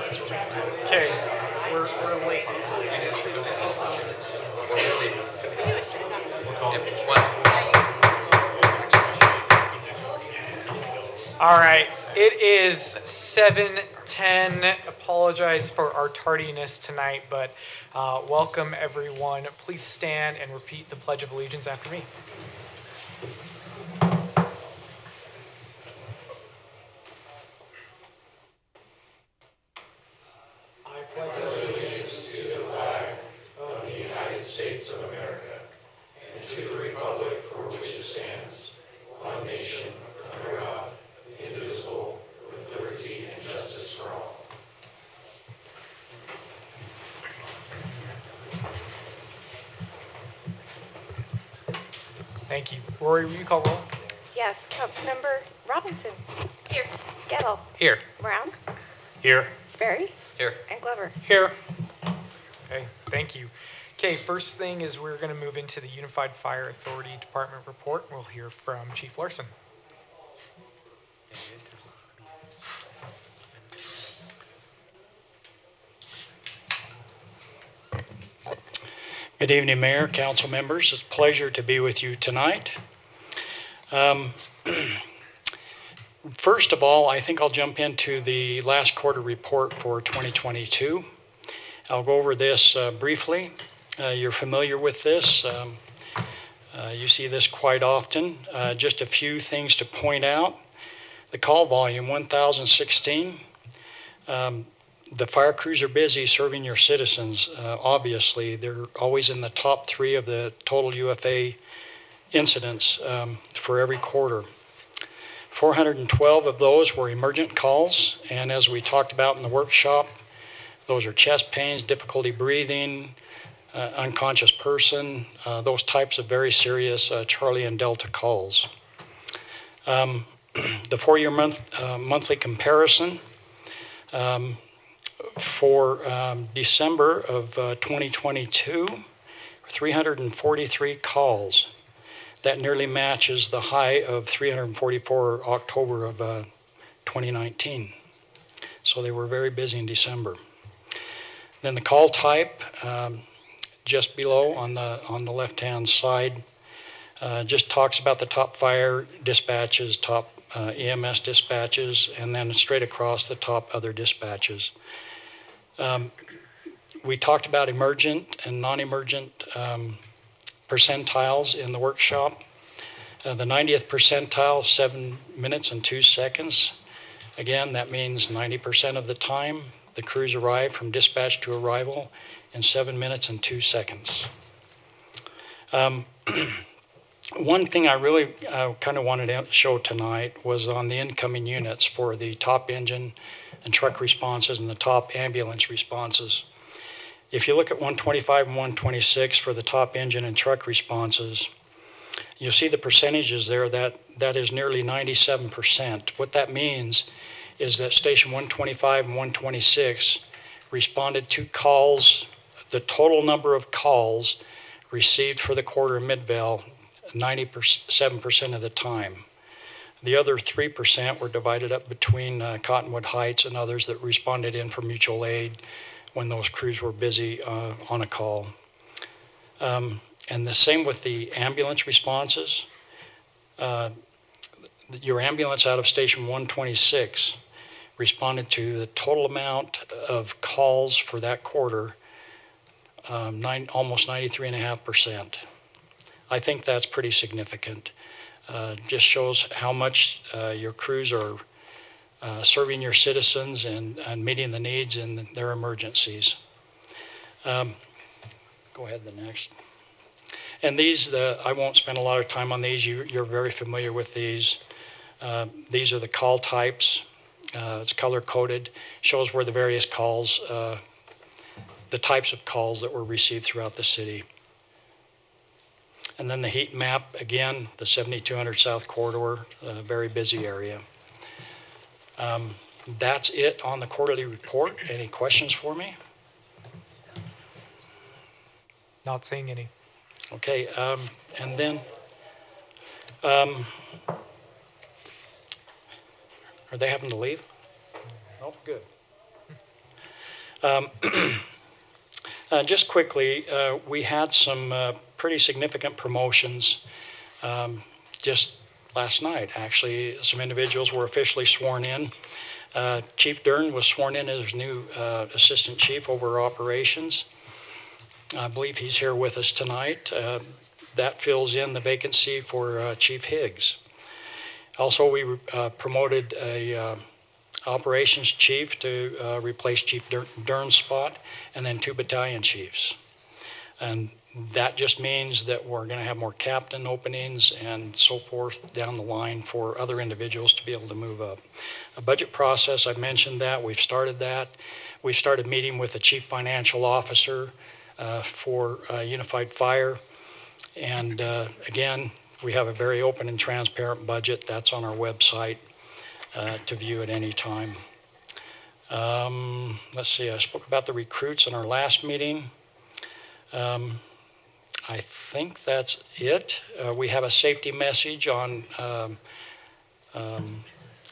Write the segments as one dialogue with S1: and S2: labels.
S1: Okay, we're late. All right, it is 7:10. Apologize for our tardiness tonight, but welcome everyone. Please stand and repeat the Pledge of Allegiance after me. I pledge allegiance to the flag of the United States of America and to the republic for which it stands, one nation, under God, indivisible, with liberty and justice for all. Thank you. Rory, will you call roll?
S2: Yes, Councilmember Robinson. Here. Gettle.
S1: Here.
S2: Brown.
S1: Here.
S2: Sperry.
S1: Here.
S2: And Glover.
S1: Here. Okay, thank you. Okay, first thing is we're going to move into the Unified Fire Authority Department report. We'll hear from Chief Larson.
S3: Good evening, Mayor, council members. It's a pleasure to be with you tonight. First of all, I think I'll jump into the last quarter report for 2022. I'll go over this briefly. You're familiar with this. You see this quite often. Just a few things to point out. The call volume, 1,016. The fire crews are busy serving your citizens. Obviously, they're always in the top 3 of the total UFA incidents for every quarter. 412 of those were emergent calls, and as we talked about in the workshop, those are chest pains, difficulty breathing, unconscious person, those types of very serious Charlie and Delta calls. The 4-year monthly comparison, for December of 2022, 343 calls. That nearly matches the high of 344 October of 2019. So they were very busy in December. Then the call type, just below on the left-hand side, just talks about the top fire dispatches, top EMS dispatches, and then straight across the top other dispatches. We talked about emergent and non-emergent percentiles in the workshop. The 90th percentile, 7 minutes and 2 seconds. Again, that means 90% of the time the crews arrive from dispatch to arrival in 7 minutes and 2 seconds. One thing I really kind of wanted to show tonight was on the incoming units for the top engine and truck responses and the top ambulance responses. If you look at 125 and 126 for the top engine and truck responses, you'll see the percentages there that is nearly 97%. What that means is that station 125 and 126 responded to calls, the total number of calls received for the quarter of Midvale 97% of the time. The other 3% were divided up between Cottonwood Heights and others that responded in for mutual aid when those crews were busy on a call. And the same with the ambulance responses. Your ambulance out of station 126 responded to the total amount of calls for that quarter, almost 93.5%. I think that's pretty significant. Just shows how much your crews are serving your citizens and meeting the needs in their emergencies. Go ahead, the next. And these, I won't spend a lot of time on these. You're very familiar with these. These are the call types. It's color-coded. Shows where the various calls, the types of calls that were received throughout the city. And then the heat map, again, the 7200 South Corridor, very busy area. That's it on the quarterly report. Any questions for me?
S1: Not seeing any.
S3: Okay, and then, are they having to leave? Oh, good. Just quickly, we had some pretty significant promotions just last night. Actually, some individuals were officially sworn in. Chief Dern was sworn in as new Assistant Chief over operations. I believe he's here with us tonight. That fills in the vacancy for Chief Higgs. Also, we promoted a operations chief to replace Chief Dern's spot, and then 2 battalion chiefs. And that just means that we're going to have more captain openings and so forth down the line for other individuals to be able to move up. A budget process, I mentioned that. We've started that. We've started meeting with the chief financial officer for Unified Fire. And again, we have a very open and transparent budget. That's on our website to view at any time. Let's see, I spoke about the recruits in our last meeting. I think that's it. We have a safety message on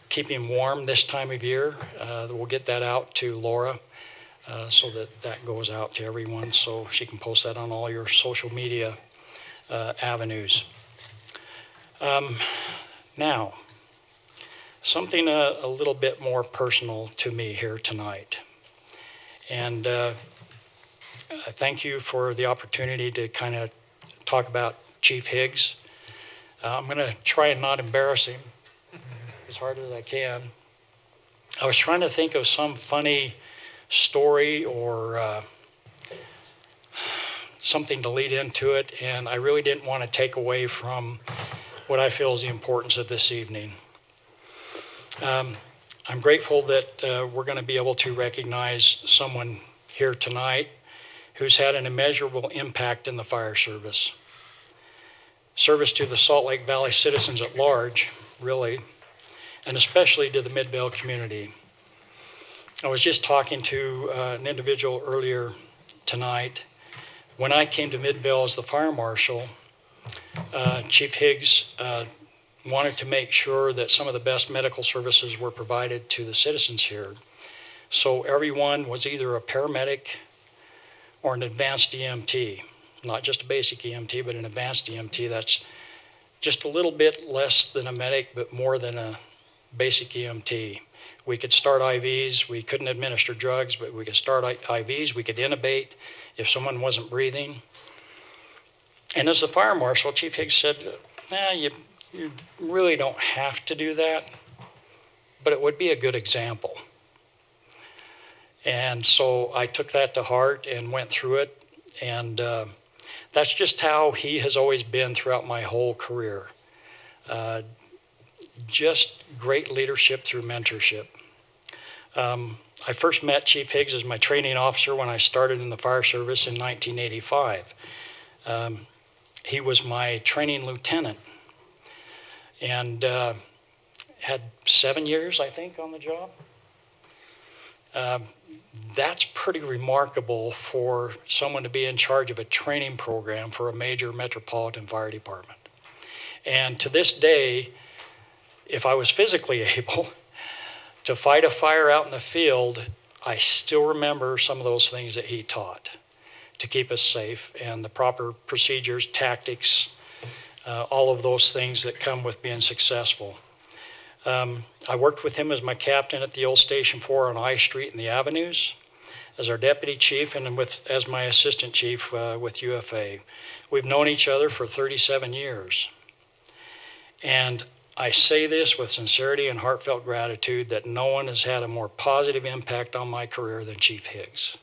S3: keeping warm this time of year. We'll get that out to Laura so that goes out to everyone, so she can post that on all your social media avenues. Now, something a little bit more personal to me here tonight. And I thank you for the opportunity to kind of talk about Chief Higgs. I'm going to try and not embarrass him as hard as I can. I was trying to think of some funny story or something to lead into it, and I really didn't want to take away from what I feel is the importance of this evening. I'm grateful that we're going to be able to recognize someone here tonight who's had an immeasurable impact in the fire service. Service to the Salt Lake Valley citizens at large, really, and especially to the Midvale community. I was just talking to an individual earlier tonight. When I came to Midvale as the fire marshal, Chief Higgs wanted to make sure that some of the best medical services were provided to the citizens here. So everyone was either a paramedic or an advanced EMT, not just a basic EMT, but an advanced EMT. That's just a little bit less than a medic, but more than a basic EMT. We could start IVs. We couldn't administer drugs, but we could start IVs. We could intubate if someone wasn't breathing. And as the fire marshal, Chief Higgs said, you really don't have to do that, but it would be a good example. And so I took that to heart and went through it. And that's just how he has always been throughout my whole career. Just great leadership through mentorship. I first met Chief Higgs as my training officer when I started in the fire service in 1985. He was my training lieutenant and had 7 years, I think, on the job. That's pretty remarkable for someone to be in charge of a training program for a major metropolitan fire department. And to this day, if I was physically able to fight a fire out in the field, I still remember some of those things that he taught to keep us safe, and the proper procedures, tactics, all of those things that come with being successful. I worked with him as my captain at the old Station 4 on I Street in the Avenues, as our deputy chief, and as my assistant chief with UFA. We've known each other for 37 years. And I say this with sincerity and heartfelt gratitude that no one has had a more positive impact on my career than Chief Higgs.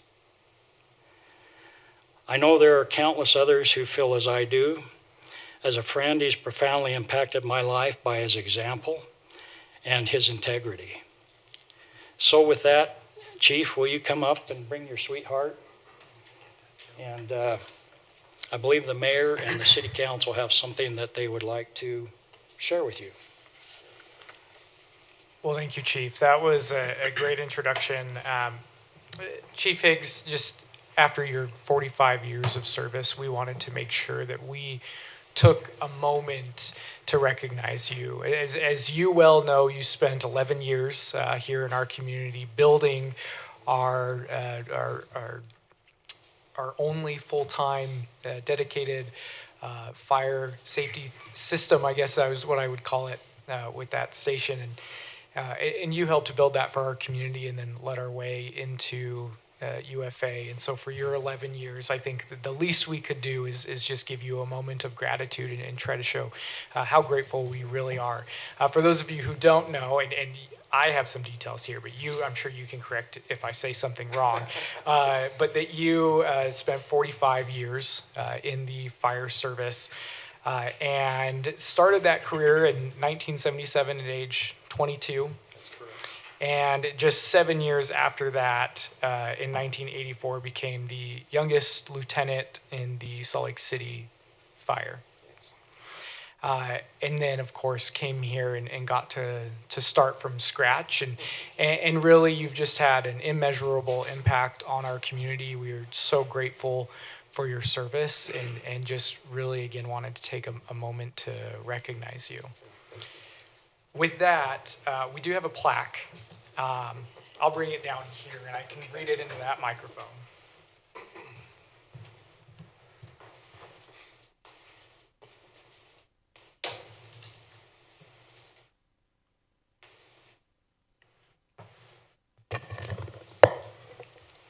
S3: I know there are countless others who feel as I do. As a friend, he's profoundly impacted my life by his example and his integrity. So with that, Chief, will you come up and bring your sweetheart? And I believe the mayor and the city council have something that they would like to share with you.
S4: Well, thank you, Chief. That was a great introduction. Chief Higgs, just after your 45 years of service, we wanted to make sure that we took a moment to recognize you. As you well know, you spent 11 years here in our community building our only full-time dedicated fire safety system, I guess that was what I would call it, with that station. And you helped to build that for our community and then led our way into UFA. And so for your 11 years, I think that the least we could do is just give you a moment of gratitude and try to show how grateful we really are. For those of you who don't know, and I have some details here, but I'm sure you can correct if I say something wrong, but that you spent 45 years in the fire service and started that career in 1977 at age 22. And just 7 years after that, in 1984, became the youngest lieutenant in the Salt Lake City Fire. And then, of course, came here and got to start from scratch. And really, you've just had an immeasurable impact on our community. We are so grateful for your service and just really, again, wanted to take a moment to recognize you. With that, we do have a plaque. I'll bring it down here, and I can read it into that microphone.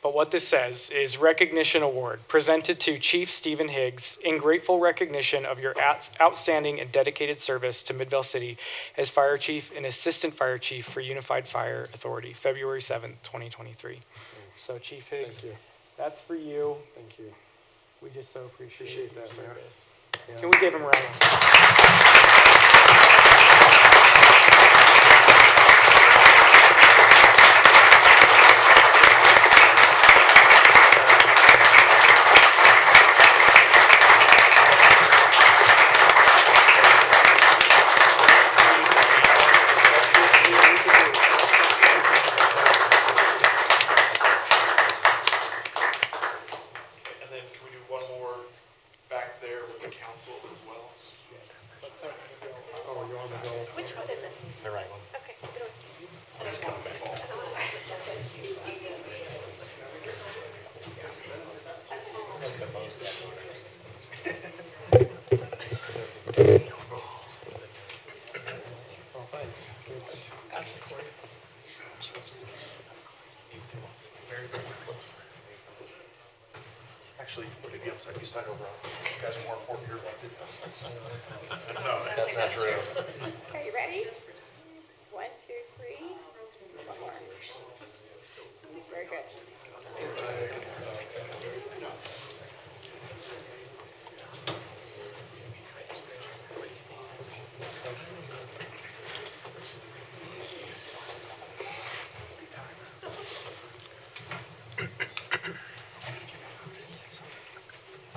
S4: But what this says is Recognition Award, presented to Chief Stephen Higgs in grateful recognition of your outstanding and dedicated service to Midvale City as Fire Chief and Assistant Fire Chief for Unified Fire Authority, February 7th, 2023. So Chief Higgs, that's for you.
S5: Thank you.
S4: We just so appreciate
S5: that,
S4: your
S5: Mayor.
S4: service.
S5: Yeah.
S4: Can we give him a round of applause?
S6: And then can we do one more back there with the council as well?
S5: Oh, you want to go?
S2: Which one is it?
S6: The right one.
S2: Okay, good one.
S5: Oh, thanks.
S6: Actually, put it upside. You slide over. You guys are more important here about it.
S5: No, that's not true.
S2: Are you ready? 1, 2, 3. One more. Very good.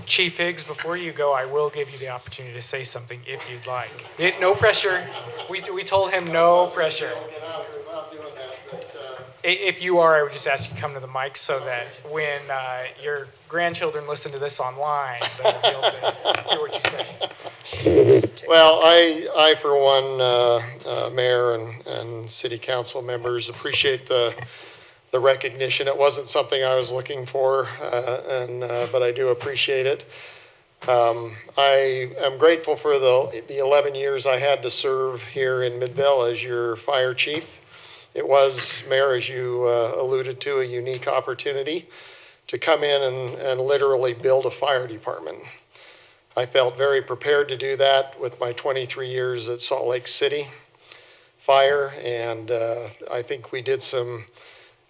S4: Chief Higgs, before you go, I will give you the opportunity to say something if you'd like. No pressure. We told him no pressure.
S5: Get out here without doing that, but
S4: If you are, I would just ask you to come to the mic so that when your grandchildren listen to this online, they'll be able to hear what you say.
S5: well, I for one, Mayor and City Council members, appreciate the recognition. It wasn't something I was looking for, but I do appreciate it. I am grateful for the 11 years I had to serve here in Midvale as your fire chief. It was, Mayor, as you alluded to, a unique opportunity to come in and literally build a fire department. I felt very prepared to do that with my 23 years at Salt Lake City Fire, and I think we did some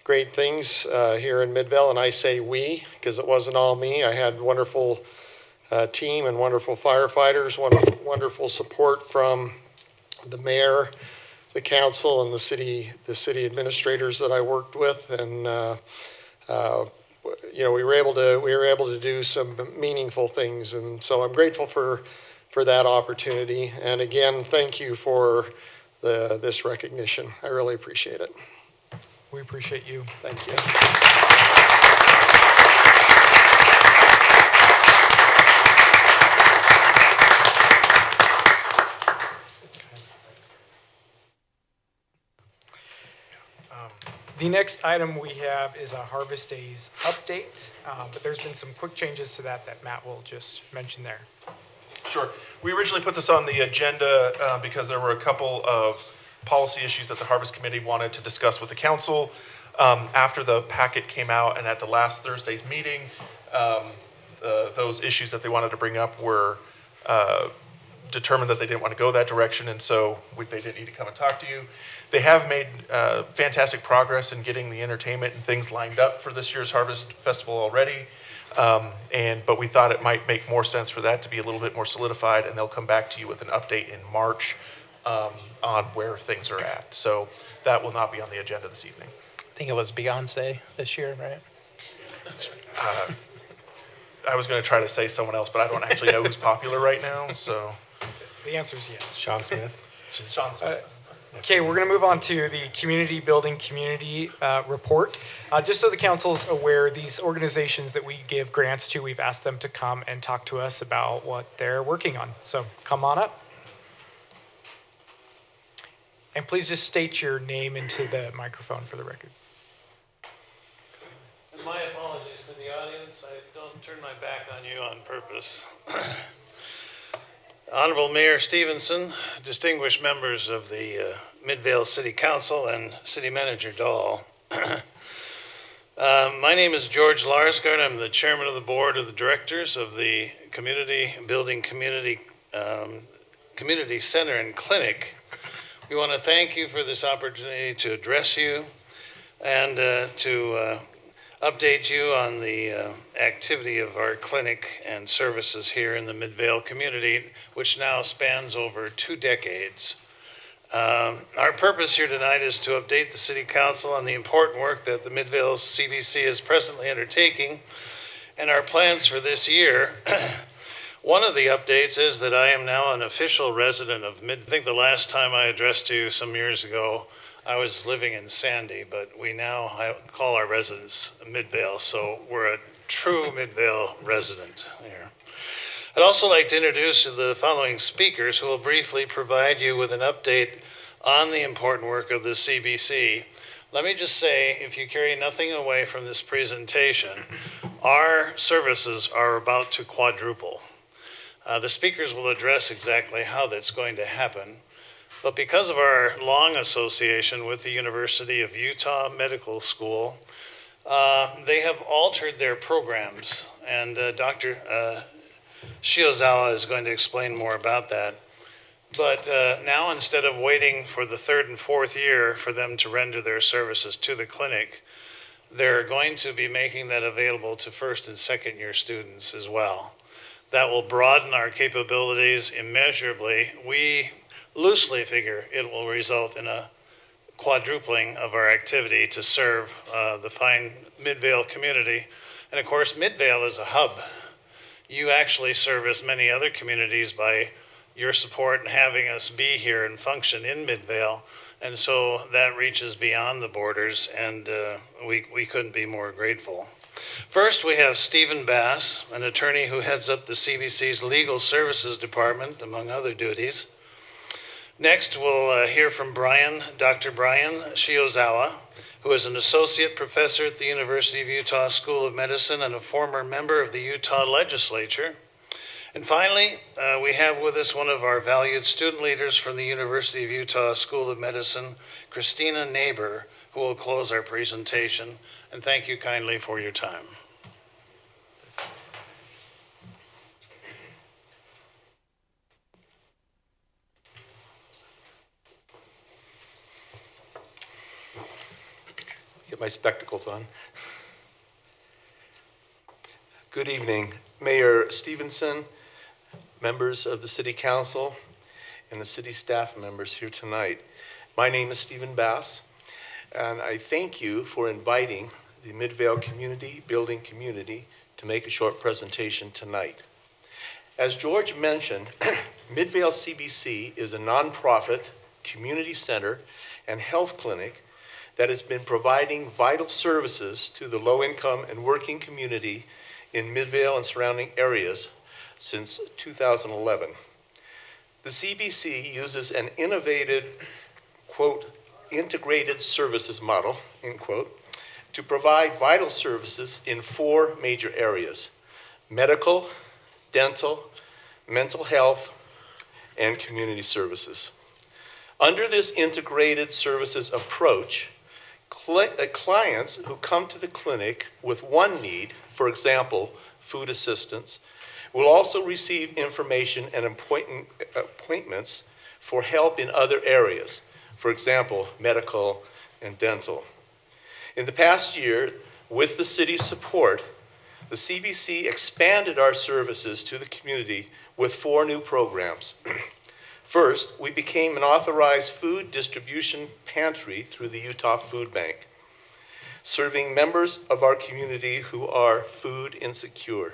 S5: great things here in Midvale, and I say we because it wasn't all me. I had a wonderful team and wonderful firefighters, wonderful support from the mayor, the council, and the city administrators that I worked with, and we were able to do some meaningful things, and so I'm grateful for that opportunity. And again, thank you for this recognition. I really appreciate it.
S4: We appreciate you.
S5: Thank you.
S4: The next item we have is a Harvest Days update, but there's been some quick changes to that Matt will just mention there.
S6: Sure. We originally put this on the agenda because there were a couple of policy issues that the Harvest Committee wanted to discuss with the council. After the packet came out and at the last Thursday's meeting, those issues that they wanted to bring up were determined that they didn't want to go that direction, and so they didn't need to come and talk to you. They have made fantastic progress in getting the entertainment and things lined up for this year's Harvest Festival already, but we thought it might make more sense for that to be a little bit more solidified, and they'll come back to you with an update in March on where things are at. So that will not be on the agenda this evening.
S7: I think it was Beyonce this year, right?
S6: I was going to try to say someone else, but I don't actually know who's popular right now, so.
S4: The answer is yes.
S7: Sean Smith.
S6: Sean Smith.
S4: Okay, we're going to move on to the community building community report. Just so the council's aware, these organizations that we give grants to, we've asked them to come and talk to us about what they're working on. So come on up. And please just state your name into the microphone for the record.
S8: And my apologies to the audience. I don't turn my back on you on purpose. Honorable Mayor Stevenson, distinguished members of the Midvale City Council, and City Manager Dahl. My name is George Larsgaard. I'm the chairman of the board of the directors of the Community Building Community Center and Clinic. We want to thank you for this opportunity to address you and to update you on the activity of our clinic and services here in the Midvale community, which now spans over 2 decades. Our purpose here tonight is to update the City Council on the important work that the Midvale CBC is presently undertaking and our plans for this year. One of the updates is that I am now an official resident of I think the last time I addressed you some years ago, I was living in Sandy, but we now call our residence Midvale, so we're a true Midvale resident here. I'd also like to introduce the following speakers who will briefly provide you with an update on the important work of the CBC. Let me just say, if you carry nothing away from this presentation, our services are about to quadruple. The speakers will address exactly how that's going to happen. But because of our long association with the University of Utah Medical School, they have altered their programs, and Dr. Shiozawa is going to explain more about that. But now, instead of waiting for the 3rd and 4th year for them to render their services to the clinic, they're going to be making that available to 1st and 2nd year students as well. That will broaden our capabilities immeasurably. We loosely figure it will result in a quadrupling of our activity to serve the fine Midvale community. And of course, Midvale is a hub. You actually service many other communities by your support and having us be here and function in Midvale. And so that reaches beyond the borders, and we couldn't be more grateful. First, we have Stephen Bass, an attorney who heads up the CBC's Legal Services Department, among other duties. Next, we'll hear from Dr. Brian Shiozawa, who is an associate professor at the University of Utah School of Medicine and a former member of the Utah Legislature. And finally, we have with us one of our valued student leaders from the University of Utah School of Medicine, Christina Neighbor, who will close our presentation. And thank you kindly for your time.
S9: Get my spectacles on. Good evening, Mayor Stevenson, members of the City Council, and the city staff members here tonight. My name is Stephen Bass, and I thank you for inviting the Midvale Community Building Community to make a short presentation tonight. As George mentioned, Midvale CBC is a nonprofit community center and health clinic that has been providing vital services to the low-income and working community in Midvale and surrounding areas since 2011. The CBC uses an innovative, quote, integrated services model, end quote, to provide vital services in 4 major areas: medical, dental, mental health, and community services. Under this integrated services approach, clients who come to the clinic with one need, for example, food assistance, will also receive information and appointments for help in other areas, for example, medical and dental. In the past year, with the city's support, the CBC expanded our services to the community with 4 new programs. First, we became an authorized food distribution pantry through the Utah Food Bank, serving members of our community who are food insecure.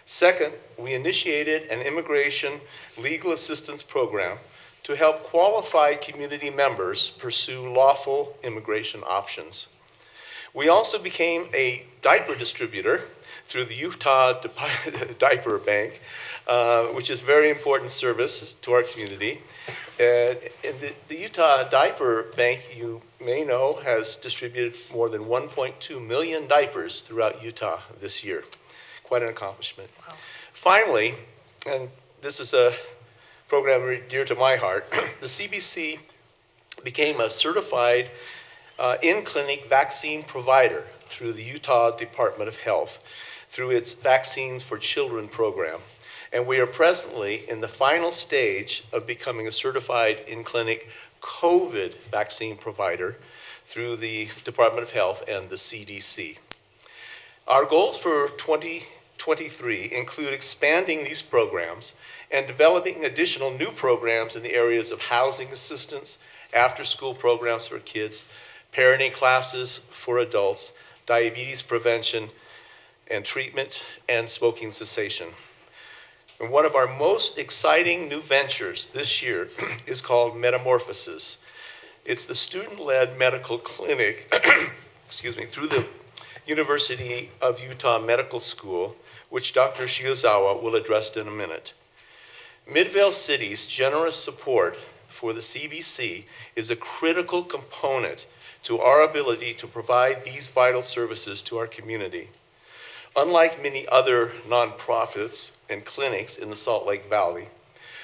S9: Second, we initiated an immigration legal assistance program to help qualified community members pursue lawful immigration options. We also became a diaper distributor through the Utah Diaper Bank, which is a very important service to our community. And the Utah Diaper Bank, you may know, has distributed more than 1.2 million diapers throughout Utah this year. Quite an accomplishment. Wow. Finally, and this is a program very dear to my heart, the CBC became a certified in-clinic vaccine provider through the Utah Department of Health through its Vaccines for Children program. And we are presently in the final stage of becoming a certified in-clinic COVID vaccine provider through the Department of Health and the CDC. Our goals for 2023 include expanding these programs and developing additional new programs in the areas of housing assistance, after-school programs for kids, parenting classes for adults, diabetes prevention and treatment, and smoking cessation. And one of our most exciting new ventures this year is called Metamorphosis. It's the student-led medical clinic, through the University of Utah Medical School, which Dr. Shiozawa will address in a minute. Midvale City's generous support for the CBC is a critical component to our ability to provide these vital services to our community. Unlike many other nonprofits and clinics in the Salt Lake Valley,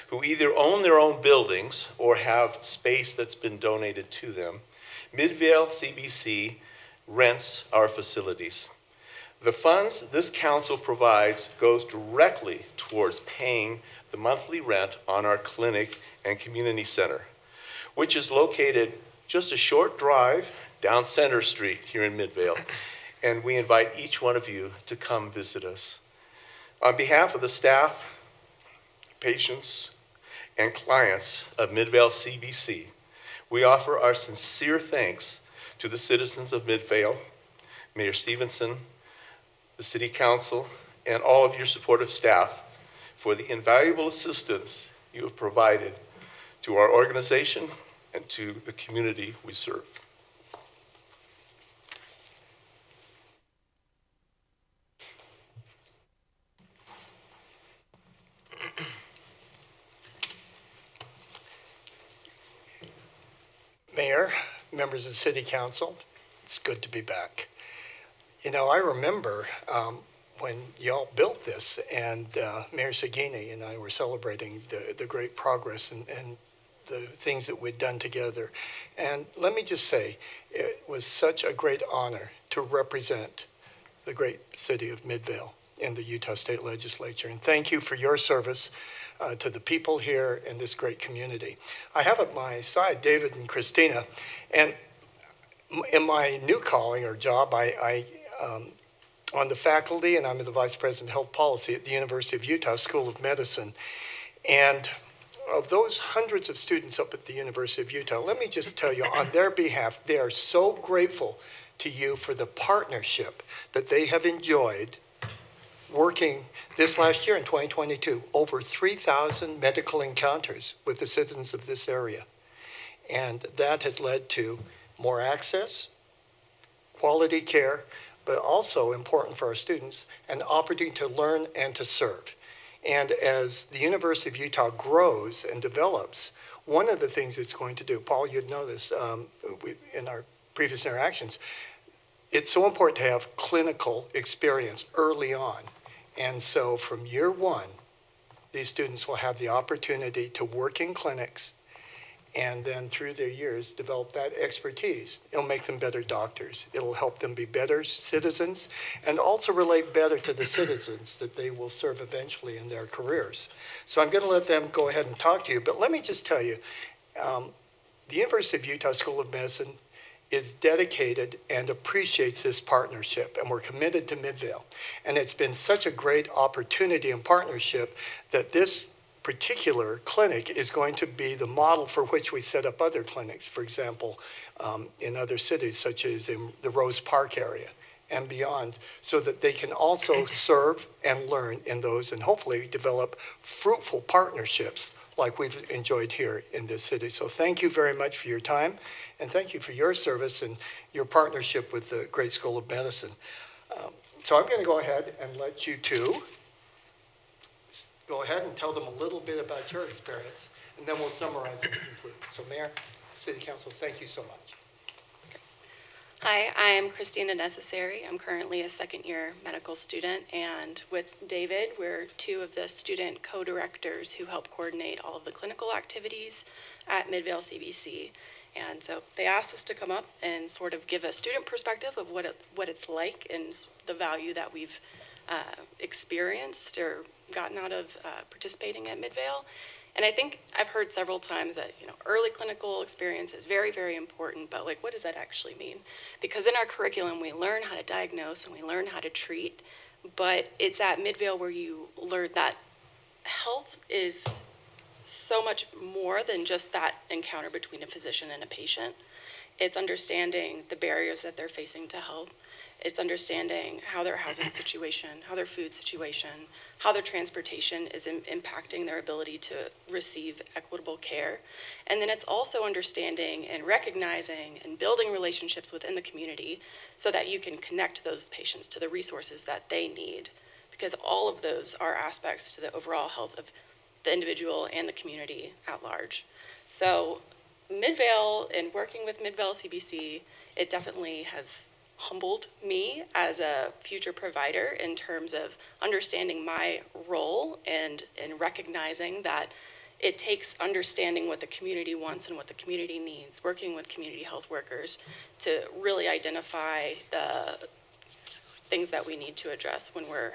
S9: who either own their own buildings or have space that's been donated to them, Midvale CBC rents our facilities. The funds this council provides goes directly towards paying the monthly rent on our clinic and community center, which is located just a short drive down Center Street here in Midvale. And we invite each one of you to come visit us. On behalf of the staff, patients, and clients of Midvale CBC, we offer our sincere thanks to the citizens of Midvale, Mayor Stevenson, the City Council, and all of your supportive staff for the invaluable assistance you have provided to our organization and to the community we serve.
S10: Mayor, members of the City Council, it's good to be back. You know, I remember when y'all built this, and Mayor Sagini and I were celebrating the great progress and the things that we'd done together. And let me just say, it was such a great honor to represent the great city of Midvale in the Utah State Legislature. And thank you for your service to the people here in this great community. I have at my side David and Christina, and in my new calling or job, I on the faculty, and I'm the Vice President of Health Policy at the University of Utah School of Medicine. And of those hundreds of students up at the University of Utah, let me just tell you, on their behalf, they are so grateful to you for the partnership that they have enjoyed working this last year in 2022, over 3,000 medical encounters with the citizens of this area. And that has led to more access, quality care, but also important for our students, an opportunity to learn and to serve. And as the University of Utah grows and develops, one of the things it's going to do, Paul, you'd know this in our previous interactions, it's so important to have clinical experience early on. And so from year one, these students will have the opportunity to work in clinics and then through their years develop that expertise. It'll make them better doctors. It'll help them be better citizens and also relate better to the citizens that they will serve eventually in their careers. So I'm going to let them go ahead and talk to you, but let me just tell you, the University of Utah School of Medicine is dedicated and appreciates this partnership, and we're committed to Midvale. And it's been such a great opportunity and partnership that this particular clinic is going to be the model for which we set up other clinics, for example, in other cities such as in the Rose Park area and beyond, so that they can also serve and learn in those and hopefully develop fruitful partnerships like we've enjoyed here in this city. So thank you very much for your time, and thank you for your service and your partnership with the Great School of Medicine. So I'm going to go ahead and let you two go ahead and tell them a little bit about your experience, and then we'll summarize and conclude. So Mayor, City Council, thank you so much.
S11: Hi, I'm Christina Necessary. I'm currently a second-year medical student, and with David, we're two of the student co-directors who help coordinate all of the clinical activities at Midvale CBC. And so they asked us to come up and sort of give a student perspective of what it's like and the value that we've experienced or gotten out of participating at Midvale. And I think I've heard several times that, early clinical experience is very, very important, but what does that actually mean? Because in our curriculum, we learn how to diagnose and we learn how to treat, but it's at Midvale where you learn that health is so much more than just that encounter between a physician and a patient. It's understanding the barriers that they're facing to health. It's understanding how their housing situation, how their food situation, how their transportation is impacting their ability to receive equitable care. And then it's also understanding and recognizing and building relationships within the community so that you can connect those patients to the resources that they need, because all of those are aspects to the overall health of the individual and the community at large. So Midvale and working with Midvale CBC, it definitely has humbled me as a future provider in terms of understanding my role and recognizing that it takes understanding what the community wants and what the community needs, working with community health workers to really identify the things that we need to address when we're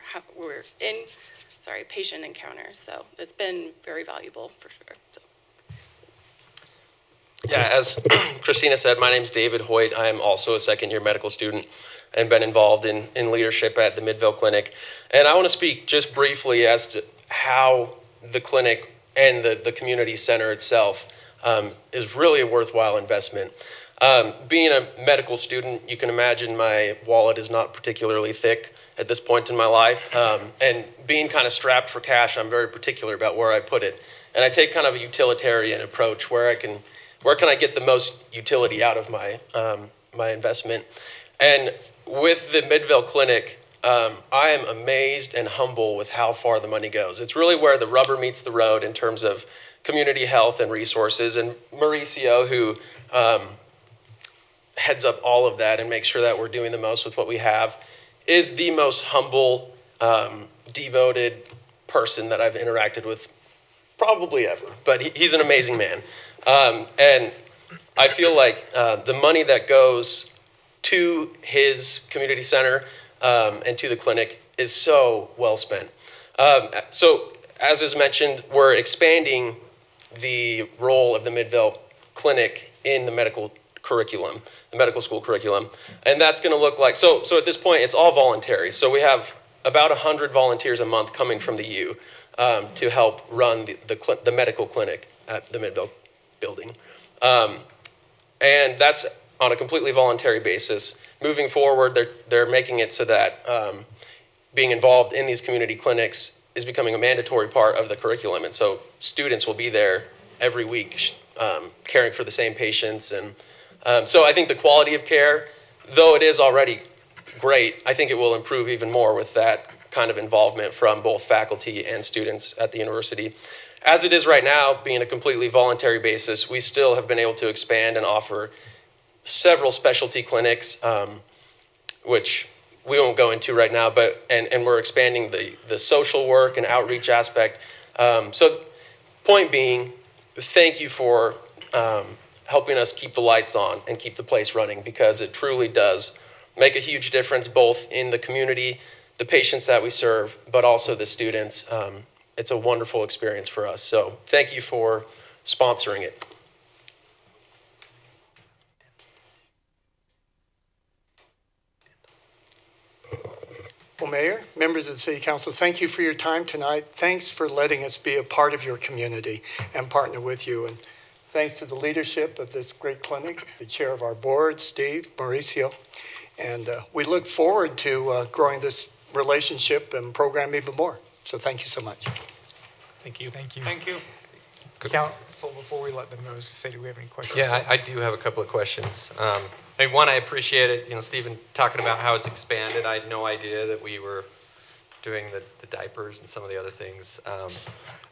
S11: in patient encounters. So it's been very valuable for sure. So.
S12: Yeah, as Christina said, my name's David Hoyt. I am also a second-year medical student and been involved in leadership at the Midvale Clinic. And I want to speak just briefly as to how the clinic and the community center itself is really a worthwhile investment. Being a medical student, you can imagine my wallet is not particularly thick at this point in my life. And being kind of strapped for cash, I'm very particular about where I put it. And I take kind of a utilitarian approach where can I get the most utility out of my investment? And with the Midvale Clinic, I am amazed and humble with how far the money goes. It's really where the rubber meets the road in terms of community health and resources. And Mauricio, who heads up all of that and makes sure that we're doing the most with what we have, is the most humble, devoted person that I've interacted with probably ever. But he's an amazing man. And I feel like the money that goes to his community center and to the clinic is so well spent. So as is mentioned, we're expanding the role of the Midvale Clinic in the medical curriculum, the medical school curriculum. And that's going to look like, so at this point, it's all voluntary. So we have about 100 volunteers a month coming from the U to help run the medical clinic at the Midvale building. And that's on a completely voluntary basis. Moving forward, they're making it so that being involved in these community clinics is becoming a mandatory part of the curriculum. And so students will be there every week caring for the same patients. And so I think the quality of care, though it is already great, I think it will improve even more with that kind of involvement from both faculty and students at the university. As it is right now, being a completely voluntary basis, we still have been able to expand and offer several specialty clinics, which we won't go into right now, but and we're expanding the social work and outreach aspect. So point being, thank you for helping us keep the lights on and keep the place running, because it truly does make a huge difference both in the community, the patients that we serve, but also the students. It's a wonderful experience for us. So thank you for sponsoring it.
S10: Well, Mayor, members of the City Council, thank you for your time tonight. Thanks for letting us be a part of your community and partner with you. And thanks to the leadership of this great clinic, the chair of our board, Steve, Mauricio. And we look forward to growing this relationship and program even more. So thank you so much.
S4: Thank you. Thank you. Thank you. Council, before we let them know, just say, do we have any questions?
S13: Yeah, I do have a couple of questions. I mean, one, I appreciate it, Stephen talking about how it's expanded. I had no idea that we were doing the diapers and some of the other things.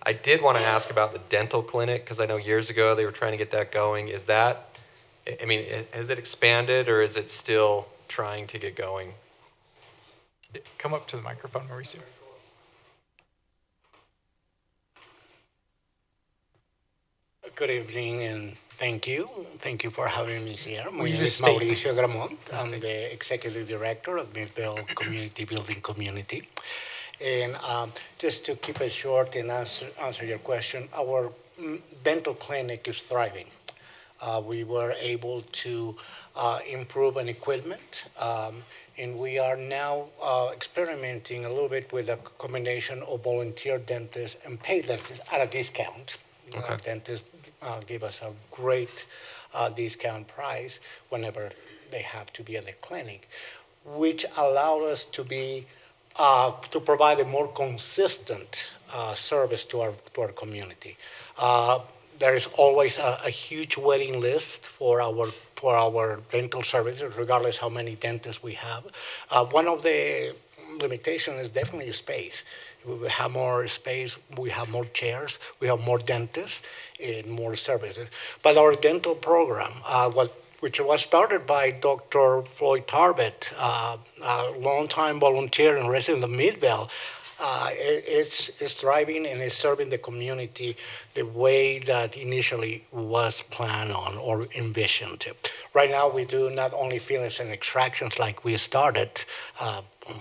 S13: I did want to ask about the dental clinic, because I know years ago they were trying to get that going. Is that, I mean, has it expanded, or is it still trying to get going?
S4: Come up to the microphone, Mauricio.
S14: Good evening and thank you. Thank you for having me here. My name
S4: just
S14: is
S4: state-
S14: Mauricio Gramont. I'm the Executive Director of Midvale Community Building Community. And just to keep it short and answer your question, our dental clinic is thriving. We were able to improve an equipment, and we are now experimenting a little bit with a combination of volunteer dentists and paid dentists at a discount.
S13: Okay.
S14: Dentists give us a great discount price whenever they have to be at the clinic, which allowed us to be to provide a more consistent service to our community. There is always a huge waiting list for our dental services, regardless how many dentists we have. One of the limitations is definitely space. We have more space, we have more chairs, we have more dentists, and more services. But our dental program, which was started by Dr. Floyd Tarbett, a longtime volunteer and resident of Midvale, it's thriving and is serving the community the way that initially was planned on or envisioned. Right now, we do not only fillings and extractions like we started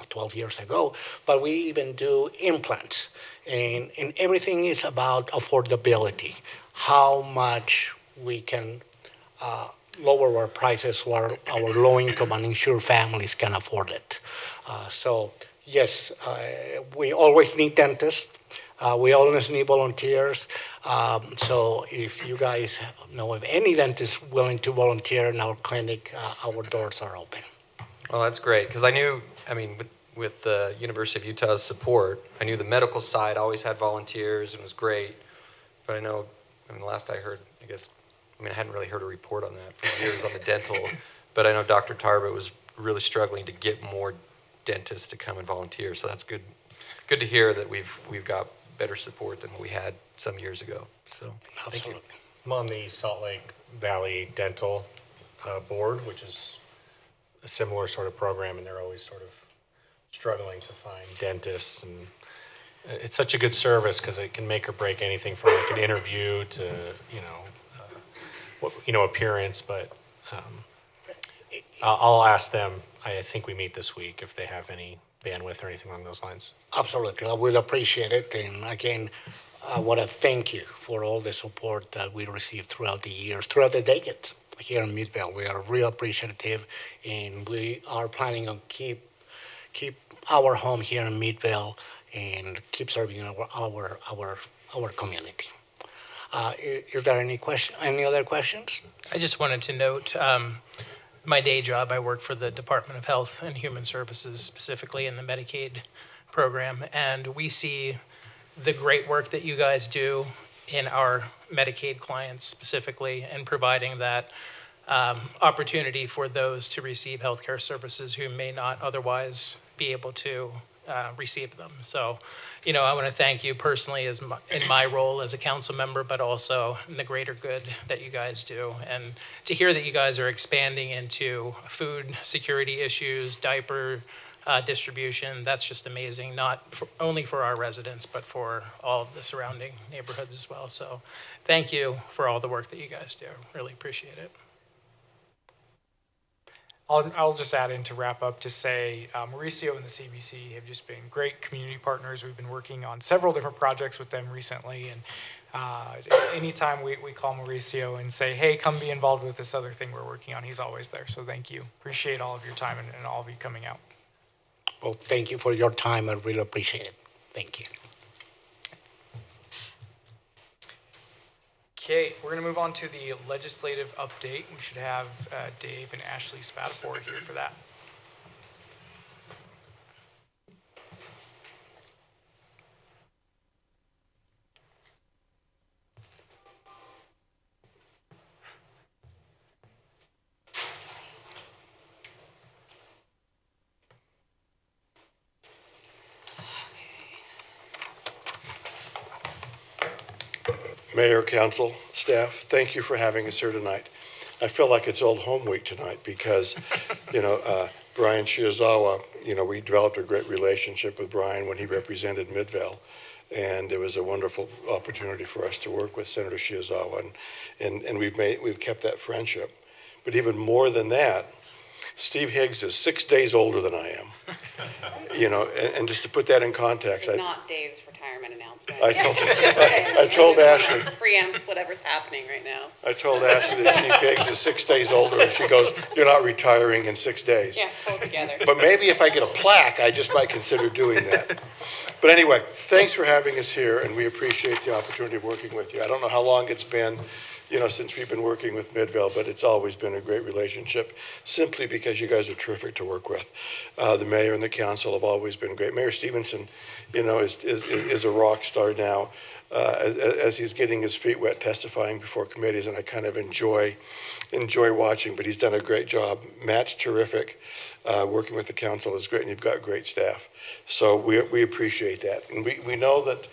S14: 12 years ago, but we even do implants. And everything is about affordability, how much we can lower our prices so our low-income uninsured families can afford it. So yes, we always need dentists. We always need volunteers. So if you guys know of any dentist willing to volunteer in our clinic, our doors are open.
S13: Well, that's great, because I knew, I mean, with the University of Utah's support, I knew the medical side always had volunteers and was great. But I know, I mean, the last I heard, I hadn't really heard a report on that for years on the dental. But I know Dr. Tarbett was really struggling to get more dentists to come and volunteer. So that's good to hear that we've got better support than we had some years ago. So thank you.
S15: I'm on the Salt Lake Valley Dental Board, which is a similar sort of program, and they're always sort of struggling to find dentists. And it's such a good service because it can make or break anything from like an interview to, appearance. But I'll ask them. I think we meet this week if they have any bandwidth or anything along those lines.
S14: Absolutely, I would appreciate it. And again, I want to thank you for all the support that we received throughout the years, throughout the decades here in Midvale. We are real appreciative, and we are planning on keep our home here in Midvale and keep serving our community. Is there any other questions?
S7: I just wanted to note, my day job, I work for the Department of Health and Human Services, specifically in the Medicaid program, and we see the great work that you guys do in our Medicaid clients specifically, and providing that opportunity for those to receive healthcare services who may not otherwise be able to received them. So, you know, I want to thank you personally in my role as a council member, but also in the greater good that you guys do. And to hear that you guys are expanding into food security issues, diaper distribution, that's just amazing, not only for our residents, but for all of the surrounding neighborhoods as well. So thank you for all the work that you guys do. Really appreciate it.
S4: I'll just add in to wrap up to say Mauricio and the CBC have just been great community partners. We've been working on several different projects with them recently, and anytime we call Mauricio and say, hey, come be involved with this other thing we're working on, he's always there. So thank you. Appreciate all of your time and all of you coming out.
S14: Well, thank you for your time. I really appreciate it. Thank you.
S4: Okay, we're going to move on to the legislative update. We should have Dave and Ashley Spatafore here for that.
S16: Mayor, council, staff, thank you for having us here tonight. I feel like it's old home week tonight because, Brian Shiozawa, we developed a great relationship with Brian when he represented Midvale. And it was a wonderful opportunity for us to work with Senator Shiozawa, and we've kept that friendship. But even more than that, Steve Higgs is 6 days older than I am. And just to put that in context,
S17: This is not Dave's retirement announcement.
S16: I told Ashley.
S17: Preempt whatever's happening right now.
S16: I told Ashley that Chief Higgs is 6 days older, and she goes, "You're not retiring in 6 days."
S17: Yeah, pull it together.
S16: But maybe if I get a plaque, I just might consider doing that. But anyway, thanks for having us here, and we appreciate the opportunity of working with you. I don't know how long it's been, since we've been working with Midvale, but it's always been a great relationship, simply because you guys are terrific to work with. The mayor and the council have always been great. Mayor Stevenson, is a rock star now, as he's getting his feet wet testifying before committees, and I kind of enjoy watching, but he's done a great job. Matt's terrific. Working with the council is great, and you've got great staff. So we appreciate that. And we know that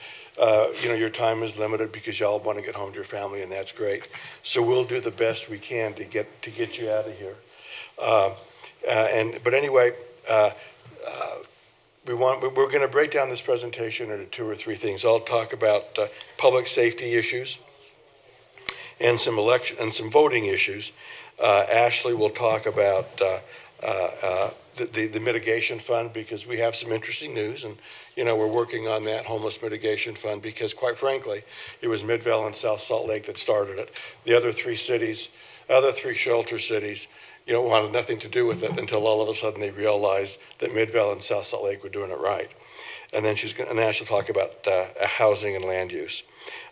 S16: your time is limited because y'all want to get home to your family, and that's great. So we'll do the best we can to get you out of here. But anyway, we're going to break down this presentation into 2 or 3 things. I'll talk about public safety issues and some voting issues. Ashley will talk about the mitigation fund, because we have some interesting news, and we're working on that homeless mitigation fund because, quite frankly, it was Midvale and South Salt Lake that started it. The other 3 shelter cities, wanted nothing to do with it until all of a sudden they realized that Midvale and South Salt Lake were doing it right. And then Ash will talk about housing and land use.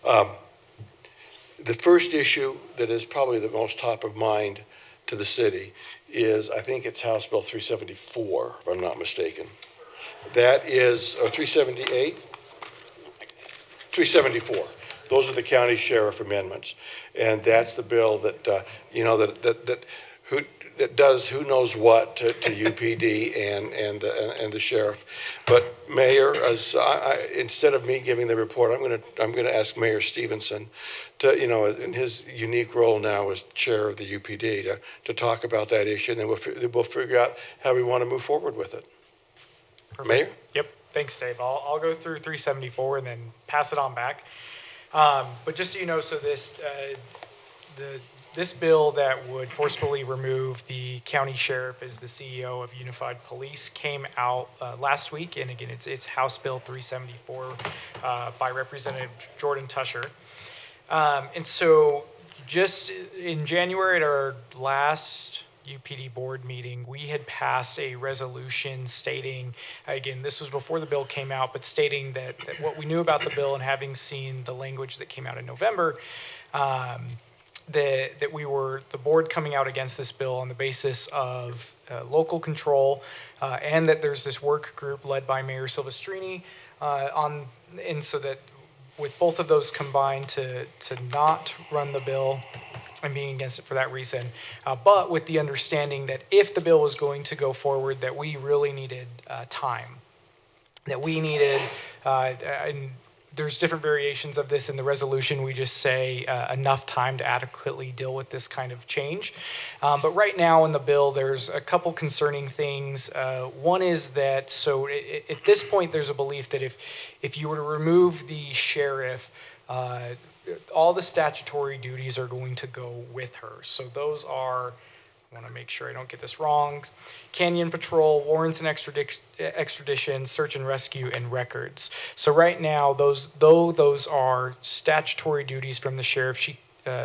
S16: The first issue that is probably the most top of mind to the city is, I think it's House Bill 374, if I'm not mistaken. That is, or 378? 374. Those are the county sheriff amendments. And that's the bill that, that does who knows what to UPD and the sheriff. But Mayor, instead of me giving the report, I'm gonna ask Mayor Stevenson to, in his unique role now as chair of the UPD, to talk about that issue, and then we'll figure out how we want to move forward with it. Perfect. Mayor?
S4: Yep. Thanks, Dave. I'll go through 374 and then pass it on back. But just so you know, so this bill that would forcefully remove the county sheriff as the CEO of Unified Police came out last week, and again, it's House Bill 374 by Representative Jordan Tusher. And so just in January at our last UPD board meeting, we had passed a resolution stating, again, this was before the bill came out, but stating that what we knew about the bill and having seen the language that came out in November, that we were, the board coming out against this bill on the basis of local control, and that there's this work group led by Mayor Silvestrini, and so that with both of those combined to not run the bill and being against it for that reason, but with the understanding that if the bill was going to go forward, that we really needed time. that we needed. And there's different variations of this in the resolution. We just say enough time to adequately deal with this kind of change. But right now in the bill, there's a couple concerning things. One is that, so at this point, there's a belief that if you were to remove the sheriff, all the statutory duties are going to go with her. So those are, I want to make sure I don't get this wrong, Canyon Patrol, warrants and extradition, search and rescue, and records. So right now, those are statutory duties from the sheriff,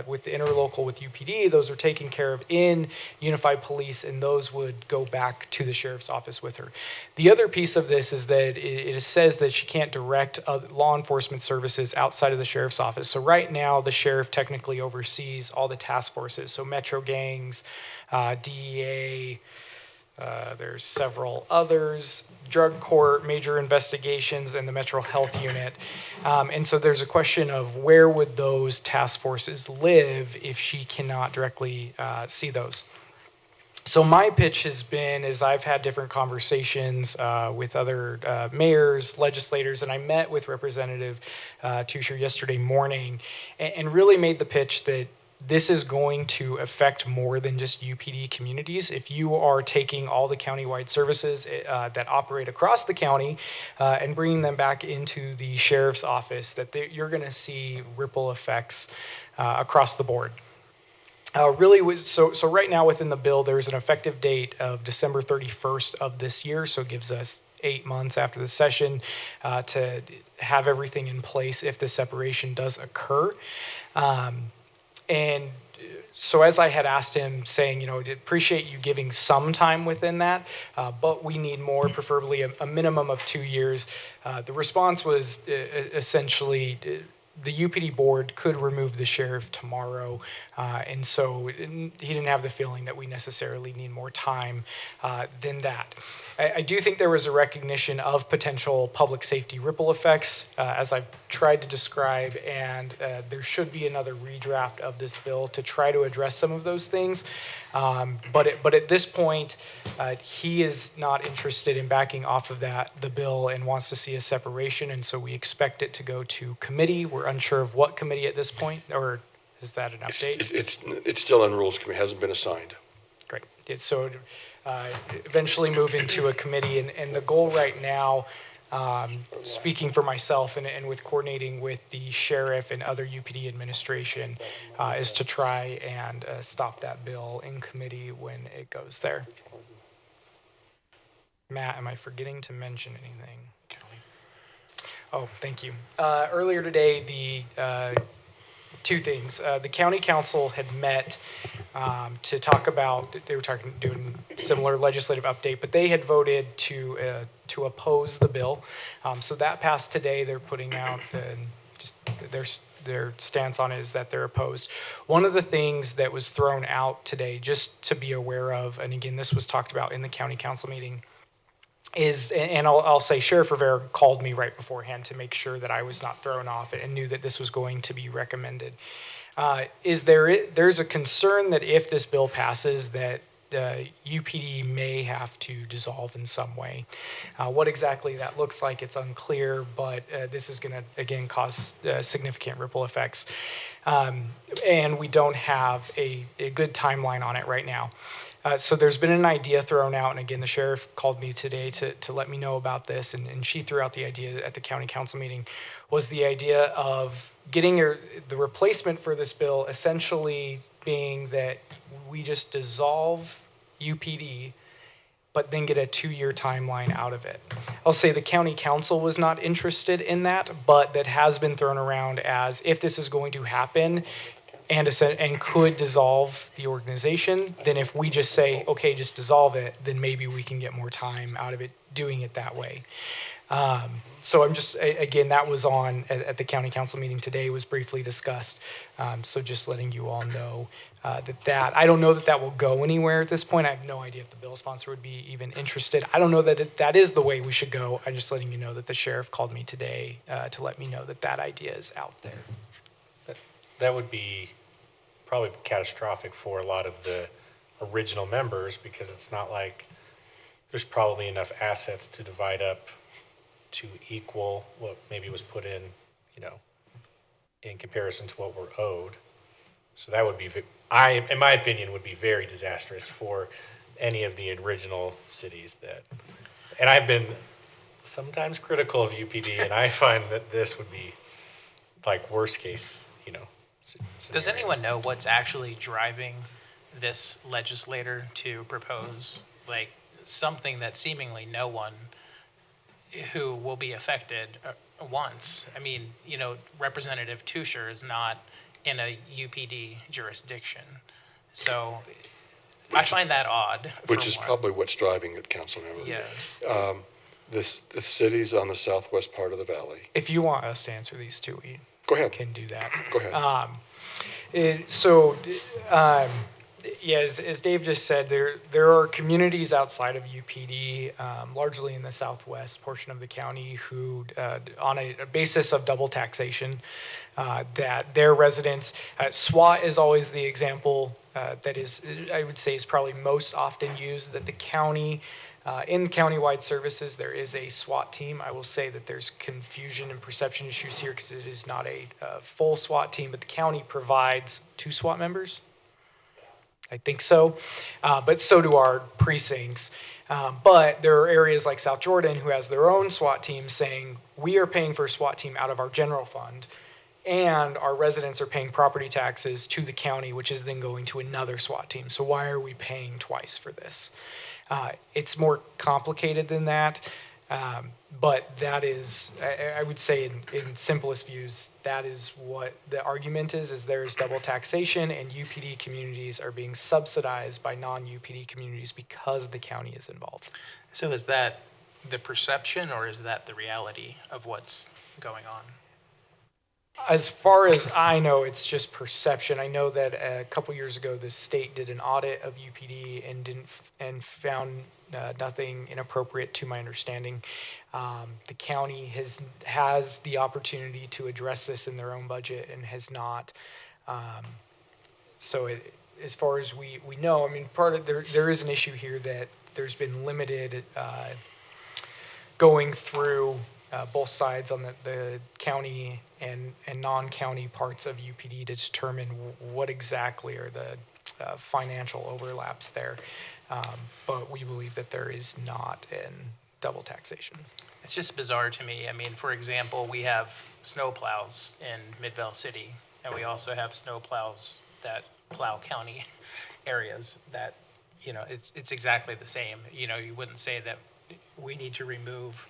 S4: with the interlocal with UPD, those are taken care of in Unified Police, and those would go back to the sheriff's office with her. The other piece of this is that it says that she can't direct law enforcement services outside of the sheriff's office. So right now, the sheriff technically oversees all the task forces, so Metro Gangs, DEA, there's several others, drug court, major investigations, and the Metro Health Unit. And so there's a question of where would those task forces live if she cannot directly see those. So my pitch has been, is I've had different conversations with other mayors, legislators, and I met with Representative Tusher yesterday morning and really made the pitch that this is going to affect more than just UPD communities. If you are taking all the countywide services that operate across the county and bringing them back into the sheriff's office, that you're going to see ripple effects across the board. So right now within the bill, there's an effective date of December 31st of this year, so it gives us 8 months after the session to have everything in place if the separation does occur. And so as I had asked him, saying, I appreciate you giving some time within that, but we need more, preferably a minimum of 2 years. The response was essentially the UPD board could remove the sheriff tomorrow, and so he didn't have the feeling that we necessarily need more time than that. I do think there was a recognition of potential public safety ripple effects, as I've tried to describe, and there should be another redraft of this bill to try to address some of those things. But at this point, he is not interested in backing off of the bill and wants to see a separation, and so we expect it to go to committee. We're unsure of what committee at this point, or is that an update?
S16: It's still in Rules Committee, hasn't been assigned.
S4: Great. So eventually move into a committee, and the goal right now, speaking for myself and with coordinating with the sheriff and other UPD administration, is to try and stop that bill in committee when it goes there. Matt, am I forgetting to mention anything? Oh, thank you. Earlier today, two things. The county council had met to talk about, they were doing similar legislative update, but they had voted to oppose the bill. So that passed today. They're putting out just their stance on it is that they're opposed. One of the things that was thrown out today, just to be aware of, and again, this was talked about in the county council meeting, is, and I'll say Sheriff Rivera called me right beforehand to make sure that I was not thrown off and knew that this was going to be recommended. There's a concern that if this bill passes that UPD may have to dissolve in some way. What exactly that looks like, it's unclear, but this is going to, again, cause significant ripple effects. And we don't have a good timeline on it right now. So there's been an idea thrown out, and again, the sheriff called me today to let me know about this, and she threw out the idea at the county council meeting, was the idea of getting the replacement for this bill essentially being that we just dissolve UPD, but then get a 2-year timeline out of it. I'll say the county council was not interested in that, but that has been thrown around as if this is going to happen, and could dissolve the organization, then if we just say, okay, just dissolve it, then maybe we can get more time out of it doing it that way. So I'm just, again, that was on at the county council meeting today, was briefly discussed. So just letting you all know that I don't know that will go anywhere at this point. I have no idea if the bill sponsor would be even interested. I don't know that that is the way we should go. I'm just letting you know that the sheriff called me today to let me know that idea is out there.
S15: That would be probably catastrophic for a lot of the original members, because it's not like there's probably enough assets to divide up to equal what maybe was put in, in comparison to what we're owed. So that would be, in my opinion, would be very disastrous for any of the original cities and I've been sometimes critical of UPD, and I find that this would be like worst case,
S7: Does anyone know what's actually driving this legislator to propose like something that seemingly no one who will be affected wants? I mean, Representative Tusher is not in a UPD jurisdiction, so I find that odd.
S16: Which is probably what's driving it, Councilmember.
S7: Yeah.
S16: The city's on the southwest part of the valley.
S4: If you want us to answer these two, we
S16: Go ahead.
S4: can do that.
S16: Go ahead.
S4: As Dave just said, there are communities outside of UPD, largely in the southwest portion of the county, who, on a basis of double taxation, that their residents, SWAT is always the example that is, I would say, is probably most often used, that the county, in countywide services, there is a SWAT team. I will say that there's confusion and perception issues here because it is not a full SWAT team, but the county provides 2 SWAT members. I think so, but so do our precincts. But there are areas like South Jordan who has their own SWAT team saying, we are paying for a SWAT team out of our general fund, and our residents are paying property taxes to the county, which is then going to another SWAT team. So why are we paying twice for this? It's more complicated than that, but that is, I would say in simplest views, that is what the argument is there is double taxation, and UPD communities are being subsidized by non-UPD communities because the county is involved.
S7: So is that the perception, or is that the reality of what's going on?
S4: As far as I know, it's just perception. I know that a couple years ago, the state did an audit of UPD and found nothing inappropriate, to my understanding. The county has the opportunity to address this in their own budget and has not. As far as we know, I mean, part of there is an issue here that there's been limited going through both sides on the county and non-county parts of UPD to determine what exactly are the financial overlaps there. But we believe that there is not in double taxation.
S7: It's just bizarre to me. I mean, for example, we have snow plows in Midvale City, and we also have snow plows that plow county areas that, it's exactly the same. You wouldn't say that we need to remove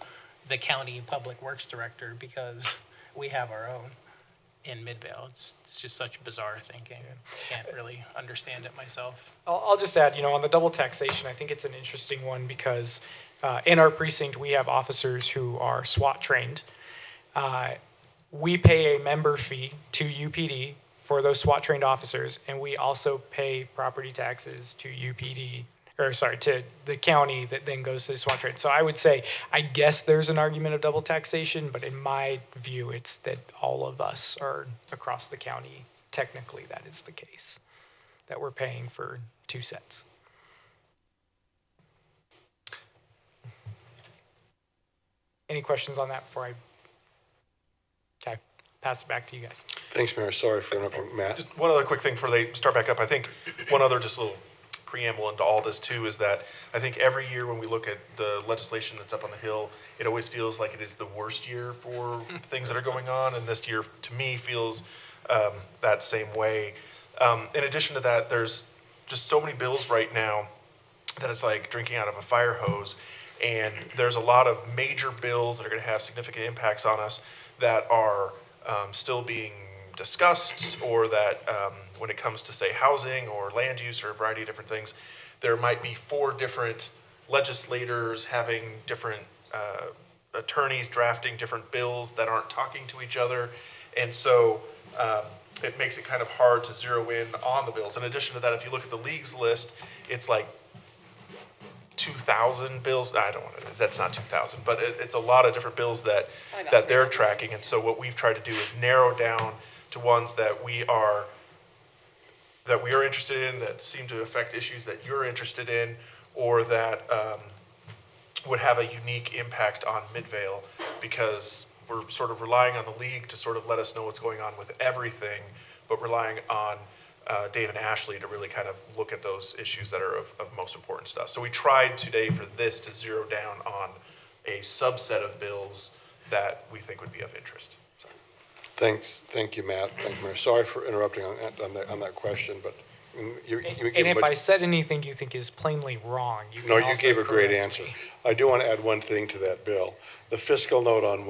S7: the county public works director because we have our own in Midvale. It's just such bizarre thinking. I can't really understand it myself.
S4: I'll just add, on the double taxation, I think it's an interesting one because in our precinct, we have officers who are SWAT trained. We pay a member fee to UPD for those SWAT trained officers, and we also pay property taxes to to the county that then goes to the SWAT train. So I would say, I guess there's an argument of double taxation, but in my view, it's that all of us are across the county. Technically, that is the case, that we're paying for 2 sets. Any questions on that before I pass it back to you guys?
S16: Thanks, Mayor. Sorry for interrupting, Matt.
S6: Just one other quick thing before they start back up. I think one other just little preamble into all this too is that I think every year when we look at the legislation that's up on the Hill, it always feels like it is the worst year for things that are going on, and this year to me feels that same way. In addition to that, there's just so many bills right now that it's like drinking out of a fire hose, and there's a lot of major bills that are going to have significant impacts on us that are still being discussed, or that when it comes to, say, housing or land use or a variety of different things, there might be 4 different legislators having different attorneys drafting different bills that aren't talking to each other. And so it makes it kind of hard to zero in on the bills. In addition to that, if you look at the league's list, it's like 2,000 bills. I don't want to, that's not 2,000, but it's a lot of different bills that they're tracking. And so what we've tried to do is narrow down to ones that we are interested in, that seem to affect issues that you're interested in, or that would have a unique impact on Midvale because we're sort of relying on the league to sort of let us know what's going on with everything, but relying on Dave and Ashley to really kind of look at those issues that are of most importance to us. So we tried today for this to zero down on a subset of bills that we think would be of interest. So.
S16: Thank you, Matt. Thank you, Mayor. Sorry for interrupting on that question, but you
S4: And
S16: gave
S4: if
S16: much.
S4: I said anything you think is plainly wrong, you can
S16: No, you
S4: also
S16: gave a great
S4: correct
S16: answer.
S4: me.
S16: I do want to add one thing to that bill. The fiscal note on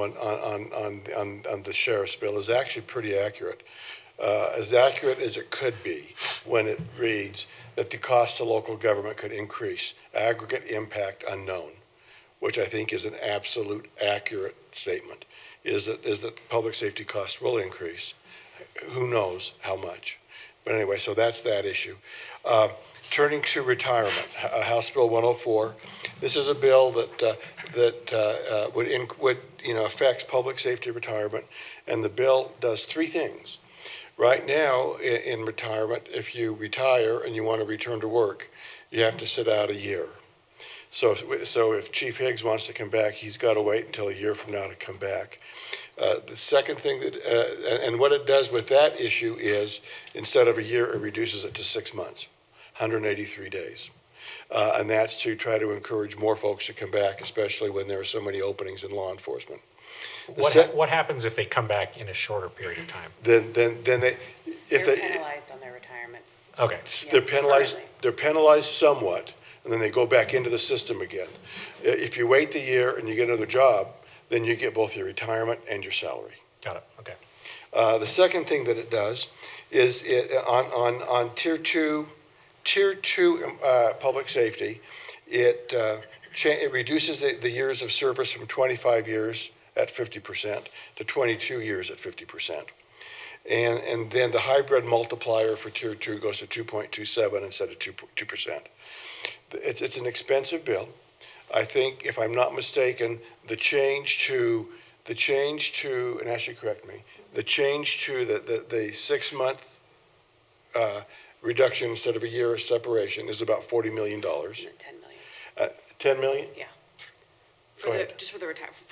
S16: the sheriff's bill is actually pretty accurate. As accurate as it could be when it reads that the cost to local government could increase, aggregate impact unknown, which I think is an absolute accurate statement, is that public safety costs will increase. Who knows how much? But anyway, so that's that issue. Turning to retirement, House Bill 104. This is a bill that would affects public safety retirement, and the bill does three things. Right now, in retirement, if you retire and you want to return to work, you have to sit out a year. So if Chief Higgs wants to come back, he's got to wait until a year from now to come back. The second thing and what it does with that issue is, instead of a year, it reduces it to 6 months, 183 days. And that's to try to encourage more folks to come back, especially when there are so many openings in law enforcement.
S15: What happens if they come back in a shorter period of time?
S16: Then they're
S17: penalized on their retirement.
S15: Okay.
S16: They're penalized. They're penalized somewhat, and then they go back into the system again. If you wait the year and you get another job, then you get both your retirement and your salary.
S15: Got it. Okay.
S16: The second thing that it does is on tier two public safety, it reduces the years of service from 25 years at 50% to 22 years at 50%. And then the hybrid multiplier for tier two goes to 2.27 instead of 2%. It's an expensive bill. I think, if I'm not mistaken, the change to, and Ashley correct me, the change to the 6 month reduction instead of a year of separation is about $40 million.
S17: 10 million.
S16: 10 million?
S17: Yeah.
S16: Go ahead.
S17: Just for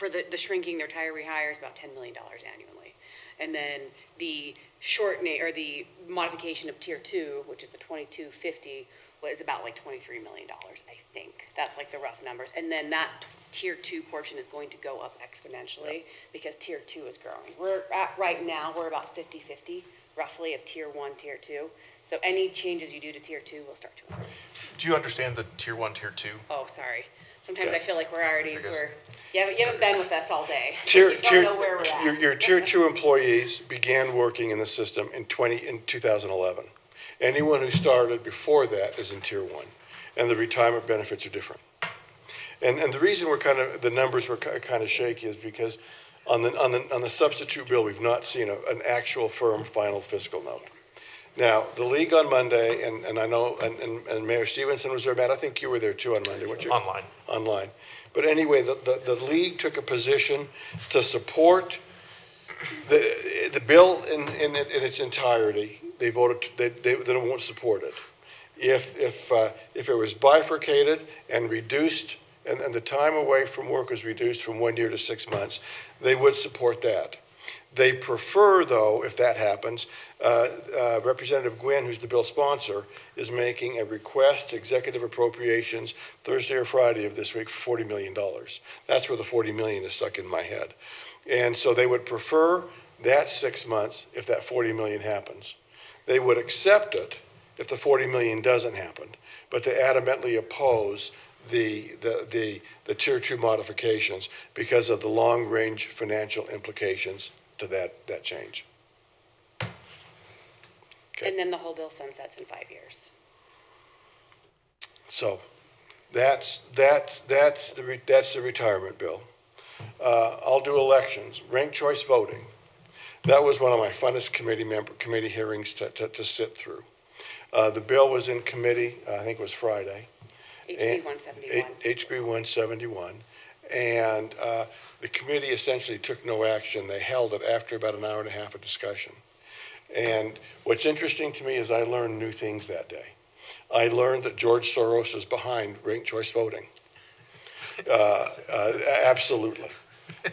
S17: the shrinking, the retire rehire is about $10 million annually. And then the shortening or the modification of tier two, which is the 2250, was about like $23 million, I think. That's like the rough numbers. And then that tier two portion is going to go up exponentially because tier two is growing. Right now, we're about 50-50 roughly of tier one, tier two. So any changes you do to tier two will start to increase.
S6: Do you understand the tier one, tier two?
S17: Oh, sorry. Sometimes I feel like we're already,
S6: I guess.
S17: you haven't been with us all day. So you don't know where we're at.
S16: Your tier two employees began working in the system in 2011. Anyone who started before that is in tier one, and the retirement benefits are different. And the reason the numbers were kind of shaky is because on the substitute bill, we've not seen an actual firm final fiscal note. Now, the league on Monday, and I know, and Mayor Stevenson was there, Matt, I think you were there too on Monday, weren't you?
S6: Online.
S16: Online. But anyway, the league took a position to support the bill in its entirety. They voted, they won't support it. If it was bifurcated and reduced, and the time away from work was reduced from 1 year to 6 months, they would support that. They prefer, though, if that happens, Representative Gwynn, who's the bill sponsor, is making a request to executive appropriations Thursday or Friday of this week for $40 million. That's where the $40 million is stuck in my head. And so they would prefer that 6 months if that $40 million happens. They would accept it if the $40 million doesn't happen, but they adamantly oppose the tier two modifications because of the long-range financial implications to that change. Okay.
S17: And then the whole bill sunsets in 5 years.
S16: So that's the retirement bill. I'll do elections, ranked choice voting. That was one of my funnest committee hearings to sit through. The bill was in committee, I think it was Friday.
S17: HB 171.
S16: HB 171. And the committee essentially took no action. They held it after about an hour and a half of discussion. And what's interesting to me is I learned new things that day. I learned that George Soros is behind ranked choice voting. Absolutely.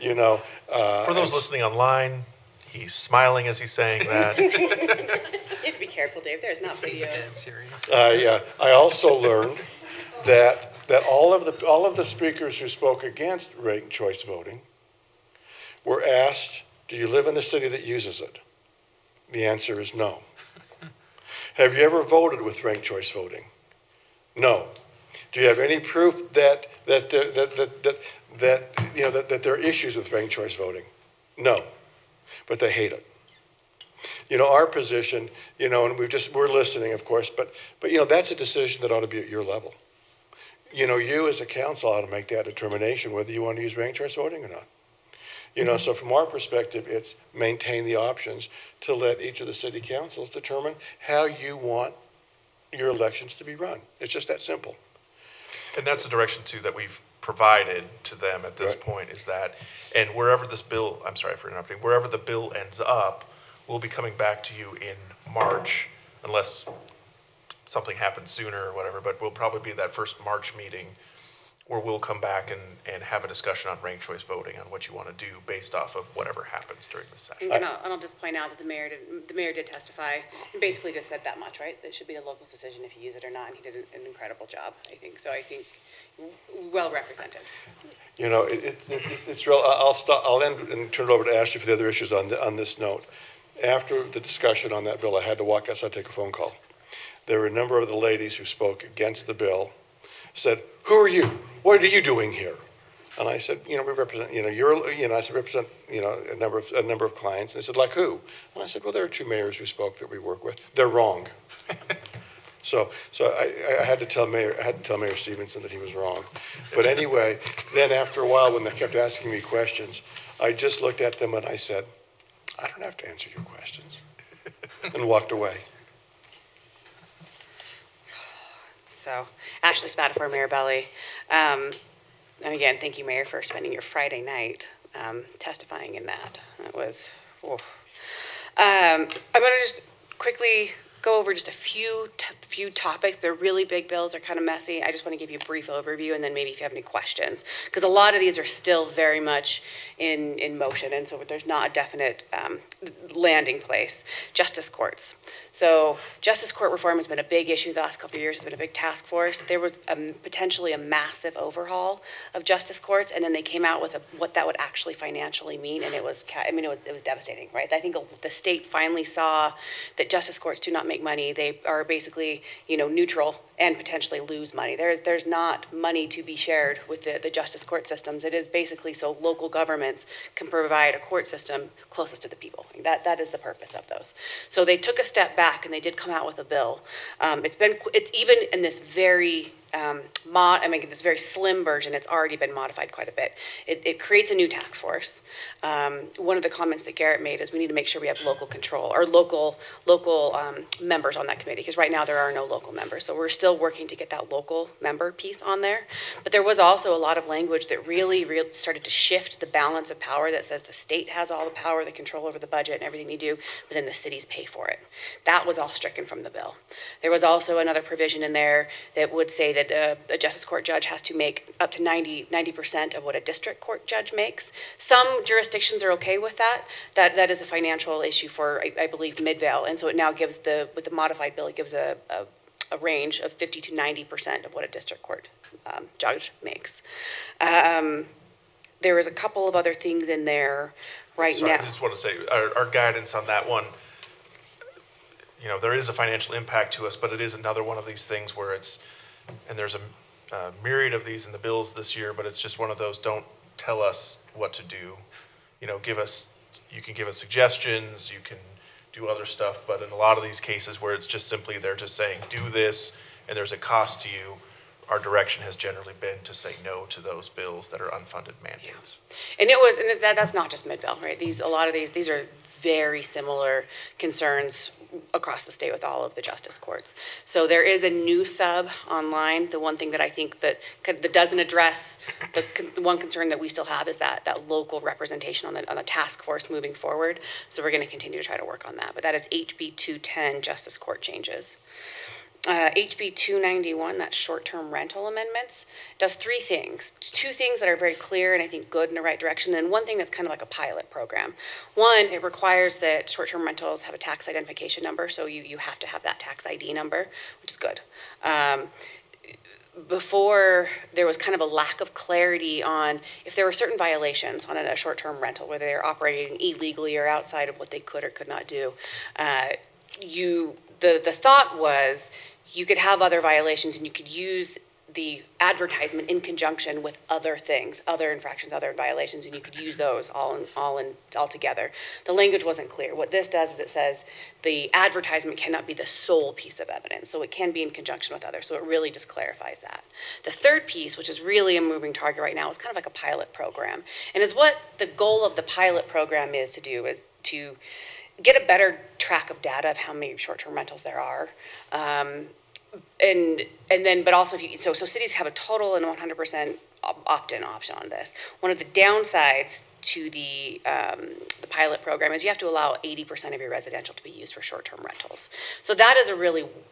S16: You know.
S6: For those listening online, he's smiling as he's saying that.
S17: You have to be careful, Dave. There's not video.
S7: Serious.
S16: I also learned that all of the speakers who spoke against ranked choice voting were asked, "Do you live in a city that uses it?" The answer is no. Have you ever voted with ranked choice voting? No. Do you have any proof that there are issues with ranked choice voting? No. But they hate it. You know, our position, you know, and we're listening, of course, but you know, that's a decision that ought to be at your level. You know, you as a council ought to make that determination whether you want to use ranked choice voting or not. You know, so from our perspective, it's maintain the options to let each of the city councils determine how you want your elections to be run. It's just that simple.
S6: And that's the direction, too, that we've provided to them at this point is that, and wherever this bill, I'm sorry for interrupting, wherever the bill ends up, we'll be coming back to you in March, unless something happens sooner or whatever, but we'll probably be that first March meeting where we'll come back and have a discussion on ranked choice voting on what you want to do based off of whatever happens during the session.
S17: And I'll just point out that the mayor did testify and basically just said that much, right? That it should be the local's decision if you use it or not, and he did an incredible job, I think. So I think well represented.
S16: You know, it's real. I'll end and turn it over to Ashley for the other issues on this note. After the discussion on that bill, I had to walk outside, take a phone call. There were a number of the ladies who spoke against the bill, said, "Who are you? What are you doing here?" And I said, "You know, we represent, you know, I said, represent, you know, a number of clients." And they said, "Like who?" And I said, "Well, there are 2 mayors who spoke that we work with. They're wrong." So I had to tell Mayor Stevenson that he was wrong. But anyway, then after a while, when they kept asking me questions, I just looked at them and I said, "I don't have to answer your questions," and walked away.
S17: So, Ashley Spatafor, Mayor Belly. And again, thank you, Mayor, for spending your Friday night testifying in that. That was, I'm going to just quickly go over just a few topics. They're really big bills. They're kind of messy. I just want to give you a brief overview, and then maybe if you have any questions, because a lot of these are still very much in motion, and so there's not a definite landing place. Justice courts. So justice court reform has been a big issue the last couple of years. It's been a big task force. There was potentially a massive overhaul of justice courts, and then they came out with what that would actually financially mean, and it was devastating, right? I think the state finally saw that justice courts do not make money. They are basically, you know, neutral and potentially lose money. There's not money to be shared with the justice court systems. It is basically so local governments can provide a court system closest to the people. That is the purpose of those. So they took a step back and they did come out with a bill. It's even in this very this very slim version, it's already been modified quite a bit. It creates a new task force. One of the comments that Garrett made is we need to make sure we have local control or local members on that committee, because right now there are no local members. So we're still working to get that local member piece on there. But there was also a lot of language that really started to shift the balance of power that says the state has all the power, the control over the budget and everything they do, but then the cities pay for it. That was all stricken from the bill. There was also another provision in there that would say that a justice court judge has to make up to 90% of what a district court judge makes. Some jurisdictions are okay with that. That is a financial issue for, I believe, Midvale, and so it now gives with the modified bill, it gives a range of 50 to 90% of what a district court judge makes. There is a couple of other things in there now.
S6: I just want to say our guidance on that one, you know, there is a financial impact to us, but it is another one of these things where and there's a myriad of these in the bills this year, but it's just one of those, don't tell us what to do. You know, you can give us suggestions, you can do other stuff, but in a lot of these cases where it's just simply they're just saying, do this, and there's a cost to you, our direction has generally been to say no to those bills that are unfunded mandates.
S17: And that's not just Midvale, right? A lot of these are very similar concerns across the state with all of the justice courts. So there is a new sub online. The one thing that I think that doesn't address the one concern that we still have is that local representation on the task force moving forward. So we're going to continue to try to work on that. But that is HB 210 justice court changes. HB 291, that's short-term rental amendments, does three things. Two things that are very clear and I think good in the right direction, and one thing that's kind of like a pilot program. One, it requires that short-term rentals have a tax identification number, so you have to have that tax ID number, which is good. Before, there was kind of a lack of clarity on if there were certain violations on a short-term rental, whether they're operating illegally or outside of what they could or could not do. The thought was you could have other violations and you could use the advertisement in conjunction with other things, other infractions, other violations, and you could use those all together. The language wasn't clear. What this does is it says the advertisement cannot be the sole piece of evidence, so it can be in conjunction with others, so it really just clarifies that. The third piece, which is really a moving target right now, is kind of like a pilot program, and is what the goal of the pilot program is to do, is to get a better track of data of how many short-term rentals there are. But also, so cities have a total and 100% opt-in option on this. One of the downsides to the pilot program is you have to allow 80% of your residential to be used for short-term rentals. So that is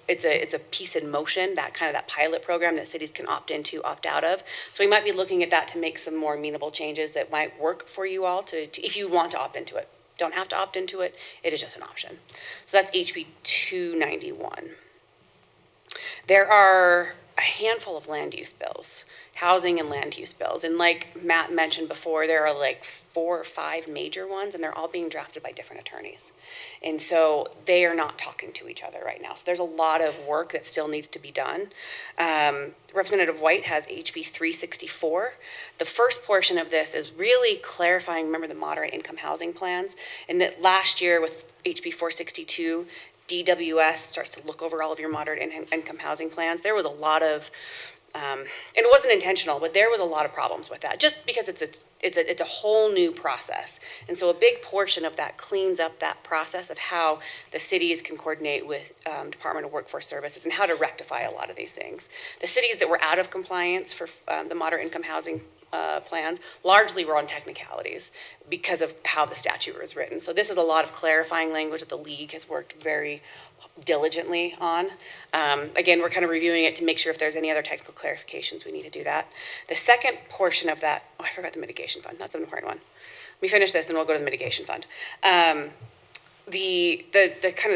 S17: it's a piece in motion, that pilot program that cities can opt into, opt out of. So we might be looking at that to make some more amenable changes that might work for you all if you want to opt into it. Don't have to opt into it. It is just an option. So that's HB 291. There are a handful of land use bills, housing and land use bills. And like Matt mentioned before, there are like 4 or 5 major ones, and they're all being drafted by different attorneys. And so they are not talking to each other right now. So there's a lot of work that still needs to be done. Representative White has HB 364. The first portion of this is really clarifying, remember, the moderate income housing plans, and that last year with HB 462, DWS starts to look over all of your moderate income housing plans. There was a lot of, and it wasn't intentional, but there was a lot of problems with that, just because it's a whole new process. And so a big portion of that cleans up that process of how the cities can coordinate with Department of Workforce Services and how to rectify a lot of these things. The cities that were out of compliance for the moderate income housing plans largely were on technicalities because of how the statute was written. So this is a lot of clarifying language that the league has worked very diligently on. Again, we're kind of reviewing it to make sure if there's any other technical clarifications, we need to do that. The second portion of that, I forgot the mitigation fund. That's an important one. Let me finish this, then we'll go to the mitigation fund. The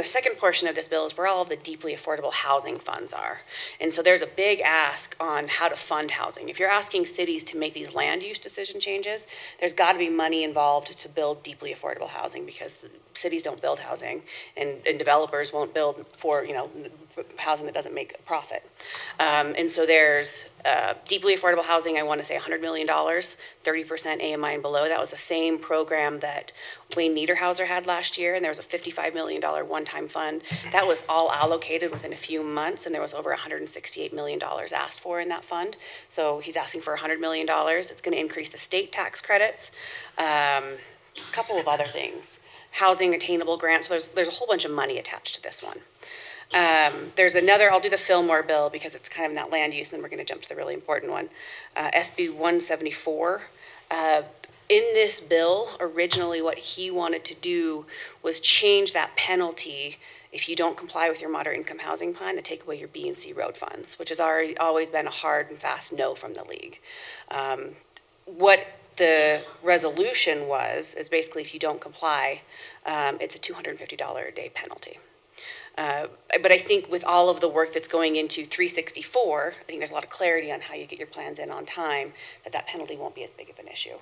S17: second portion of this bill is where all of the deeply affordable housing funds are. And so there's a big ask on how to fund housing. If you're asking cities to make these land use decision changes, there's got to be money involved to build deeply affordable housing, because cities don't build housing and developers won't build for housing that doesn't make a profit. And so there's deeply affordable housing, I want to say $100 million, 30% AMI and below. That was the same program that Wayne Niederhauser had last year, and there was a $55 million one-time fund. That was all allocated within a few months, and there was over $168 million asked for in that fund. So he's asking for $100 million. It's going to increase the state tax credits, a couple of other things. Housing attainable grants, so there's a whole bunch of money attached to this one. There's another, I'll do the Fillmore bill because it's kind of in that land use, and then we're going to jump to the really important one. SB 174. In this bill, originally what he wanted to do was change that penalty if you don't comply with your moderate income housing plan to take away your B and C road funds, which has always been a hard and fast no from the league. What the resolution is basically if you don't comply, it's a $250 a day penalty. But I think with all of the work that's going into 364, I think there's a lot of clarity on how you get your plans in on time, that penalty won't be as big of an issue.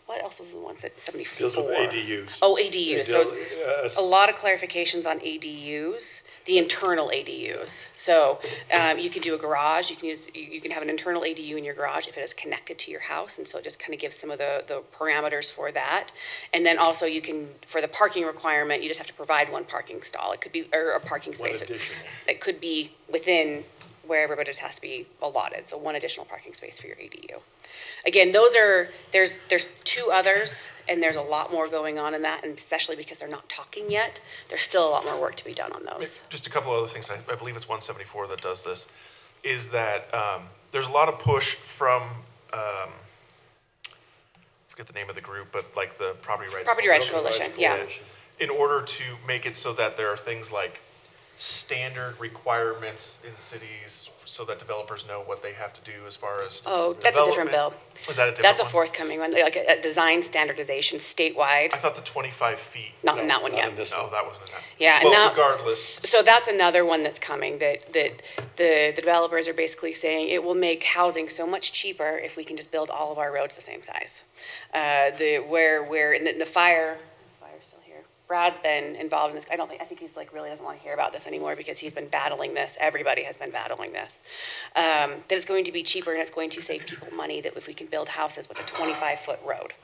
S17: What else was the one at 74?
S16: Deals with ADUs.
S17: Oh, ADUs. So a lot of clarifications on ADUs, the internal ADUs. So you can do a garage. You can have an internal ADU in your garage if it is connected to your house, and so it just kind of gives some of the parameters for that. And then also you can, for the parking requirement, you just have to provide one parking stall. It could be, or a parking space. It could be within wherever, but it just has to be allotted. So one additional parking space for your ADU. Again, there's 2 others, and there's a lot more going on in that, and especially because they're not talking yet, there's still a lot more work to be done on those.
S6: Just a couple of other things, I believe it's 174 that does this, is that there's a lot of push from, I forget the name of the group, but like the Property Rights
S17: Coalition, yeah.
S6: In order to make it so that there are things like standard requirements in cities so that developers know what they have to do as far as
S17: Oh, that's a different bill.
S6: development? Is that a different
S17: That's a
S6: one?
S17: forthcoming one, like a design standardization statewide.
S6: I thought the 25 feet.
S17: Not in that one yet.
S6: No, that wasn't in that.
S17: Yeah, and
S6: Well,
S17: now,
S6: regardless.
S17: so that's another one that's coming, that the developers are basically saying it will make housing so much cheaper if we can just build all of our roads the same size. And the fire's still here. Brad's been involved in this. I think he's like really doesn't want to hear about this anymore because he's been battling this. Everybody has been battling this. That it's going to be cheaper and it's going to save people money that if we can build houses with a 25-foot road.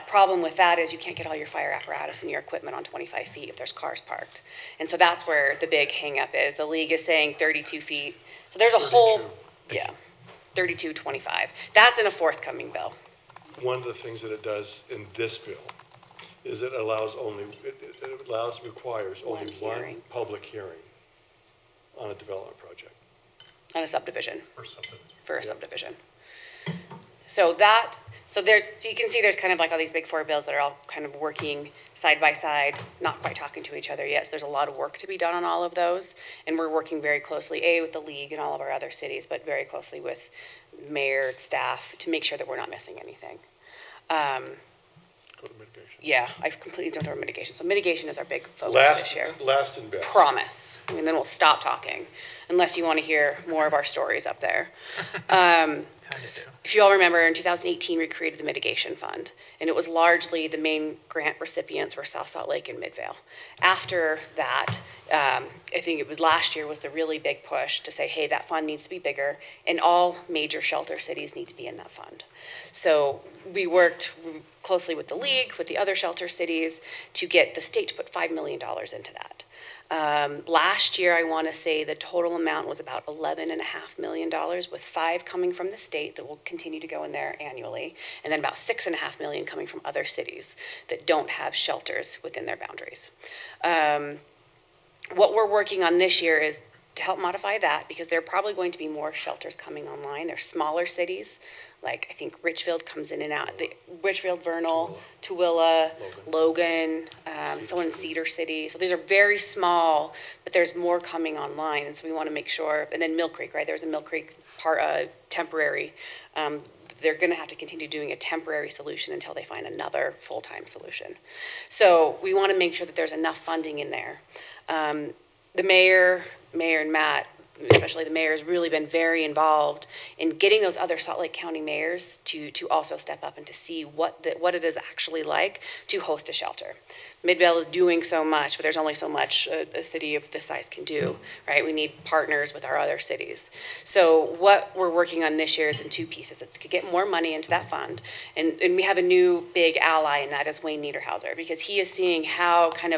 S17: Problem with that is you can't get all your fire apparatus and your equipment on 25 feet if there's cars parked. And so that's where the big hang-up is. The league is saying 32 feet. So there's a whole, 32, 25. That's in a forthcoming bill.
S16: One of the things that it does in this bill is it requires only one public hearing on a development project.
S17: On a subdivision. For a
S16: Yep.
S17: subdivision. So you can see there's kind of like all these big four bills that are all kind of working side by side, not quite talking to each other yet. So there's a lot of work to be done on all of those. And we're working very closely, with the league and all of our other cities, but very closely with mayor, staff, to make sure that we're not missing anything.
S16: Go to mitigation.
S17: Yeah, I've completely jumped over mitigation. So mitigation is our big focus this year.
S16: Last and best.
S17: Promise. And then we'll stop talking, unless you want to hear more of our stories up there. If you all remember, in 2018, we created the mitigation fund, and it was largely the main grant recipients were South Salt Lake and Midvale. After that, I think it was last year was the really big push to say, hey, that fund needs to be bigger, and all major shelter cities need to be in that fund. So we worked closely with the league, with the other shelter cities, to get the state to put $5 million into that. Last year, I want to say the total amount was about $11.5 million, with $5 million coming from the state that will continue to go in there annually, and then about $6.5 million coming from other cities that don't have shelters within their boundaries. What we're working on this year is to help modify that, because there are probably going to be more shelters coming online. They're smaller cities, like I think Richfield comes in and out. Richfield, Vernal, Tooele, Logan, someone in Cedar City. So these are very small, but there's more coming online, and so we want to make sure. And then Mill Creek, right? There's a Mill Creek temporary. They're going to have to continue doing a temporary solution until they find another full-time solution. So we want to make sure that there's enough funding in there. The mayor and Matt, especially the mayor, has really been very involved in getting those other Salt Lake County mayors to also step up and to see what it is actually like to host a shelter. Midvale is doing so much, but there's only so much a city of this size can do, right? We need partners with our other cities. So what we're working on this year is in two pieces. It's to get more money into that fund, and we have a new big ally, and that is Wayne Niederhauser, because he is seeing how and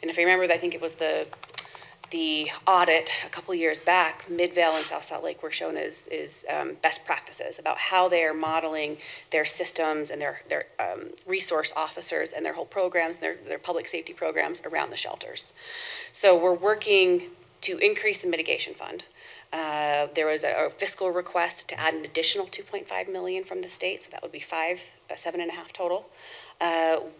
S17: if I remember, I think it was the audit a couple years back, Midvale and South Salt Lake were shown as best practices about how they are modeling their systems and their resource officers and their whole programs, their public safety programs around the shelters. So we're working to increase the mitigation fund. There was a fiscal request to add an additional $2.5 million from the state, so that would be $7.5 total.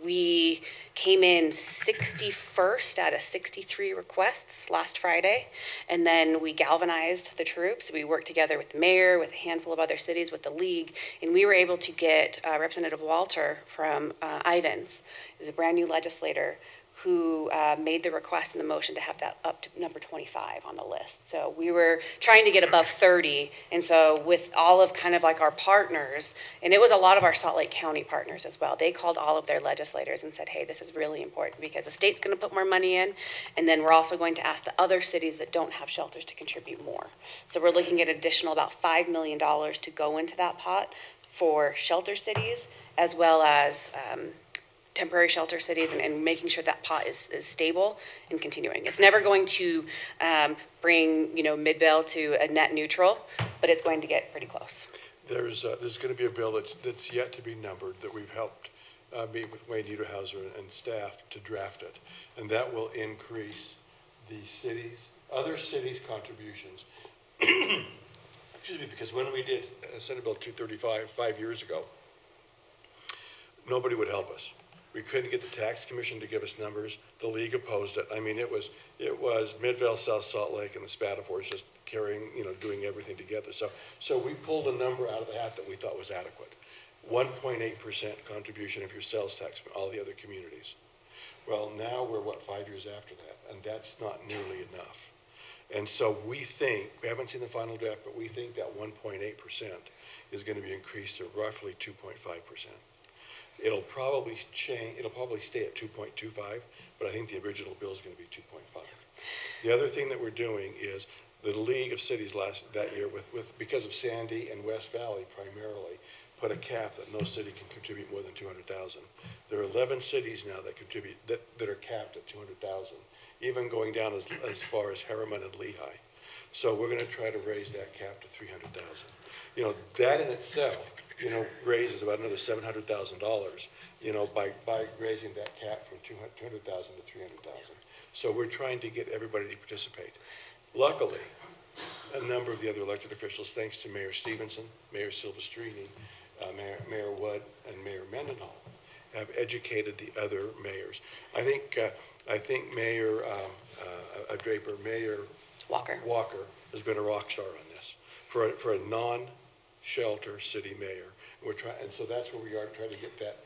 S17: We came in 61st out of 63 requests last Friday, and then we galvanized the troops. We worked together with the mayor, with a handful of other cities, with the league, and we were able to get Representative Walter from Ivins, who's a brand new legislator, who made the request and the motion to have that up to number 25 on the list. So we were trying to get above 30, and so with all of kind of like our partners, and it was a lot of our Salt Lake County partners as well, they called all of their legislators and said, hey, this is really important because the state's going to put more money in, and then we're also going to ask the other cities that don't have shelters to contribute more. So we're looking at additional about $5 million to go into that pot for shelter cities, as well as temporary shelter cities, and making sure that pot is stable and continuing. It's never going to bring Midvale to a net neutral, but it's going to get pretty close.
S16: There's going to be a bill that's yet to be numbered that we've helped meet with Wayne Niederhauser and staff to draft it, and that will increase the other cities' contributions. Excuse me, because when we did Senate Bill 235 5 years ago, nobody would help us. We couldn't get the tax commission to give us numbers. The league opposed it. I mean, it was Midvale, South Salt Lake, and the Spatafours just carrying, doing everything together. So we pulled a number out of the hat that we thought was adequate. 1.8% contribution of your sales tax from all the other communities. Well, now we're, 5 years after that, and that's not nearly enough. And so we haven't seen the final draft, but we think that 1.8% is going to be increased to roughly 2.5%. It'll probably change, it'll probably stay at 2.25, but I think the original bill is going to be 2.5. The other thing that we're doing is the League of Cities that year, because of Sandy and West Valley primarily, put a cap that no city can contribute more than 200,000. There are 11 cities now that contribute, that are capped at 200,000, even going down as far as Harriman and Lehigh. So we're going to try to raise that cap to 300,000. That in itself, raises about another $700,000, by raising that cap from 200,000 to 300,000. So we're trying to get everybody to participate. Luckily, a number of the other elected officials, thanks to Mayor Stevenson, Mayor Silvestrini, Mayor Wood, and Mayor Mendenhall, have educated the other mayors. I think Mayor Draper, Mayor Walker has been a rock star on this for a non-shelter city mayor. And so that's where we are, trying to get that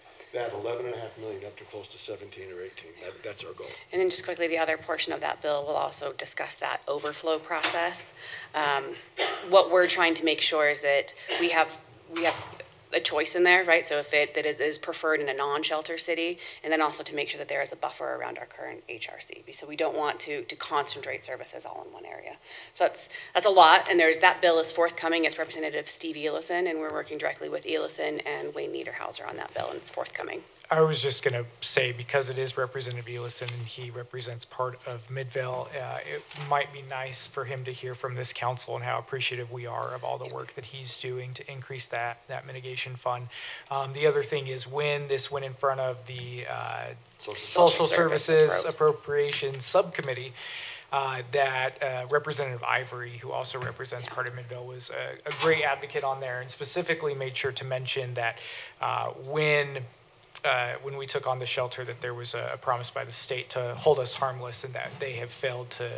S16: 11.5 million up to close to 17 or 18. That's our goal.
S17: And then just quickly, the other portion of that bill will also discuss that overflow process. What we're trying to make sure is that we have a choice in there, right? So if that is preferred in a non-shelter city, and then also to make sure that there is a buffer around our current HRC. So we don't want to concentrate services all in one area. So that's a lot, and that bill is forthcoming. It's Representative Steve Elison, and we're working directly with Elison and Wayne Niederhauser on that bill, and it's forthcoming.
S4: I was just going to say, because it is Representative Elison and he represents part of Midvale, it might be nice for him to hear from this council and how appreciative we are of all the work that he's doing to increase that mitigation fund. The other thing is, when this went in front of the Social Services Appropriations Subcommittee, that Representative Ivory, who also represents part of Midvale, was a great advocate on there, and specifically made sure to mention that when we took on the shelter, that there was a promise by the state to hold us harmless, and that they have failed to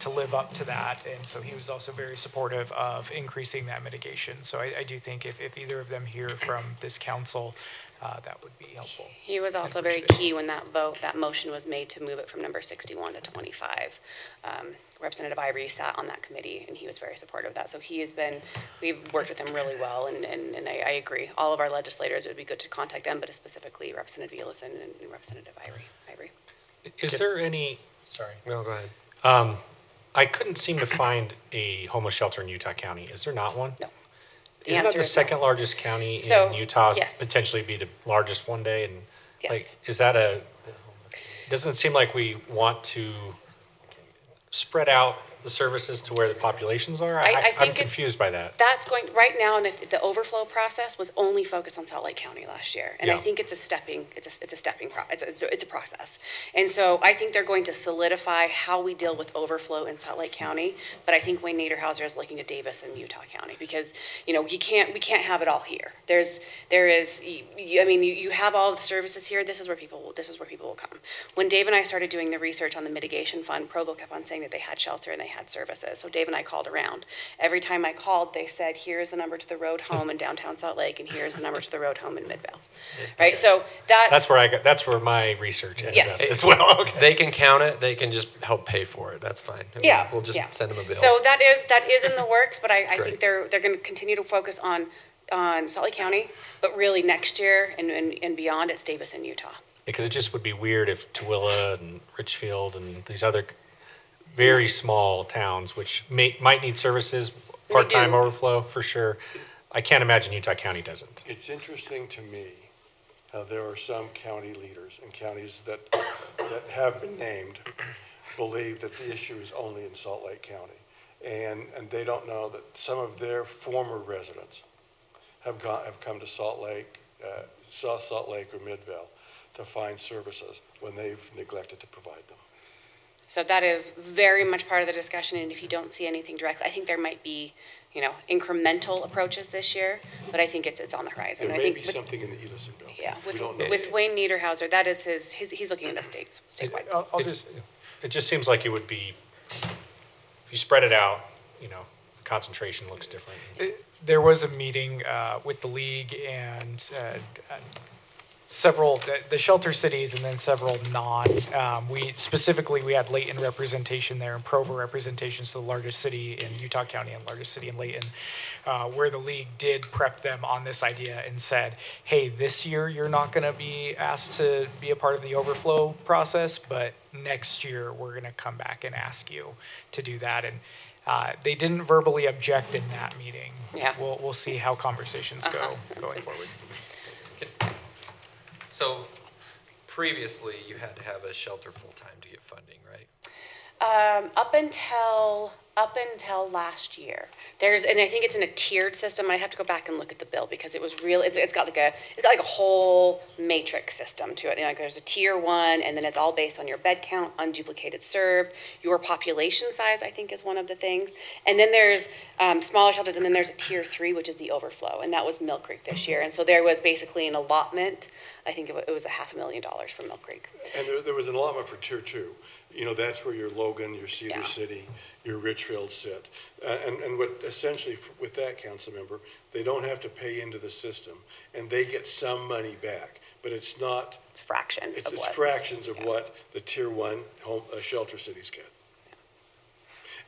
S4: live up to that. And so he was also very supportive of increasing that mitigation. So I do think if either of them hear from this council, that would be helpful.
S17: He was also very key when that motion was made to move it from number 61 to 25. Representative Ivory sat on that committee, and he was very supportive of that. So we've worked with him really well, and I agree. All of our legislators, it would be good to contact them, but specifically Representative Elison and Representative Ivory.
S15: Is there any,
S13: sorry, no, go ahead.
S15: I couldn't seem to find a homeless shelter in Utah County. Is there not one?
S17: No.
S15: Isn't that the second largest county in Utah? Yes. Potentially be the largest one day? And
S17: yes.
S15: Doesn't it seem like we want to spread out the services to where the populations are? I'm confused by that.
S17: That's going right now, and if the overflow process was only focused on Salt Lake County last year, and I think it's a process. And so I think they're going to solidify how we deal with overflow in Salt Lake County. But I think Wayne Niederhauser is looking at Davis and Utah County, because we can't have it all here. You have all the services here. This is where people will come. When Dave and I started doing the research on the mitigation fund, Provo kept on saying that they had shelter and they had services. So Dave and I called around. Every time I called, they said, here's the number to the road home in downtown Salt Lake, and here's the number to the road home in Midvale. Right? So that's where my research ended up as well. Okay.
S13: They can count it. They can just help pay for it. That's fine. We'll just send them a bill.
S17: So that is in the works, but I think they're going to continue to focus on Salt Lake County, but really next year and beyond, it's Davis and Utah.
S15: Because it just would be weird if Tooele and Richfield and these other very small towns, which might need services, part-time overflow for sure. I can't imagine Utah County doesn't.
S16: It's interesting to me how there are some county leaders and counties that have been named believe that the issue is only in Salt Lake County. And they don't know that some of their former residents have come to Salt Lake or Midvale to find services when they've neglected to provide them.
S17: So that is very much part of the discussion, and if you don't see anything directly, I think there might be incremental approaches this year, but I think it's on the horizon.
S16: There
S17: I
S16: may
S17: think
S16: be
S17: with-
S16: something in the Elison bill.
S17: Yeah,
S16: We don't know.
S17: with Wayne Niederhauser, that is he's looking at a statewide.
S15: It just seems like it would be, if you spread it out, concentration looks different.
S4: There was a meeting with the league and several, the shelter cities and then several non. We had Layton representation there and Provo representation, so the largest city in Utah County and largest city in Layton, where the league did prep them on this idea and said, hey, this year you're not going to be asked to be a part of the overflow process, but next year we're going to come back and ask you to do that. And they didn't verbally object in that meeting.
S17: Yeah.
S4: We'll see how conversations go going forward.
S13: So previously, you had to have a shelter full-time to get funding, right?
S17: Up until last year, and I think it's in a tiered system. I have to go back and look at the bill because it was real. It's got like a whole matrix system to it. There's a tier 1, and then it's all based on your bed count, unduplicated served, your population size. I think is one of the things, and then there's smaller shelters, and then there's a tier 3, which is the overflow, and that was Mill Creek this year. And so there was basically an allotment. I think it was $500,000 for Mill Creek.
S16: And there was an allotment for tier 2. That's where your Logan, your Cedar City, your Richfield sit. And what essentially with that, council member, they don't have to pay into the system, and they get some money back, but it's not.
S17: It's a fraction.
S16: It's fractions of what the tier 1 home shelter cities get.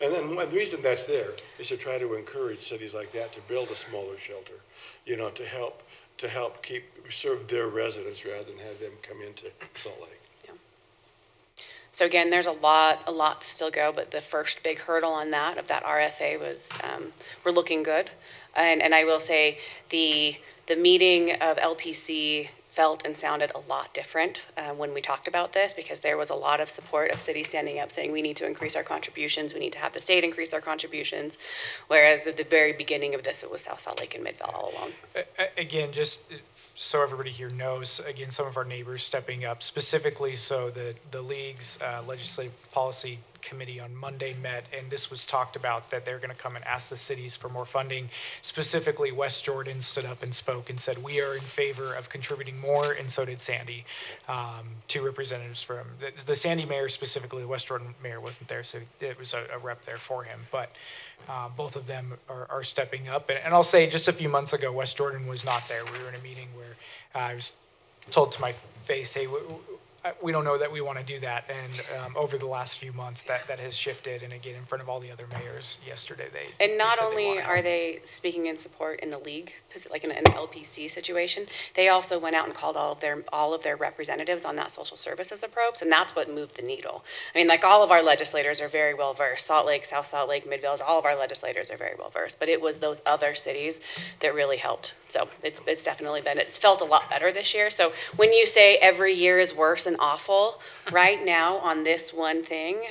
S16: And then the reason that's there is to try to encourage cities like that to build a smaller shelter, to help serve their residents rather than have them come into Salt Lake.
S17: So again, there's a lot to still go, but the first big hurdle on that RFA was, we're looking good. And I will say the meeting of LPC felt and sounded a lot different when we talked about this, because there was a lot of support of cities standing up saying we need to increase our contributions, we need to have the state increase their contributions, whereas at the very beginning of this, it was South Salt Lake and Midvale all alone.
S4: Again, just so everybody here knows, again, some of our neighbors stepping up, specifically so the league's legislative policy committee on Monday met, and this was talked about that they're going to come and ask the cities for more funding. Specifically, West Jordan stood up and spoke and said, we are in favor of contributing more, and so did Sandy, two representatives from, the Sandy mayor specifically, the West Jordan mayor wasn't there, so it was a rep there for him, but both of them are stepping up. And I'll say, just a few months ago, West Jordan was not there. We were in a meeting where I was told to my face, hey, we don't know that we want to do that. And over the last few months, that has shifted. And again, in front of all the other mayors yesterday,
S17: And not only are they speaking in support in the league, like in an LPC situation, they also went out and called all of their representatives on that social services approach, and that's what moved the needle. I mean, like, all of our legislators are very well versed. Salt Lake, South Salt Lake, Midvale, all of our legislators are very well versed. But it was those other cities that really helped. So it's definitely been, it's felt a lot better this year. So when you say every year is worse and awful, right now on this one thing,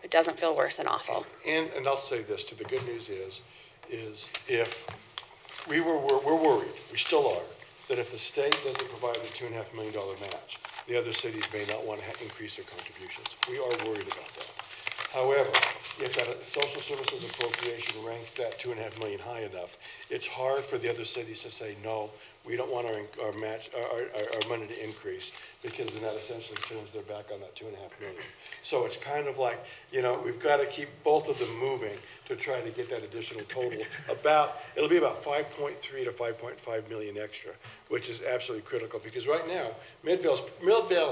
S17: it doesn't feel worse and awful.
S16: And I'll say this too, the good news is if we're worried, we still are, that if the state doesn't provide the $2.5 million match, the other cities may not want to increase their contributions. We are worried about that. However, if that social services appropriation ranks that $2.5 million high enough, it's hard for the other cities to say, no, we don't want our match, our money to increase, because then that essentially turns their back on that $2.5 million. So it's kind of like, we've got to keep both of them moving to try to get that additional total. It'll be about 5.3 to 5.5 million extra, which is absolutely critical, because right now, Midvale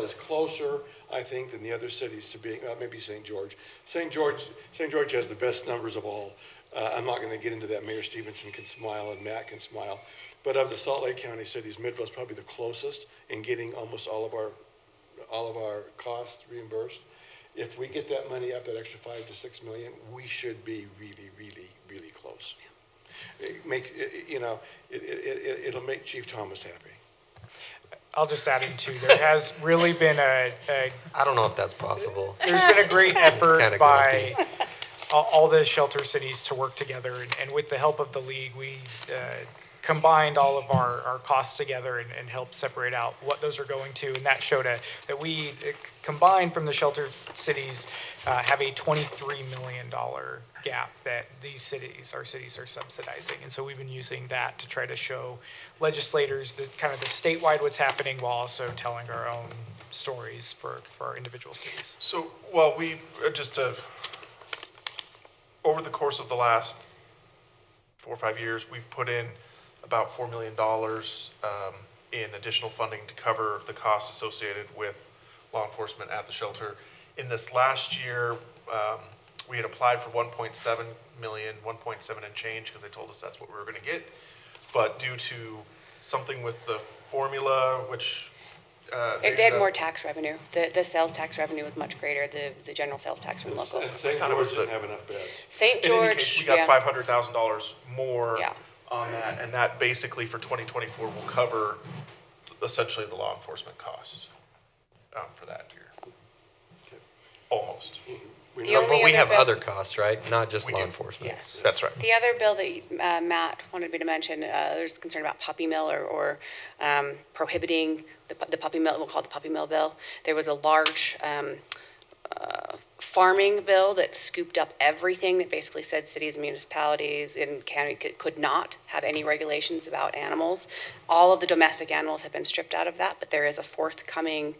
S16: is closer, I think, than the other cities to being, maybe St. George. St. George has the best numbers of all. I'm not going to get into that. Mayor Stevenson can smile and Matt can smile. But of the Salt Lake County cities, Midvale is probably the closest in getting almost all of our costs reimbursed. If we get that money up, that extra 5 to 6 million, we should be really, really, really close. It'll make Chief Thomas happy.
S4: I'll just add in too, there has really been I
S13: don't know if that's possible.
S4: There's been a great effort by all the shelter cities to work together, and with the help of the league, we combined all of our costs together and helped separate out what those are going to. And that showed that we combined from the shelter cities have a $23 million gap that our cities are subsidizing. And so we've been using that to try to show legislators the kind of the statewide what's happening while also telling our own stories for our individual cities.
S6: So, well, we've over the course of the last 4 or 5 years, we've put in about $4 million in additional funding to cover the costs associated with law enforcement at the shelter. In this last year, we had applied for 1.7 million, 1.7 and change, because they told us that's what we were going to get. But due to something with the formula, which
S17: They had more tax revenue. The sales tax revenue was much greater, the general sales tax from locals.
S16: And St. George didn't have enough beds.
S17: St.
S6: In any
S17: George,
S6: case, we got
S17: yeah.
S6: $500,000 more
S17: Yeah.
S6: on that, and that basically for 2024 will cover essentially the law enforcement costs for that year. Almost.
S17: The only
S13: But we
S17: other
S13: have
S17: bill-
S13: other costs, right? Not just law enforcement.
S17: Yes.
S6: That's right.
S17: The other bill that Matt wanted me to mention, there's concern about puppy mill or prohibiting the puppy mill, we'll call it the puppy mill bill. There was a large farming bill that scooped up everything that basically said cities and municipalities and county could not have any regulations about animals. All of the domestic animals have been stripped out of that, but there is a forthcoming,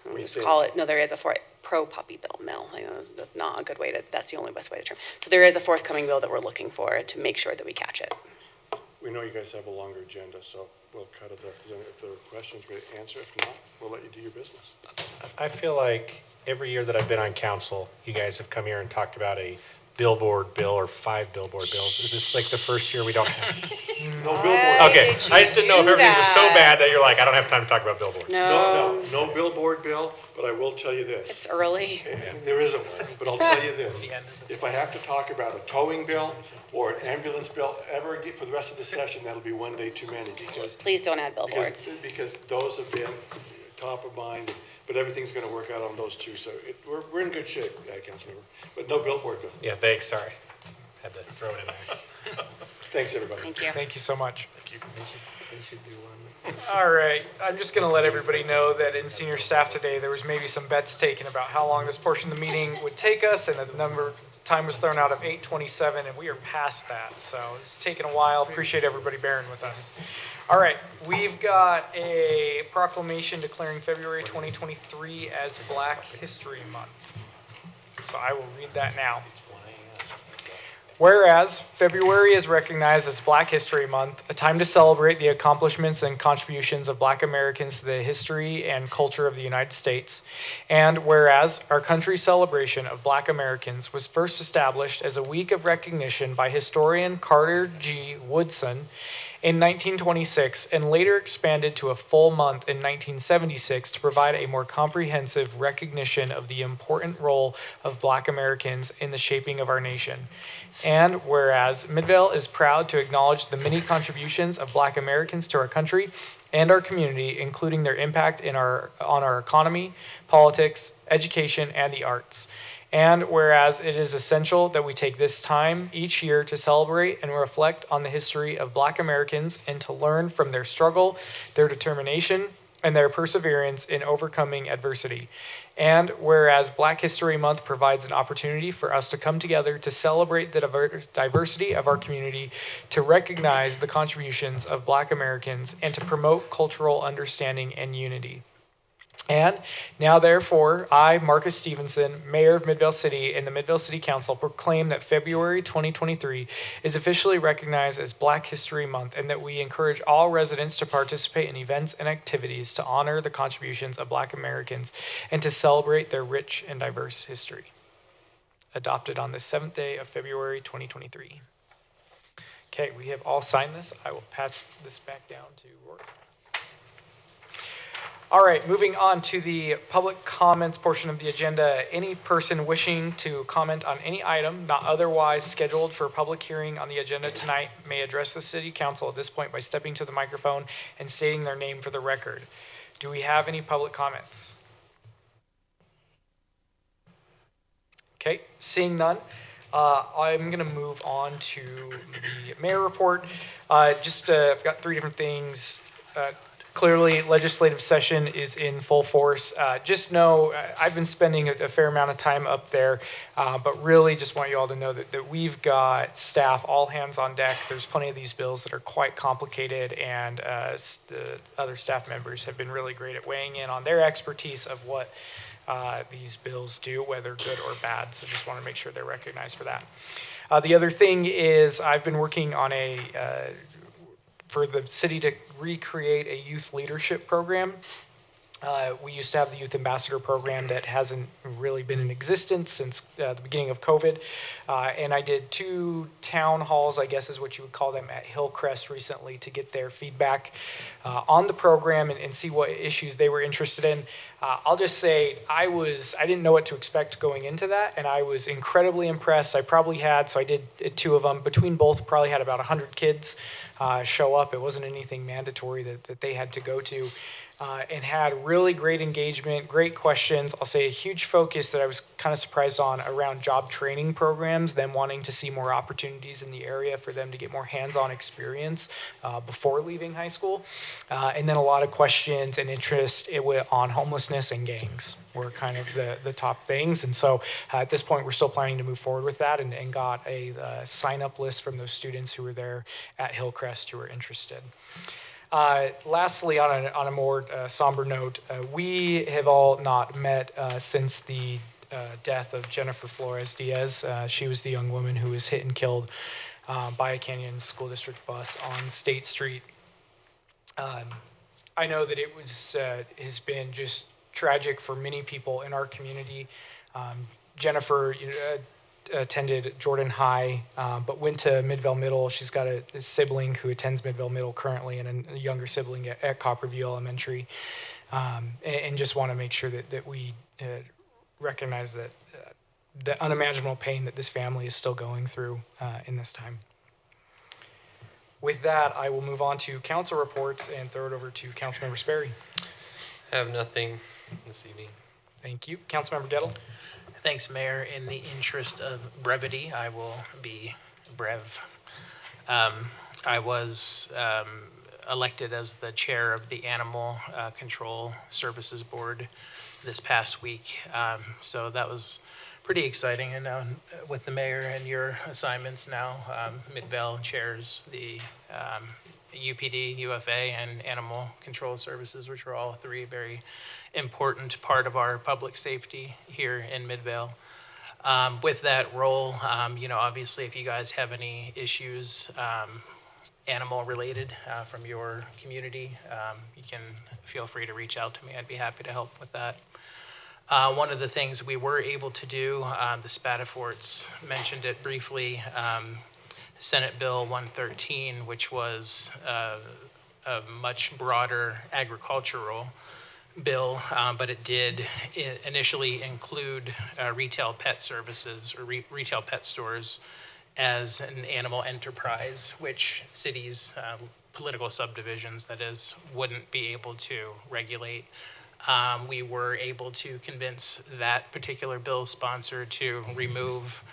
S17: there is a pro-puppy bill mill. I know that's not a good way that's the only best way to term. So there is a forthcoming bill that we're looking for to make sure that we catch it.
S16: We know you guys have a longer agenda, so we'll cut it if there are questions, we'll answer. If not, we'll let you do your business.
S15: I feel like every year that I've been on council, you guys have come here and talked about a billboard bill or 5 billboard bills. Is this like the first year we don't have?
S16: No billboard.
S15: Okay, I just didn't know if everything was so bad that you're like, I don't have time to talk about billboards.
S16: No billboard bill, but I will tell you this.
S17: It's early.
S16: There isn't one, but I'll tell you this. If I have to talk about a towing bill or an ambulance bill ever again for the rest of the session, that'll be one day too many because.
S17: Please don't add billboards.
S16: Because those have been top of mind, but everything's gonna work out on those two, so we're in good shape, Councilmember, but no billboard bill.
S15: Yeah, thanks, sorry. Had to throw it in there.
S16: Thanks, everybody.
S17: Thank you.
S4: Thank you so much.
S6: Thank you.
S4: All right, I'm just going to let everybody know that in senior staff today, there was maybe some bets taken about how long this portion of the meeting would take us, and the time was thrown out of 8:27, and we are past that, so it's taken a while. Appreciate everybody bearing with us. All right, we've got a proclamation declaring February 2023 as Black History Month. So I will read that now. Whereas February is recognized as Black History Month, a time to celebrate the accomplishments and contributions of Black Americans to the history and culture of the United States. And whereas our country's celebration of Black Americans was first established as a week of recognition by historian Carter G. Woodson in 1926 and later expanded to a full month in 1976 to provide a more comprehensive recognition of the important role of Black Americans in the shaping of our nation. And whereas Midvale is proud to acknowledge the many contributions of Black Americans to our country and our community, including their impact on our economy, politics, education, and the arts. And whereas it is essential that we take this time each year to celebrate and reflect on the history of Black Americans and to learn from their struggle, their determination, and their perseverance in overcoming adversity. And whereas Black History Month provides an opportunity for us to come together to celebrate the diversity of our community, to recognize the contributions of Black Americans, and to promote cultural understanding and unity. And now, therefore, I, Marcus Stevenson, Mayor of Midvale City and the Midvale City Council, proclaim that February 2023 is officially recognized as Black History Month and that we encourage all residents to participate in events and activities to honor the contributions of Black Americans and to celebrate their rich and diverse history. Adopted on the 7th day of February 2023. Okay, we have all signed this. I will pass this back down to Rory. All right, moving on to the public comments portion of the agenda. Any person wishing to comment on any item not otherwise scheduled for public hearing on the agenda tonight may address the City Council at this point by stepping to the microphone and stating their name for the record. Do we have any public comments? Okay, seeing none, I'm going to move on to the mayor report. I've got three different things. Clearly, legislative session is in full force. Just know I've been spending a fair amount of time up there, but really just want you all to know that we've got staff all hands on deck. There's plenty of these bills that are quite complicated, and the other staff members have been really great at weighing in on their expertise of what these bills do, whether good or bad. So just want to make sure they're recognized for that. The other thing is I've been working on for the city to recreate a youth leadership program. We used to have the Youth Ambassador program that hasn't really been in existence since the beginning of COVID. And I did 2 town halls, I guess is what you would call them, at Hillcrest recently to get their feedback on the program and see what issues they were interested in. I'll just say I didn't know what to expect going into that, and I was incredibly impressed. I did 2 of them. Between both, probably had about 100 kids show up. It wasn't anything mandatory that they had to go to. And had really great engagement, great questions. I'll say a huge focus that I was kind of surprised on around job training programs, them wanting to see more opportunities in the area for them to get more hands-on experience before leaving high school. And then a lot of questions and interest on homelessness and gangs were kind of the top things. And so at this point, we're still planning to move forward with that and got a sign-up list from those students who were there at Hillcrest who were interested. Lastly, on a more somber note, we have all not met since the death of Jennifer Flores Diaz. She was the young woman who was hit and killed by a Canyon School District bus on State Street. I know that it has been just tragic for many people in our community. Jennifer attended Jordan High, but went to Midvale Middle. She's got a sibling who attends Midvale Middle currently and a younger sibling at Copperview Elementary. And just want to make sure that we recognize that the unimaginable pain that this family is still going through in this time. With that, I will move on to council reports and throw it over to Councilmember Sperry.
S13: I have nothing this evening.
S4: Thank you. Councilmember Gettle.
S7: Thanks, Mayor. In the interest of brevity, I will be brev. I was elected as the chair of the Animal Control Services Board this past week. So that was pretty exciting. And now with the mayor and your assignments now, Midvale chairs the UPD, UFA, and Animal Control Services, which are all 3 very important part of our public safety here in Midvale. With that role, obviously if you guys have any issues animal related from your community, you can feel free to reach out to me. I'd be happy to help with that. One of the things we were able to do, the Spataforts mentioned it briefly, Senate Bill 113, which was a much broader agricultural bill, but it did initially include retail pet services or retail pet stores as an animal enterprise, which cities, political subdivisions, that is, wouldn't be able to regulate. We were able to convince that particular bill sponsor to remove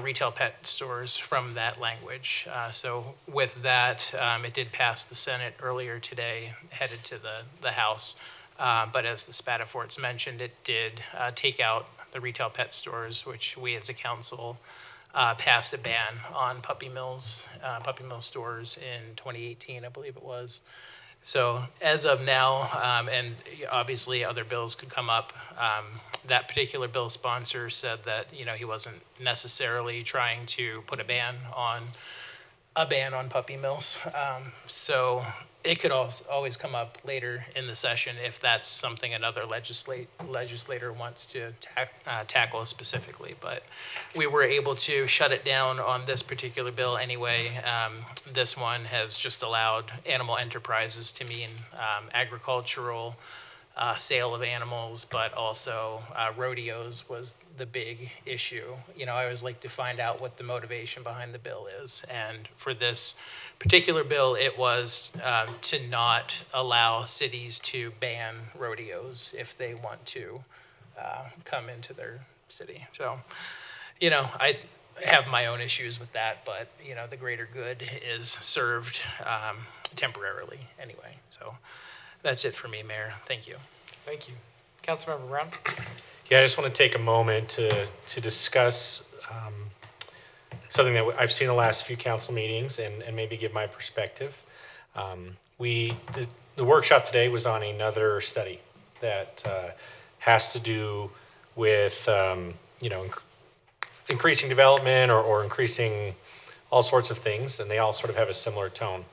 S7: retail pet stores from that language. So with that, it did pass the Senate earlier today, headed to the House. But as the Spataforts mentioned, it did take out the retail pet stores, which we as a council passed a ban on puppy mill stores in 2018, I believe it was. So as of now, and obviously other bills could come up, that particular bill sponsor said that he wasn't necessarily trying to put a ban on puppy mills. So it could always come up later in the session if that's something another legislator wants to tackle specifically. But we were able to shut it down on this particular bill anyway. This one has just allowed animal enterprises to mean agricultural sale of animals, but also rodeos was the big issue. I always like to find out what the motivation behind the bill is. And for this particular bill, it was to not allow cities to ban rodeos if they want to come into their city. So, have my own issues with that, but, you know, the greater good is served temporarily anyway. So that's it for me, Mayor. Thank you.
S4: Thank you. Councilmember Brown?
S15: Yeah, I just want to take a moment to discuss something that I've seen the last few council meetings and maybe give my perspective. The workshop today was on another study that has to do with increasing development or increasing all sorts of things, and they all sort of have a similar tone.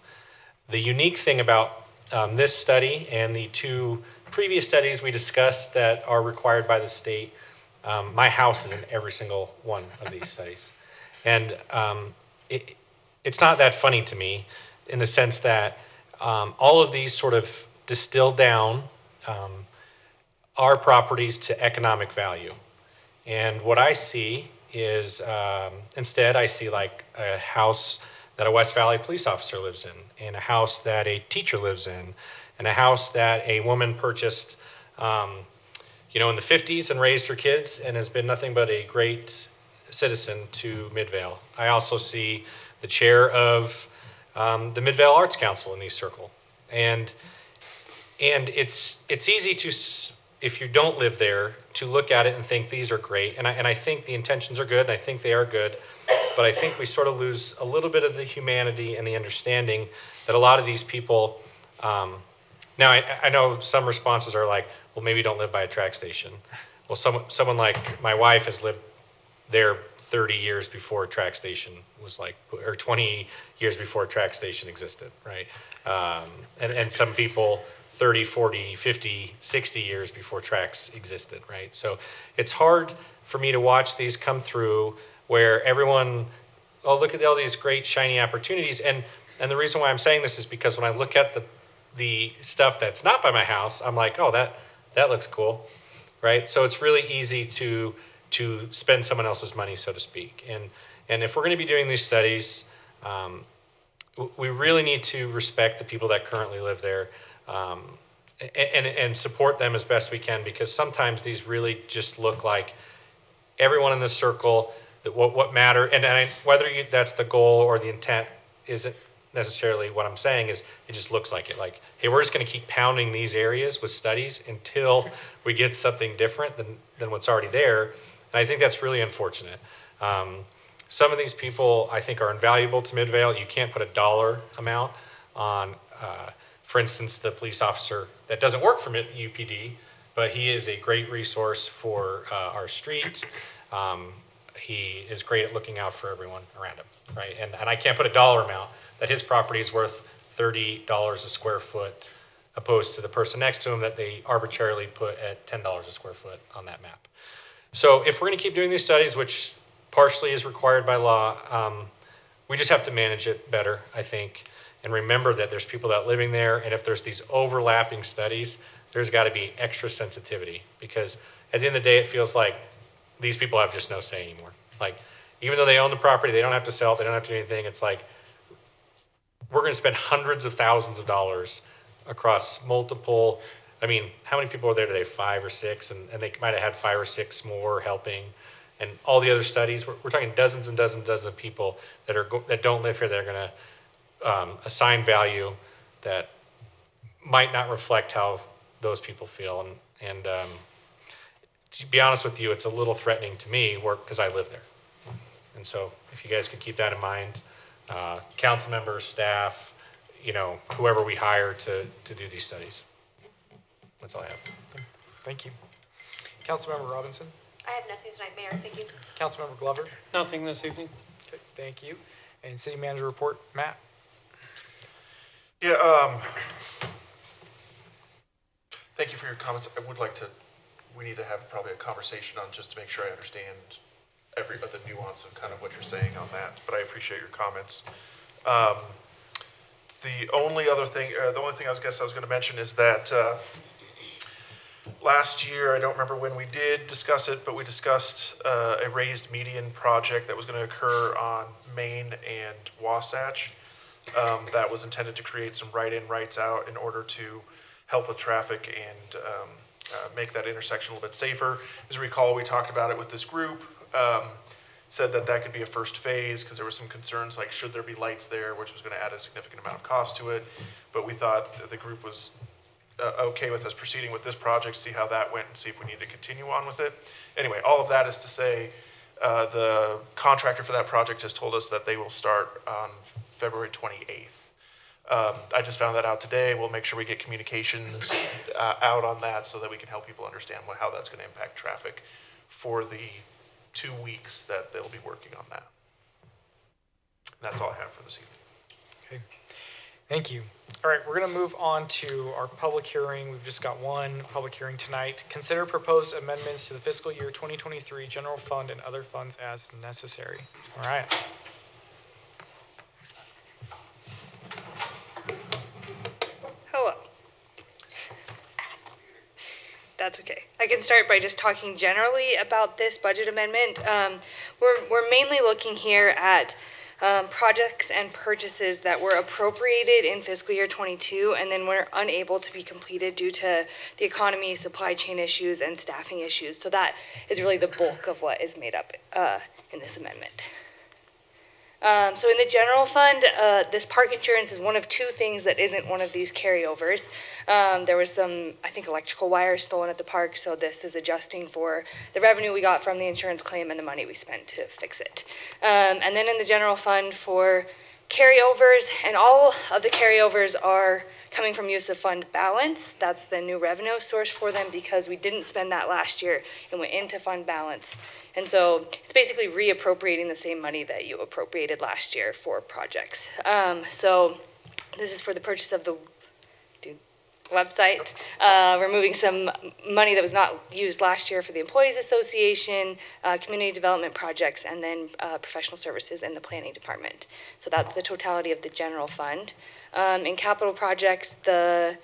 S15: The unique thing about this study and the two previous studies we discussed that are required by the state, my house is in every single one of these studies. And it's not that funny to me in the sense that all of these sort of distill down our properties to economic value. And what I see is instead I see like a house that a West Valley police officer lives in, and a house that a teacher lives in, and a house that a woman purchased in the 50s and raised her kids and has been nothing but a great citizen to Midvale. I also see the chair of the Midvale Arts Council in these circles. And it's easy to, if you don't live there, to look at it and think these are great. And I think the intentions are good, and I think they are good. But I think we sort of lose a little bit of the humanity and the understanding that a lot of these people, now I know some responses are like, well, maybe don't live by a track station. Well, someone like my wife has lived there 30 years before a track station was or 20 years before a track station existed, right? And some people 30, 40, 50, 60 years before tracks existed, right? So it's hard for me to watch these come through where everyone, oh, look at all these great shiny opportunities. And the reason why I'm saying this is because when I look at the stuff that's not by my house, I'm like, oh, that looks cool, right? So it's really easy to spend someone else's money, so to speak. And if we're going to be doing these studies, we really need to respect the people that currently live there and support them as best we can, because sometimes these really just look like everyone in this circle, that what matter, and whether that's the goal or the intent isn't necessarily what I'm saying, is it just looks like it. Like, hey, we're just going to keep pounding these areas with studies until we get something different than what's already there. And I think that's really unfortunate. Some of these people, I think, are invaluable to Midvale. You can't put a dollar amount on, for instance, the police officer that doesn't work for UPD, but he is a great resource for our street. He is great at looking out for everyone around him, right? And I can't put a dollar amount that his property is worth $30 a square foot, opposed to the person next to him that they arbitrarily put at $10 a square foot on that map. So if we're going to keep doing these studies, which partially is required by law, we just have to manage it better, I think, and remember that there's people that are living there, and if there's these overlapping studies, there's got to be extra sensitivity, because at the end of the day, it feels like these people have just no say anymore. Like, even though they own the property, they don't have to sell it, they don't have to do anything. It's like, we're going to spend hundreds of thousands of dollars across multiple, I mean, how many people are there today? 5 or 6, and they might have had 5 or 6 more helping. And all the other studies, we're talking dozens and dozens and dozens of people that don't live here that are going to assign value that might not reflect how those people feel. And to be honest with you, it's a little threatening to me because I live there. And so if you guys could keep that in mind, council members, staff, whoever we hire to do these studies. That's all I have.
S4: Thank you. Councilmember Robinson?
S2: I have nothing tonight, Mayor. Thank you.
S4: Councilmember Glover?
S14: Nothing this evening.
S4: Okay, thank you. And City Manager report, Matt?
S6: Yeah, thank you for your comments. I would like we need to have probably a conversation on just to make sure I understand the nuance of kind of what you're saying on that, but I appreciate your comments. The only thing I was going to mention is that last year, I don't remember when we did discuss it, but we discussed a raised median project that was going to occur on Main and Wasatch. That was intended to create some right-in, rights-out in order to help with traffic and make that intersection a little bit safer. As you recall, we talked about it with this group. said that that could be a first phase because there were some concerns like should there be lights there, which was going to add a significant amount of cost to it. But we thought the group was okay with us proceeding with this project, see how that went and see if we need to continue on with it. Anyway, all of that is to say the contractor for that project has told us that they will start on February 28th. I just found that out today. We'll make sure we get communications out on that so that we can help people understand how that's going to impact traffic for the 2 weeks that they'll be working on that. That's all I have for this evening.
S4: Okay, thank you. All right, we're going to move on to our public hearing. We've just got one public hearing tonight. Consider proposed amendments to the fiscal year 2023 general fund and other funds as necessary. All right.
S18: Hello. That's okay. I can start by just talking generally about this budget amendment. We're mainly looking here at projects and purchases that were appropriated in fiscal year 22 and then were unable to be completed due to the economy, supply chain issues, and staffing issues. So that is really the bulk of what is made up in this amendment. So in the general fund, this park insurance is one of two things that isn't one of these carryovers. There was some, I think, electrical wires stolen at the park, so this is adjusting for the revenue we got from the insurance claim and the money we spent to fix it. And then in the general fund for carryovers, and all of the carryovers are coming from use of fund balance. That's the new revenue source for them because we didn't spend that last year and went into fund balance. And so it's basically reappropriating the same money that you appropriated last year for projects. So this is for the purchase of the website. We're moving some money that was not used last year for the Employees Association, community development projects, and then professional services in the planning department. So that's the totality of the general fund. In capital projects, the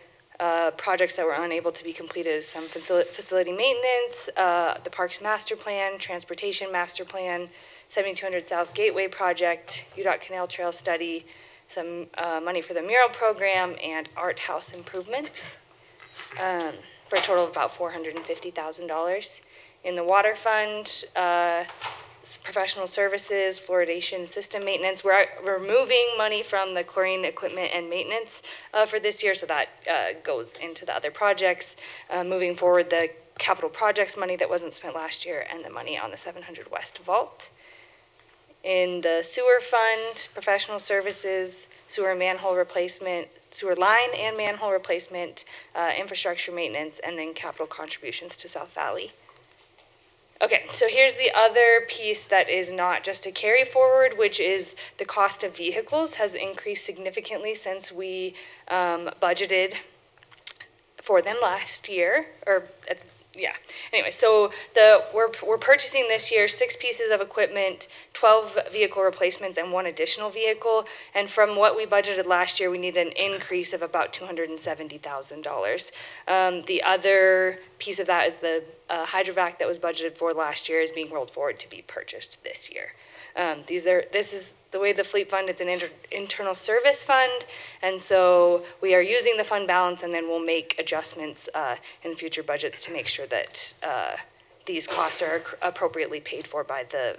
S18: projects that were unable to be completed is some facility maintenance, the Parks Master Plan, Transportation Master Plan, 7200 South Gateway Project, UDOT Canal Trail Study, some money for the mural program, and art house improvements for a total of about $450,000. In the water fund, professional services, fluoridation system maintenance. We're moving money from the chlorine equipment and maintenance for this year, so that goes into the other projects. Moving forward, the capital projects money that wasn't spent last year and the money on the 700 West Vault. In the sewer fund, professional services, sewer manhole replacement, sewer line and manhole replacement, infrastructure maintenance, and then capital contributions to South Valley. Okay, so here's the other piece that is not just a carry forward, which is the cost of vehicles has increased significantly since we budgeted for them last year, Anyway, so we're purchasing this year 6 pieces of equipment, 12 vehicle replacements, and 1 additional vehicle. And from what we budgeted last year, we need an increase of about $270,000. The other piece of that is the hydrovac that was budgeted for last year is being rolled forward to be purchased this year. This is the way the fleet fund, it's an internal service fund, and so we are using the fund balance, and then we'll make adjustments in future budgets to make sure that these costs are appropriately paid for by the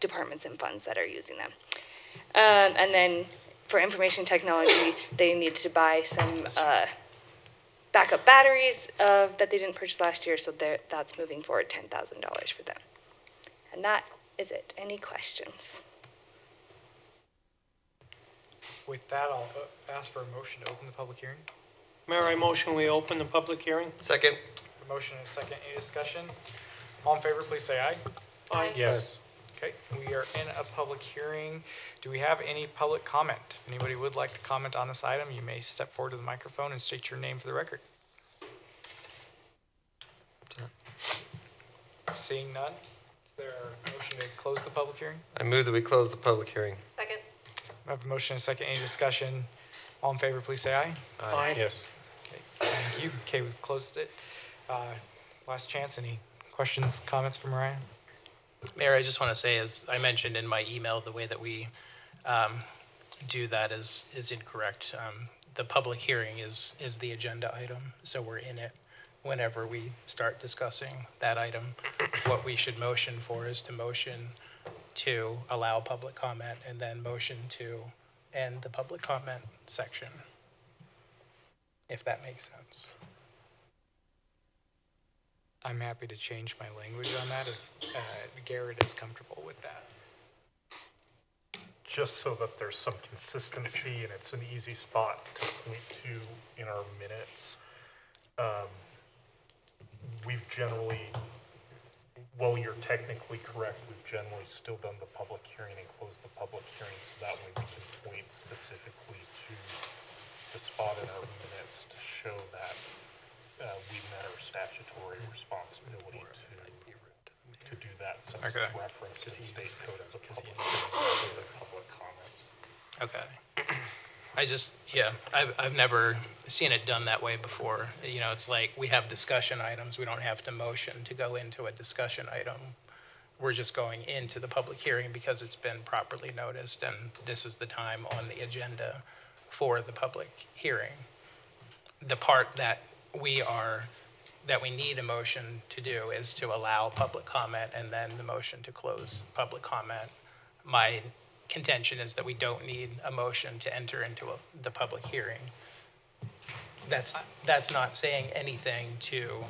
S18: departments and funds that are using them. And then for information technology, they need to buy some backup batteries that they didn't purchase last year, so that's moving forward $10,000 for them. And that is it. Any questions?
S4: With that, I'll ask for a motion to open the public hearing.
S19: Mayor, I motion we open the public hearing.
S13: Second.
S4: A motion and a second. Any discussion? All in favor, please say aye.
S19: Aye.
S15: Yes.
S4: Okay, we are in a public hearing. Do we have any public comment? If anybody would like to comment on this item, you may step forward to the microphone and state your name for the record. Seeing none, is there a motion to close the public hearing?
S13: I move that we close the public hearing.
S2: Second.
S4: I have a motion and a second. Any discussion? All in favor, please say aye.
S19: Aye.
S15: Yes.
S4: Okay, thank you. Okay, we've closed it. Last chance. Any questions, comments from Mariah?
S7: Mayor, I just want to say, as I mentioned in my email, the way that we do that is incorrect. The public hearing is the agenda item, so we're in it whenever we start discussing that item. What we should motion for is to motion to allow public comment and then motion to end the public comment section, if that makes sense.
S4: I'm happy to change my language on that if Garrett is comfortable with that.
S20: Just so that there's some consistency and it's an easy spot to point to in our minutes. We've generally, while you're technically correct, we've generally still done the public hearing and closed the public hearing, so that way we can point specifically to the spot in our minutes to show that we met our statutory responsibility to do that, since it's referenced in state code as a public hearing, so public comment.
S7: Okay. I just, yeah, I've never seen it done that way before. You know, it's like we have discussion items. We don't have to motion to go into a discussion item. We're just going into the public hearing because it's been properly noticed, and this is the time on the agenda for the public hearing. The part that we need a motion to do is to allow public comment and then the motion to close public comment. My contention is that we don't need a motion to enter into the public hearing. That's not saying anything to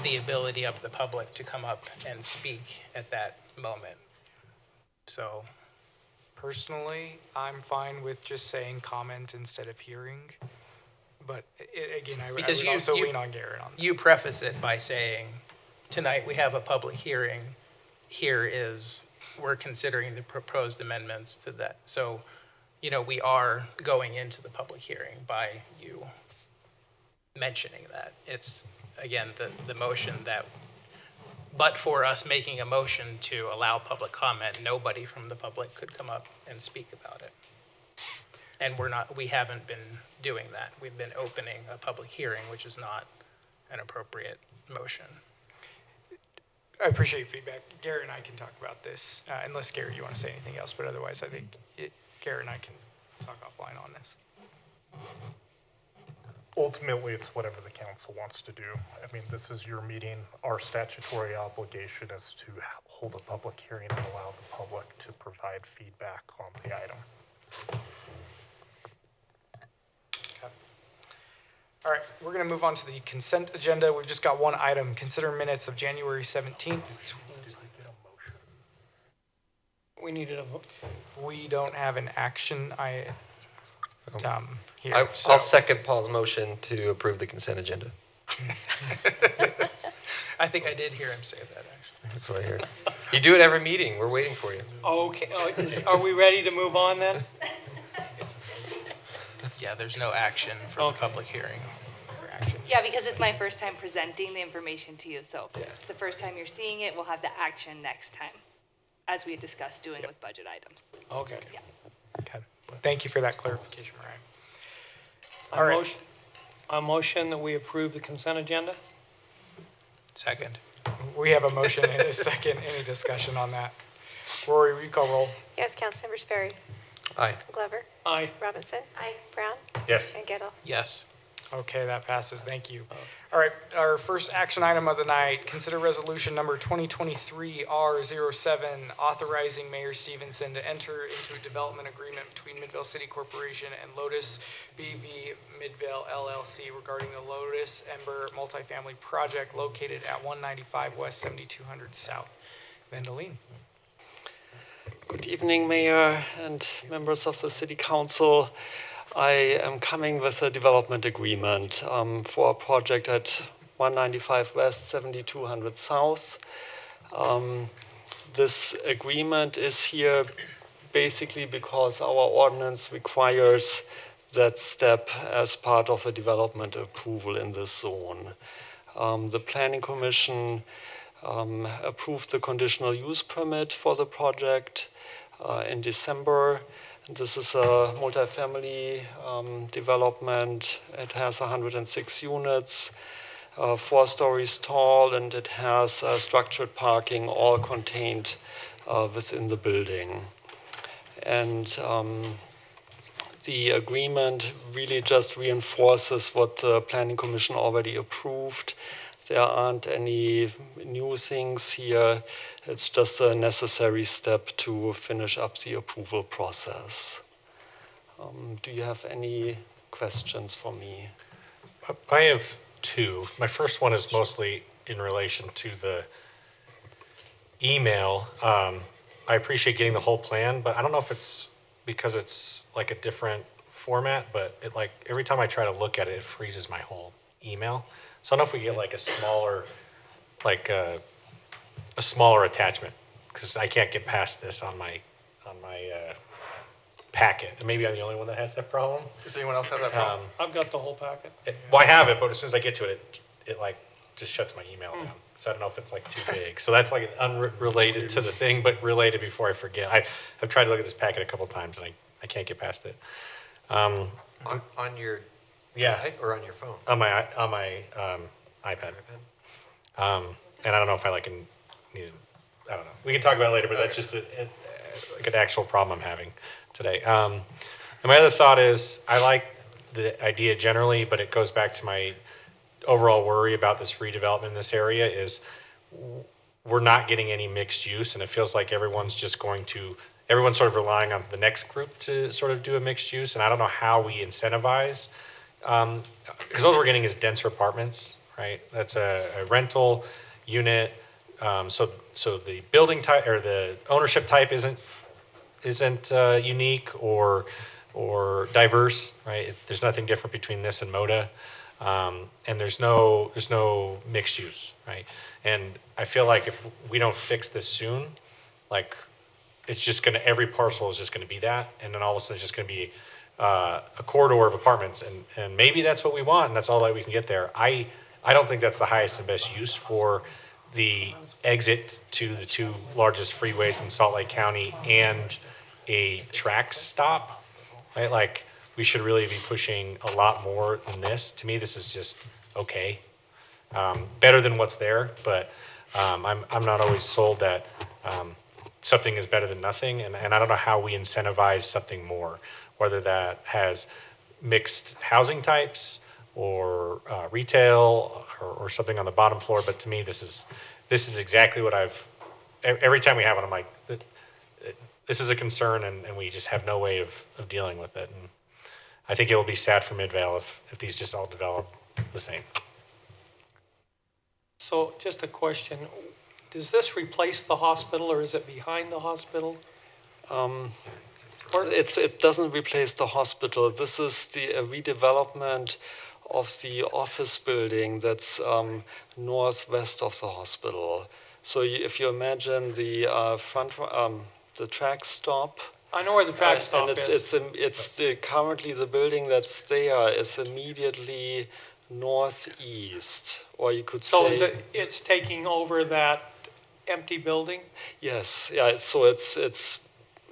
S7: the ability of the public to come up and speak at that moment. So
S4: personally, I'm fine with just saying comment instead of hearing. But again, I would also lean on Garrett on that.
S7: You preface it by saying, tonight we have a public hearing. Here is, we're considering the proposed amendments to that. So, you know, we are going into the public hearing by you mentioning that. It's, again, the motion that, but for us making a motion to allow public comment, nobody from the public could come up and speak about it. And we haven't been doing that. We've been opening a public hearing, which is not an appropriate motion.
S4: I appreciate your feedback. Garrett and I can talk about this, unless Garrett, you want to say anything else, but otherwise I think Garrett and I can talk offline on this.
S20: Ultimately, it's whatever the council wants to do. I mean, this is your meeting. Our statutory obligation is to hold a public hearing and allow the public to provide feedback on the item.
S4: All right, we're going to move on to the consent agenda. We've just got one item. Consider minutes of January 17th.
S19: We needed a vote.
S4: We don't have an action item here.
S13: I'll second Paul's motion to approve the consent agenda.
S7: I think I did hear him say that, actually.
S13: That's what I heard. You do it every meeting. We're waiting for you.
S19: Okay, are we ready to move on then?
S7: Yeah, there's no action for the public hearing.
S18: Yeah, because it's my first time presenting the information to you, so it's the first time you're seeing it. We'll have the action next time, as we discussed doing with budget items.
S19: Okay.
S18: Yeah.
S4: Okay. Thank you for that clarification, Ryan.
S19: All right. A motion that we approve the consent agenda?
S7: Second.
S4: We have a motion and a second. Any discussion on that? Rory, will you call roll?
S2: Yes, Councilmember Sperry.
S13: Aye.
S2: Glover.
S19: Aye.
S2: Robinson. Aye. Brown.
S20: Yes.
S2: And Gettle.
S7: Yes.
S4: Okay, that passes. Thank you. All right, our first action item of the night, consider resolution number 2023-R07, authorizing Mayor Stevenson to enter into a development agreement between Midvale City Corporation and Lotus BV Midvale LLC regarding the Lotus Ember multifamily project located at 195 West 7200 South. Vandeline.
S21: Good evening, Mayor and members of the City Council. I am coming with a development agreement for a project at 195 West, 7200 South. This agreement is here basically because our ordinance requires that step as part of a development approval in this zone. The Planning Commission approved the conditional use permit for the project in December. This is a multifamily development. It has 106 units, 4 stories tall, and it has structured parking all contained within the building. And the agreement really just reinforces what the Planning Commission already approved, There aren't any new things here. It's just a necessary step to finish up the approval process. Do you have any questions for me?
S15: I have two. My first one is mostly in relation to the email. I appreciate getting the whole plan, but I don't know if it's because it's like a different format, but it like every time I try to look at it, it freezes my whole email. So I don't know if we get like a smaller, like a smaller attachment, because I can't get past this on my packet. And maybe I'm the only one that has that problem.
S6: Does anyone else have that problem?
S19: I've got the whole packet.
S15: Well, I have it, but as soon as I get to it, it like just shuts my email down. So I don't know if it's like too big. So that's like unrelated to the thing, but related before I forget. I've tried to look at this packet a couple times and I can't get past it.
S13: On your iPad or on your phone?
S15: On my iPad. And I don't know if I like need it. I don't know. We can talk about it later, but that's just like an actual problem I'm having today. And my other thought is I like the idea generally, but it goes back to my overall worry about this redevelopment in this area is we're not getting any mixed use, and it feels like everyone's sort of relying on the next group to sort of do a mixed use, and I don't know how we incentivize, because all we're getting is denser apartments, right? That's a rental unit, so the building type or the ownership type isn't unique or diverse, right? There's nothing different between this and Moda. And there's no mixed use, right? And I feel like if we don't fix this soon, like it's just every parcel is just gonna be that, and then all of a sudden it's just gonna be a corridor of apartments, and maybe that's what we want, and that's all that we can get there. I don't think that's the highest and best use for the exit to the two largest freeways in Salt Lake County and a track stop, right? Like, we should really be pushing a lot more than this. To me, this is just okay. Better than what's there, but I'm not always sold that something is better than nothing, and I don't know how we incentivize something more, whether that has mixed housing types or retail or something on the bottom floor. But to me, this is exactly what every time we have it, I'm like, this is a concern, and we just have no way of dealing with it. And I think it will be sad for Midvale if these just all develop the same.
S19: So just a question, does this replace the hospital or is it behind the hospital?
S21: It doesn't replace the hospital. This is the redevelopment of the office building that's northwest of the hospital. So if you imagine the the track stop.
S19: I know where the track stop
S21: is. It's currently the building that's there is immediately northeast, or you could say.
S19: So it's taking over that empty building?
S21: Yes, yeah. So it's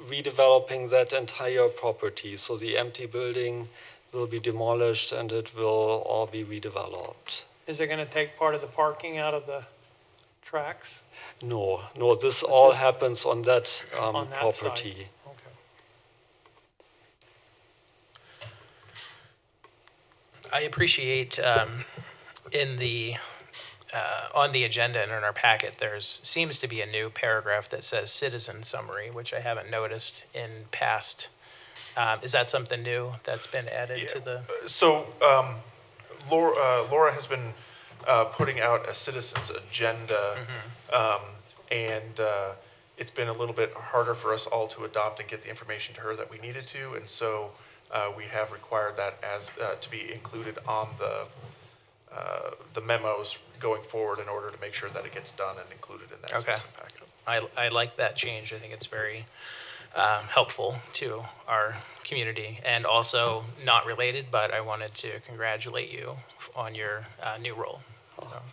S21: redeveloping that entire property. So the empty building will be demolished and it will all be redeveloped.
S19: Is it going to take part of the parking out of the tracks?
S21: No. This all happens on that property.
S19: Side.
S7: I appreciate in the on the agenda and in our packet, seems to be a new paragraph that says citizen summary, which I haven't noticed in past. Is that something new that's been added to the?
S6: So Laura has been putting out a citizens agenda, and it's been a little bit harder for us all to adopt and get the information to her that we needed to, and so. We have required that as to be included on the memos going forward in order to make sure that it gets done and included in that citizen packet.
S7: I like that change. I think it's very helpful to our community, and also not related, but I wanted to congratulate you on your new role.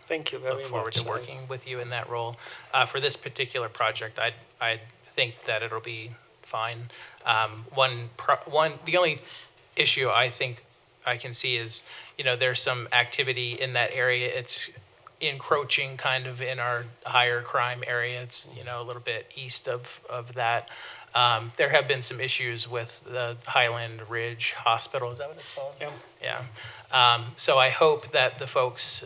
S21: Thank you very much.
S7: Look forward to working with you in that role. For this particular project, I think that it'll be fine. The only issue I think I can see is, there's some activity in that area. It's encroaching kind of in our higher crime area. It's, a little bit east of that. There have been some issues with the Highland Ridge Hospital. Is that what it's called?
S19: Yeah.
S7: Yeah. So I hope that the folks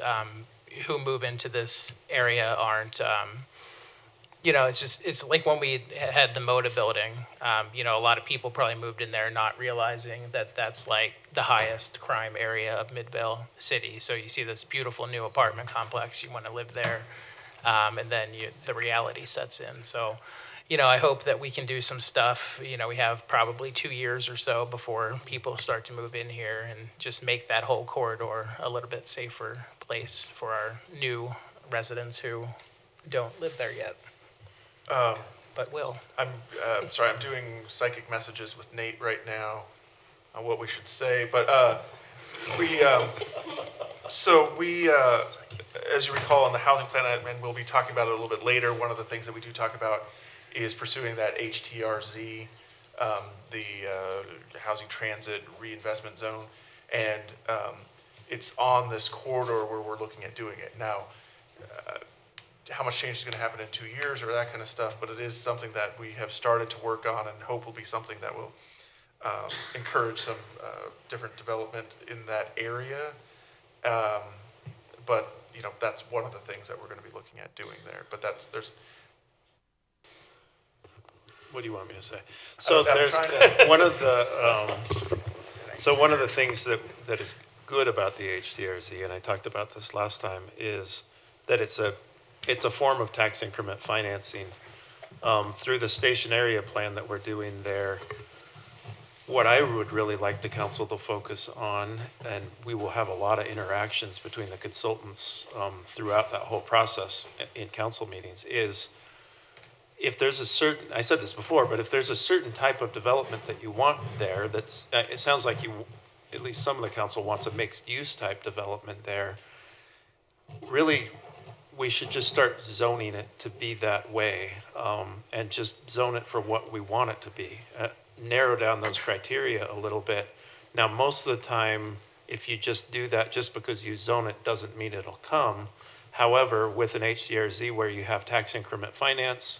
S7: who move into this area aren't, it's like when we had the MOTA building, a lot of people probably moved in there not realizing that that's like the highest crime area of Midvale City. So you see this beautiful new apartment complex, you want to live there, and then the reality sets in. So, I hope that we can do some stuff. We have probably 2 years or so before people start to move in here and just make that whole corridor a little bit safer place for our new residents who don't live there yet. But will.
S6: I'm sorry, I'm doing psychic messages with Nate right now on what we should say. But as you recall, on the housing plan, and we'll be talking about it a little bit later, one of the things that we do talk about is pursuing that HTRZ, the Housing Transit Reinvestment Zone. And it's on this corridor where we're looking at doing it. Now, how much change is going to happen in 2 years or that kind of stuff, but it is something that we have started to work on and hope will be something that will encourage some different development in that area. But that's one of the things that we're going to be looking at doing there. But there's.
S1: What do you want me to say? So there's one of the things that is good about the HTRZ, and I talked about this last time, is that it's a form of tax increment financing through the station area plan that we're doing there. What I would really like the council to focus on, and we will have a lot of interactions between the consultants throughout that whole process in council meetings, is if there's a certain, I said this before, but if there's a certain type of development that you want there, it sounds like at least some of the council wants a mixed use type development there. Really, we should just start zoning it to be that way, and just zone it for what we want it to be. Narrow down those criteria a little bit. Now, most of the time, if you just do that, just because you zone it doesn't mean it'll come. However, with an HDRZ where you have tax increment finance,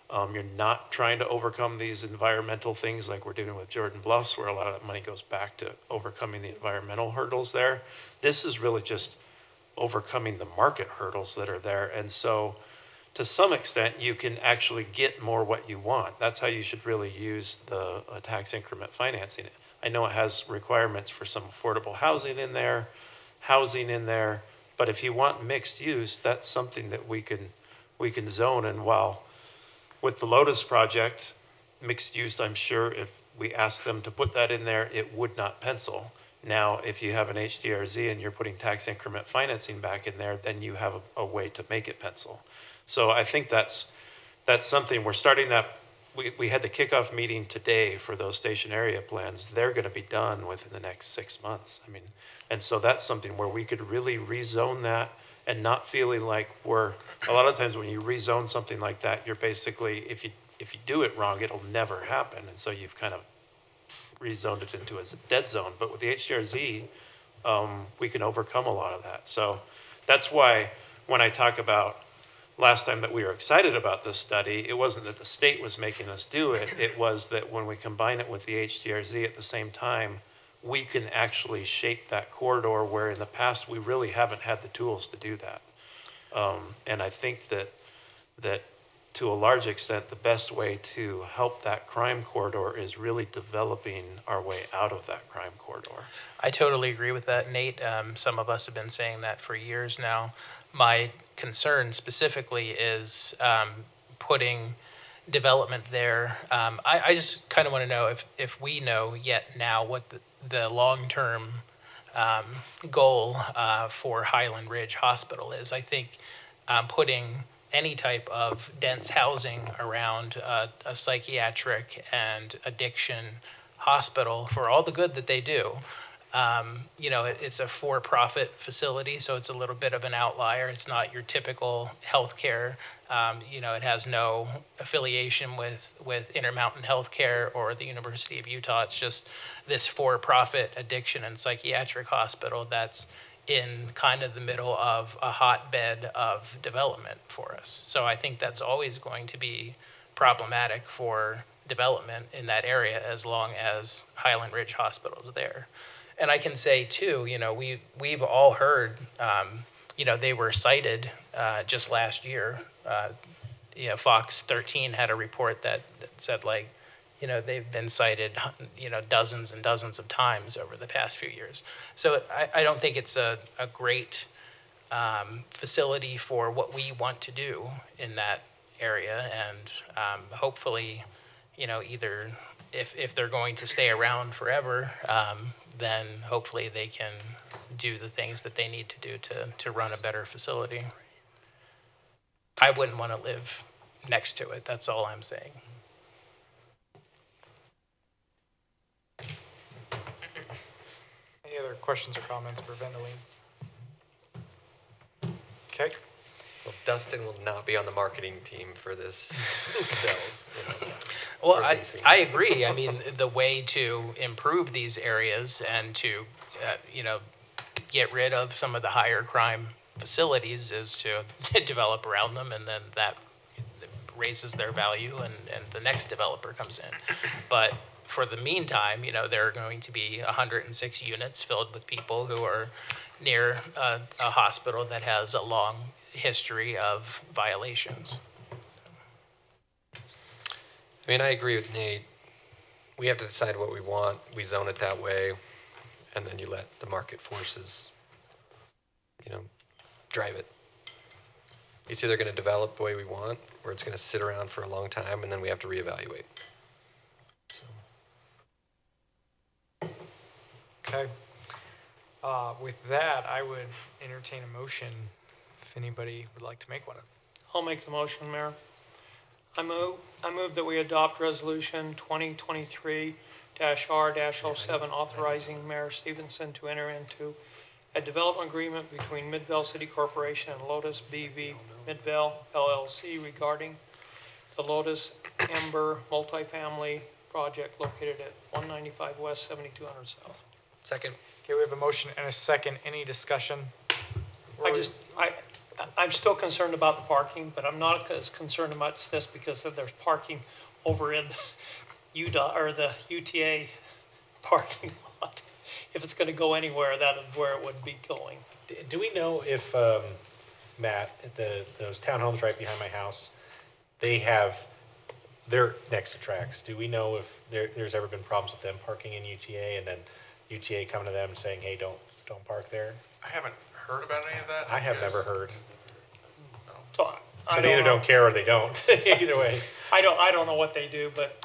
S1: you're not trying to overcome these environmental things like we're doing with Jordan Bluffs, where a lot of that money goes back to overcoming the environmental hurdles there. This is really just overcoming the market hurdles that are there. And so to some extent, you can actually get more what you want. That's how you should really use the tax increment financing. I know it has requirements for some affordable housing in there, but if you want mixed use, that's something that we can zone. And while with the Lotus project, mixed use, I'm sure if we asked them to put that in there, it would not pencil. Now, if you have an HDRZ and you're putting tax increment financing back in there, then you have a way to make it pencil. So I think that's something we're starting that. We had the kickoff meeting today for those station area plans. They're going to be done within the next 6 months. And so that's something where we could really rezone that and not feeling like a lot of times when you rezone something like that, you're basically, if you do it wrong, it'll never happen. And so you've kind of rezoned it into a dead zone. But with the HDRZ, we can overcome a lot of that. So that's why when I talk about last time that we were excited about this study, it wasn't that the state was making us do it. It was that when we combine it with the HDRZ at the same time, we can actually shape that corridor where in the past we really haven't had the tools to do that. And I think that to a large extent, the best way to help that crime corridor is really developing our way out of that crime corridor.
S7: I totally agree with that, Nate. Some of us have been saying that for years now. My concern specifically is putting development there. I just kind of want to know if we know yet now what the long-term goal for Highland Ridge Hospital is. I think putting any type of dense housing around a psychiatric and addiction hospital for all the good that they do. It's a for-profit facility, so it's a little bit of an outlier. It's not your typical healthcare. It has no affiliation with Intermountain Healthcare or the University of Utah. It's just this for-profit addiction and psychiatric hospital that's in kind of the middle of a hotbed of development for us. So I think that's always going to be problematic for development in that area as long as Highland Ridge Hospital is there. And I can say too, we've all heard they were cited just last year. Fox 13 had a report that said they've been cited, dozens and dozens of times over the past few years. So I don't think it's a great facility for what we want to do in that area. And hopefully, either if they're going to stay around forever, then hopefully they can do the things that they need to do to run a better facility. I wouldn't want to live next to it. That's all I'm saying.
S4: Any other questions or comments for Vendeline? Okay.
S13: Well, Dustin will not be on the marketing team for this sales.
S7: Well, I agree. I mean, the way to improve these areas and to, get rid of some of the higher crime facilities is to develop around them, and then that raises their value, and the next developer comes in. But for the meantime, there are going to be 106 units filled with people who are near a hospital that has a long history of violations.
S13: I mean, I agree with Nate. We have to decide what we want. We zone it that way, and then you let the market forces, drive it. It's either going to develop the way we want, or it's going to sit around for a long time, and then we have to reevaluate.
S4: Okay. With that, I would entertain a motion if anybody would like to make one.
S19: I'll make the motion, Mayor. I move that we adopt Resolution 2023-R-07 authorizing Mayor Stevenson to enter into a development agreement between Midvale City Corporation and Lotus BV Midvale LLC regarding the Lotus Ember multifamily project located at 195 West, 7200 South.
S13: Second.
S4: Okay, we have a motion and a second. Any discussion?
S19: I'm still concerned about the parking, but I'm not as concerned about this because there's parking over in the UTA parking lot. If it's going to go anywhere, that is where it would be going.
S15: Do we know if, Matt, those townhomes right behind my house, they're next to tracks. Do we know if there's ever been problems with them parking in UTA and then UTA coming to them and saying, hey, don't park there?
S6: I haven't heard about any of that.
S15: I have never heard.
S19: So
S15: they either don't care or they don't. Either way.
S19: I don't know what they do, but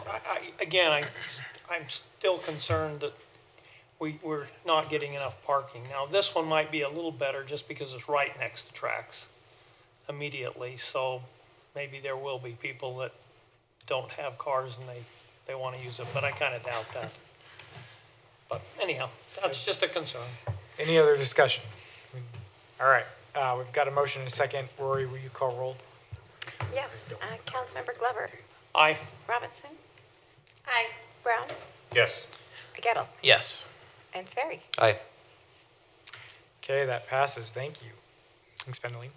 S19: I'm still concerned that we're not getting enough parking. Now, this one might be a little better just because it's right next to tracks immediately. So maybe there will be people that don't have cars and they want to use it, but I kind of doubt that. But anyhow, that's just a concern.
S4: Any other discussion? All right. We've got a motion and a second. Rory, will you call roll?
S2: Yes. Councilmember Glover.
S19: Aye.
S2: Robinson. Aye. Brown.
S15: Yes.
S2: Gettle.
S7: Yes.
S2: And Sperry.
S13: Aye.
S4: Okay, that passes. Thank you. Thanks, Vendeline.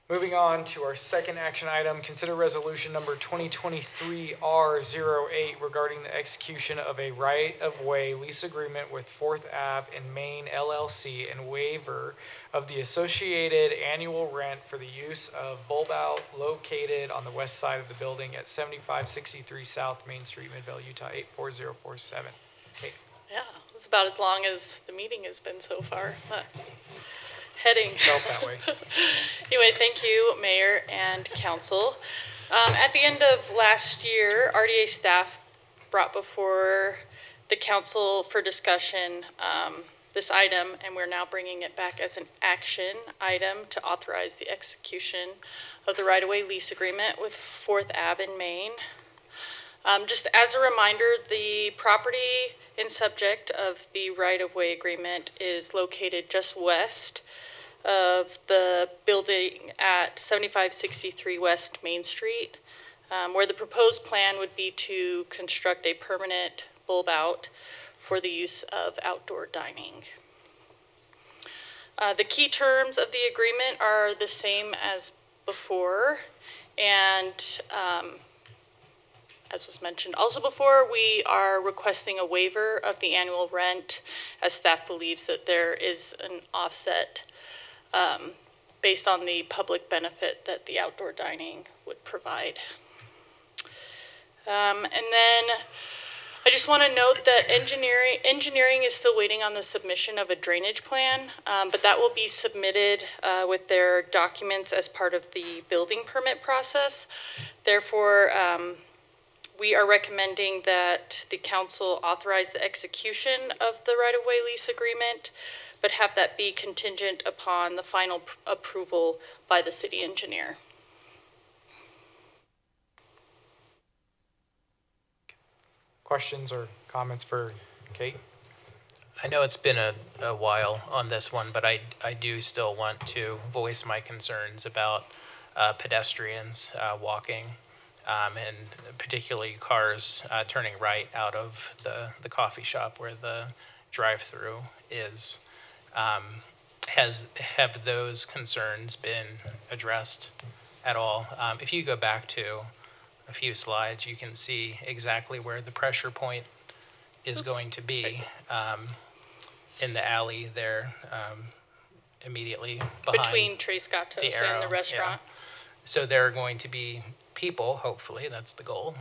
S4: Moving on to our second action item, consider resolution number 2023-R08 regarding the execution of a right-of-way lease agreement with 4th Ave in Maine LLC and waiver of the associated annual rent for the use of bulb out located on the west side of the building at 7563 South Main Street, Midvale, Utah 84047. Okay.
S3: Yeah, it's about as long as the meeting has been so far. Heading.
S4: Felt that way.
S3: Anyway, thank you, Mayor and Council. At the end of last year, RDA staff brought before the Council for discussion this item, and we're now bringing it back as an action item to authorize the execution of the right-of-way lease agreement with 4th Ave in Maine. Just as a reminder, the property in subject of the right-of-way agreement is located just west of the building at 7563 West Main Street, where the proposed plan would be to construct a permanent bulb out for the use of outdoor dining. The key terms of the agreement are the same as before, and as was mentioned also before, we are requesting a waiver of the annual rent as staff believes that there is an offset based on the public benefit that the outdoor dining would provide. And then I just want to note that engineering is still waiting on the submission of a drainage plan, but that will be submitted with their documents as part of the building permit process. Therefore, we are recommending that the council authorize the execution of the right-of-way lease agreement, but have that be contingent upon the final approval by the city engineer.
S4: Questions or comments for Kate?
S7: I know it's been a while on this one, but I do still want to voice my concerns about pedestrians walking, and particularly cars turning right out of the coffee shop where the drive-through is. Have those concerns been addressed at all? If you go back to a few slides, you can see exactly where the pressure point is going to be in the alley there, immediately behind
S3: Between Tres Gatos and the restaurant.
S7: Yeah. So there are going to be people, hopefully, that's the goal,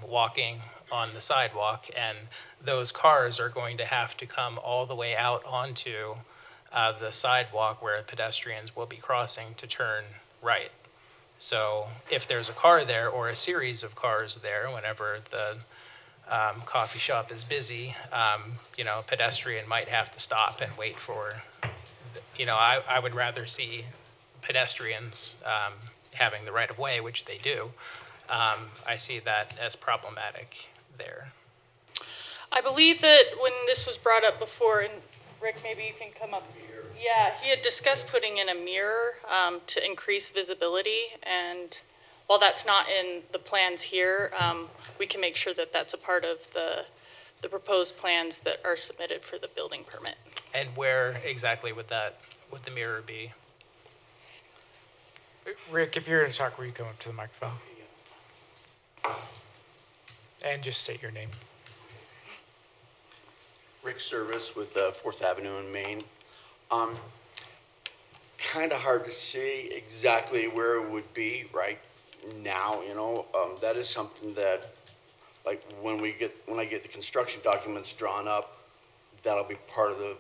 S7: walking on the sidewalk, and those cars are going to have to come all the way out onto the sidewalk where pedestrians will be crossing to turn right. So if there's a car there or a series of cars there, whenever the coffee shop is busy, a pedestrian might have to stop and wait for, I would rather see pedestrians having the right of way, which they do. I see that as problematic there.
S3: I believe that when this was brought up before, and Rick, maybe you can come up. Yeah, he had discussed putting in a mirror to increase visibility, and while that's not in the plans here, we can make sure that that's a part of the proposed plans that are submitted for the building permit.
S7: And where exactly would the mirror be?
S4: Rick, if you're going to talk, will you come up to the microphone? And just state your name.
S5: Rick Service with 4th Avenue in Maine. Kind of hard to see exactly where it would be right now, that is something that, like, when I get the construction documents drawn up, that'll be part of the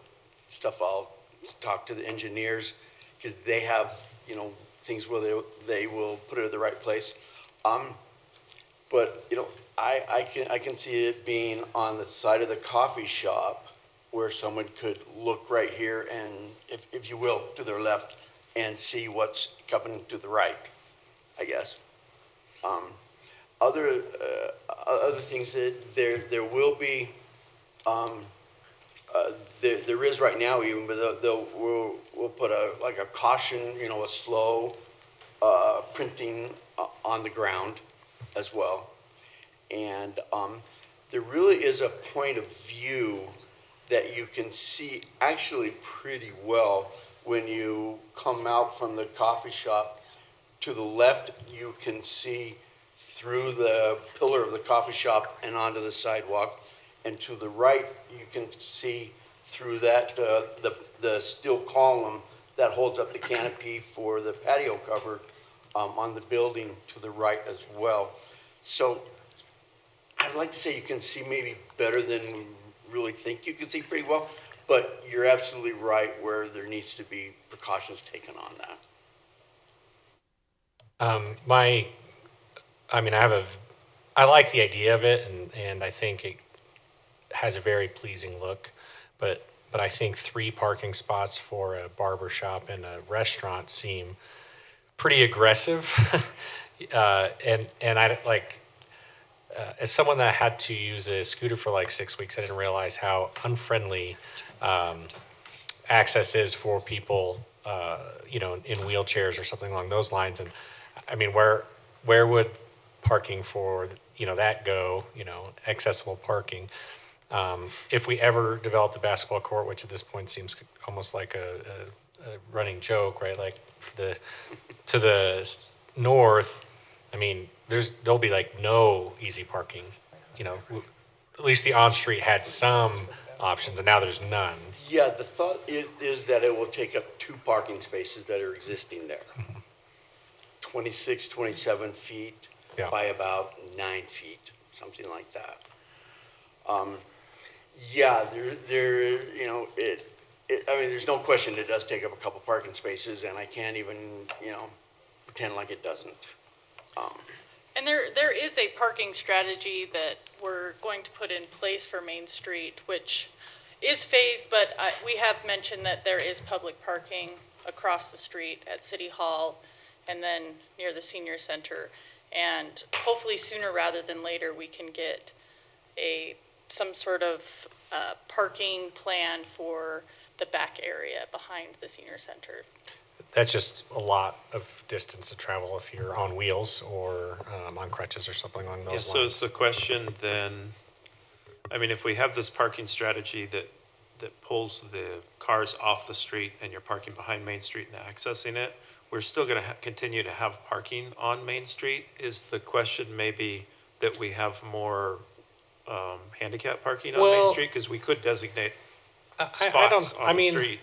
S5: stuff I'll talk to the engineers, because they have, things where they will put it in the right place. But, I can see it being on the side of the coffee shop where someone could look right here and, if you will, to their left and see what's coming to the right, I guess. Other things that there will be, there is right now even, but we'll put a caution, a slow printing on the ground as well. And there really is a point of view that you can see actually pretty well when you come out from the coffee shop. To the left, you can see through the pillar of the coffee shop and onto the sidewalk. And to the right, you can see through that, the steel column that holds up the canopy for the patio cover on the building to the right as well. So I'd like to say you can see maybe better than we really think you can see pretty well, but you're absolutely right where there needs to be precautions taken on that.
S15: I like the idea of it, and I think it has a very pleasing look, but I think 3 parking spots for a barber shop and a restaurant seem pretty aggressive. And I like, as someone that had to use a scooter for like 6 weeks, I didn't realize how unfriendly access is for people, in wheelchairs or something along those lines. And I mean, where would parking for, that go, accessible parking? If we ever develop the basketball court, which at this point seems almost like a running joke, right? Like to the north, I mean, there'll be like no easy parking. At least the on-street had some options, and now there's none.
S5: Yeah, the thought is that it will take up 2 parking spaces that are existing there. 26, 27 feet
S15: Yeah.
S5: by about 9 feet, something like that. Yeah, you know, I mean, there's no question it does take up a couple parking spaces, and I can't even, you know, pretend like it doesn't.
S3: And there is a parking strategy that we're going to put in place for Main Street, which is phased, but we have mentioned that there is public parking across the street at City Hall and then near the senior center. And hopefully sooner rather than later, we can get some sort of parking plan for the back area behind the senior center.
S15: That's just a lot of distance to travel if you're on wheels or on crutches or something along those
S1: Yeah,
S15: lines.
S1: so is the question then, I mean, if we have this parking strategy that pulls the cars off the street and you're parking behind Main Street and accessing it, we're still going to continue to have parking on Main Street? Is the question maybe that we have more handicap parking on Main
S15: Well,
S1: Street? Because we could designate
S15: I
S1: spots
S15: don't,
S1: on
S15: I
S1: the
S15: mean,
S1: street.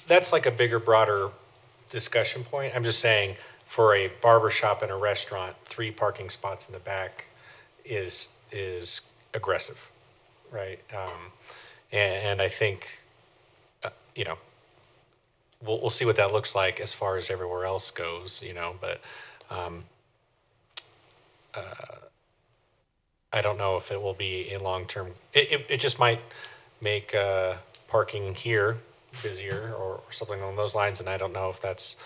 S15: that's like a bigger, broader discussion point. I'm just saying for a barber shop and a restaurant, 3 parking spots in the back is aggressive, right? And I think, you know, we'll see what that looks like as far as everywhere else goes, you know, but I don't know if it will be a long-term, it just might make parking here busier or something along those lines, and I don't know if that's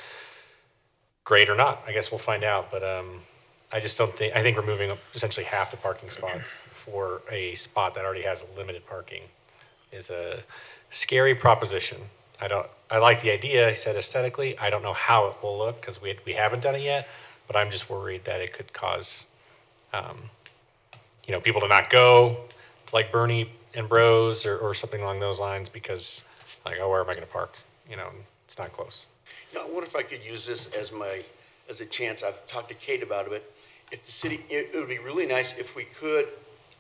S15: great or not. I guess we'll find out, but I just don't think, I think removing essentially half the parking spots for a spot that already has limited parking is a scary proposition. I like the idea, I said aesthetically. I don't know how it will look because we haven't done it yet, but I'm just worried that it could cause, you know, people to not go to like Bernie and Bros or something along those lines because like, oh, where am I going to park? You know, it's not close.
S5: You know, I wonder if I could use this as a chance. I've talked to Kate about it. If the city, it would be really nice if we could,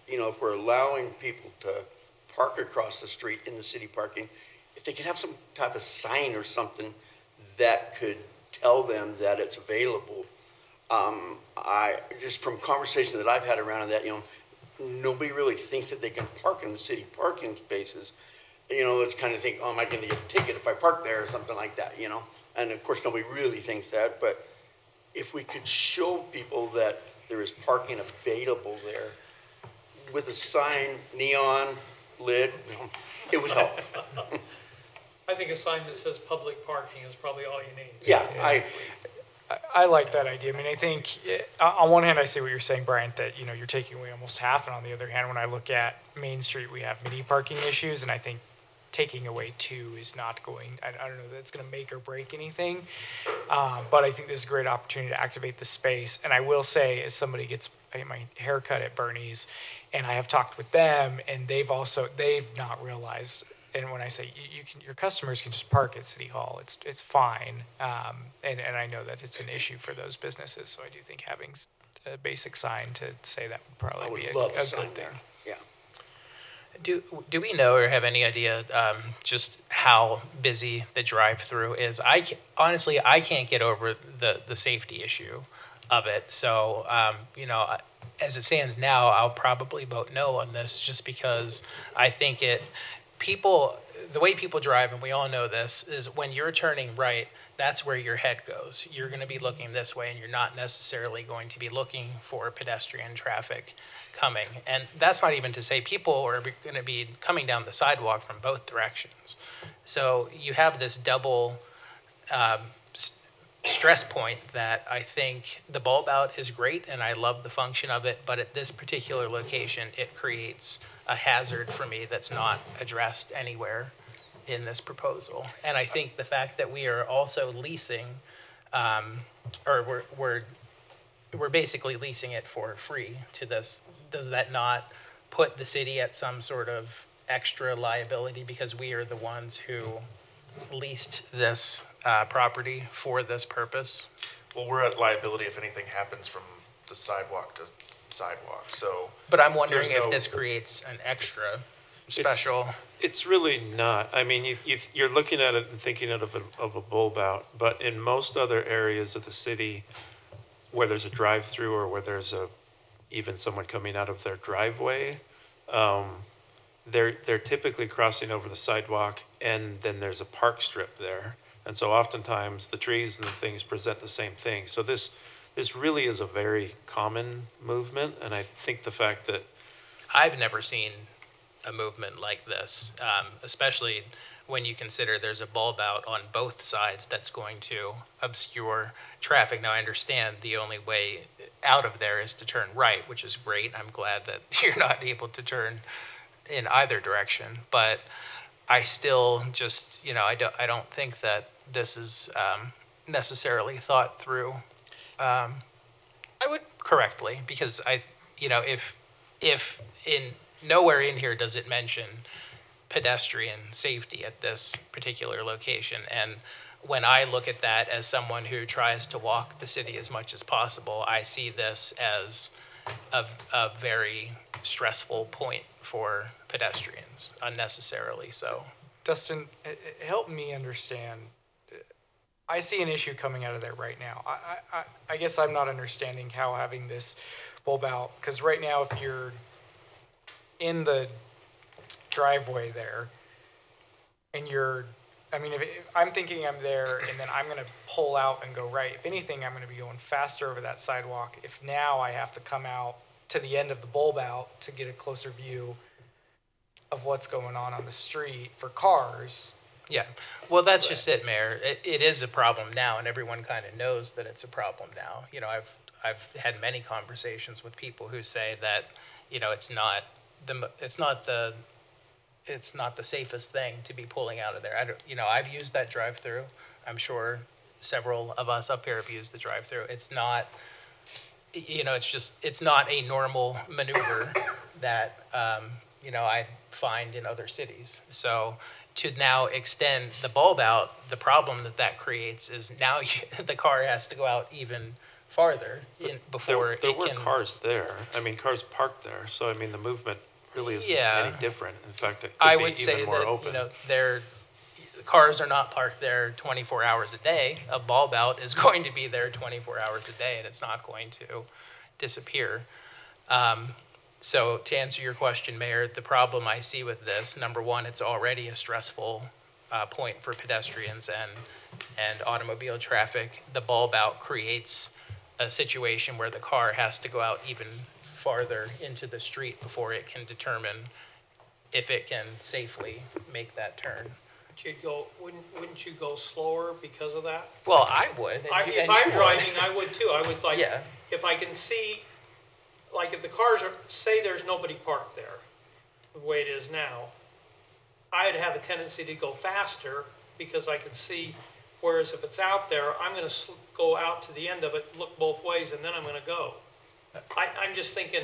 S5: you know, if we're allowing people to park across the street in the city parking, if they could have some type of sign or something that could tell them that it's available. I just from conversation that I've had around that, you know, nobody really thinks that they can park in the city parking spaces. You know, it's kind of think, oh, am I going to get a ticket if I park there or something like that, you know? And of course, nobody really thinks that, but if we could show people that there is parking available there with a sign, neon lit, you know, it would help.
S19: I think a sign that says public parking is probably all you need.
S5: Yeah,
S4: I like that idea. I mean, I think on one hand, I see what you're saying, Bryant, that, you know, you're taking away almost half. And on the other hand, when I look at Main Street, we have many parking issues. And I think taking away 2 is not going, I don't know that it's going to make or break anything. But I think this is a great opportunity to activate the space. And I will say, as somebody gets my hair cut at Bernie's, and I have talked with them, and they've not realized. And when I say your customers can just park at City Hall, it's fine. And I know that it's an issue for those businesses. So I do think having a basic sign to say that would probably be a good thing.
S5: Yeah.
S7: Do we know or have any idea just how busy the drive-through is? Honestly, I can't get over the safety issue of it. So, you know, as it stands now, I'll probably vote no on this just because I think the way people drive, and we all know this, is when you're turning right, that's where your head goes. You're going to be looking this way, and you're not necessarily going to be looking for pedestrian traffic coming. And that's not even to say people are going to be coming down the sidewalk from both directions. So you have this double stress point that I think the bulb out is great, and I love the function of it, but at this particular location, it creates a hazard for me that's not addressed anywhere in this proposal. And I think the fact that we are also leasing, or we're basically leasing it for free to this, does that not put the city at some sort of extra liability because we are the ones who leased this property for this purpose?
S6: Well, we're at liability if anything happens from the sidewalk to sidewalk, so.
S7: But I'm wondering if this creates an extra special.
S1: It's really not. I mean, you're looking at it and thinking of a bulb out, but in most other areas of the city where there's a drive-through or where there's even someone coming out of their driveway, they're typically crossing over the sidewalk, and then there's a park strip there. And so oftentimes the trees and the things present the same thing. So this really is a very common movement, and I think the fact that
S7: I've never seen a movement like this, especially when you consider there's a bulb out on both sides that's going to obscure traffic. Now, I understand the only way out of there is to turn right, which is great. I'm glad that you're not able to turn in either direction, but I still just, I don't think that this is necessarily thought through
S3: I would
S7: correctly, because if in nowhere in here does it mention pedestrian safety at this particular location, and when I look at that as someone who tries to walk the city as much as possible, I see this as a very stressful point for pedestrians, unnecessarily so.
S4: Dustin, help me understand. I see an issue coming out of there right now. I guess I'm not understanding how having this bulb out, because right now if you're in the driveway there and if I'm thinking I'm there and then I'm going to pull out and go right, if anything, I'm going to be going faster over that sidewalk. If now I have to come out to the end of the bulb out to get a closer view of what's going on the street for cars.
S7: Yeah, well, that's just it, Mayor. It is a problem now, and everyone kind of knows that it's a problem now. I've had many conversations with people who say that, it's not the safest thing to be pulling out of there. I've used that drive-through. I'm sure several of us up here have used the drive-through. It's not, it's not a normal maneuver that, I find in other cities. So to now extend the bulb out, the problem that creates is now the car has to go out even farther before
S1: there were cars there. I mean, cars parked there. So, I mean, the movement really isn't any different. In fact, it could
S7: I
S1: be
S7: would
S1: even
S7: say
S1: more
S7: that,
S1: open.
S7: cars are not parked there 24 hours a day. A bulb out is going to be there 24 hours a day, and it's not going to disappear. So to answer your question, Mayor, the problem I see with this, number one, it's already a stressful point for pedestrians and automobile traffic. The bulb out creates a situation where the car has to go out even farther into the street before it can determine if it can safely make that turn.
S19: Wouldn't you go slower because of that?
S7: Well, I would.
S19: If I'm driving, I would too. I would
S7: Yeah.
S19: if I can see, like if the cars say there's nobody parked there, the way it is now, I'd have a tendency to go faster because I can see, whereas if it's out there, I'm going to go out to the end of it, look both ways, and then I'm going to go. I'm just thinking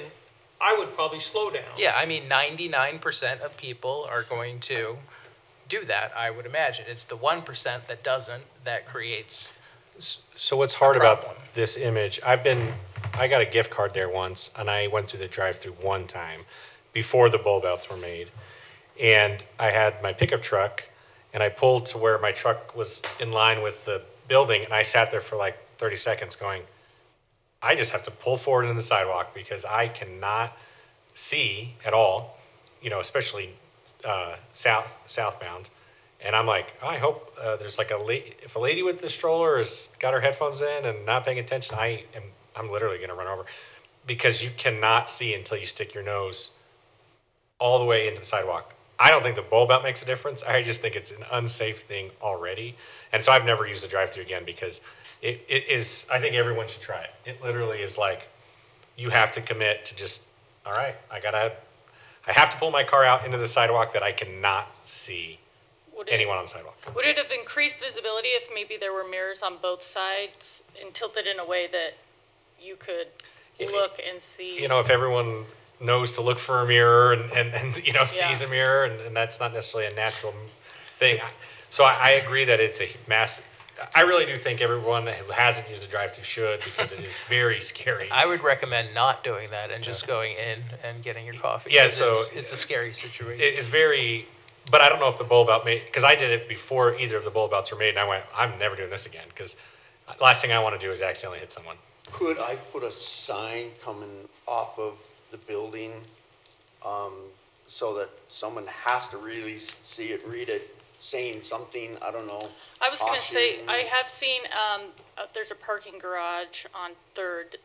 S19: I would probably slow down.
S7: Yeah, I mean, 99% of people are going to do that, I would imagine. It's the 1% that doesn't that creates.
S15: So what's hard about this image, I got a gift card there once, and I went through the drive-through one time before the bulb outs were made. And I had my pickup truck, and I pulled to where my truck was in line with the building, and I sat there for like 30 seconds going, I just have to pull forward into the sidewalk because I cannot see at all, especially southbound. And I'm like, I hope there's like if a lady with the stroller has got her headphones in and not paying attention, I'm literally going to run over, because you cannot see until you stick your nose all the way into the sidewalk. I don't think the bulb out makes a difference. I just think it's an unsafe thing already. And so I've never used the drive-through again, because it is, I think everyone should try it. It literally is like, you have to commit to just, all right, I have to pull my car out into the sidewalk that I cannot see anyone on the sidewalk.
S3: Would it have increased visibility if maybe there were mirrors on both sides and tilted in a way that you could look and see?
S15: If everyone knows to look for a mirror and sees a mirror, and that's not necessarily a natural thing. So I agree that it's a massive, I really do think everyone who hasn't used a drive-through should, because it is very scary.
S7: I would recommend not doing that and just going in and getting your coffee.
S15: Yeah,
S7: 'cause
S15: so
S7: it's a scary situation.
S15: It's very, but I don't know if the bowl belt made, because I did it before either of the bowl belts were made, and I went, I'm never doing this again, because last thing I want to do is accidentally hit someone.
S5: Could I put a sign coming off of the building, so that someone has to really see it, read it, saying something, I don't know?
S3: I was going to say,
S5: caution?
S3: I have seen, there's a parking garage on 3rd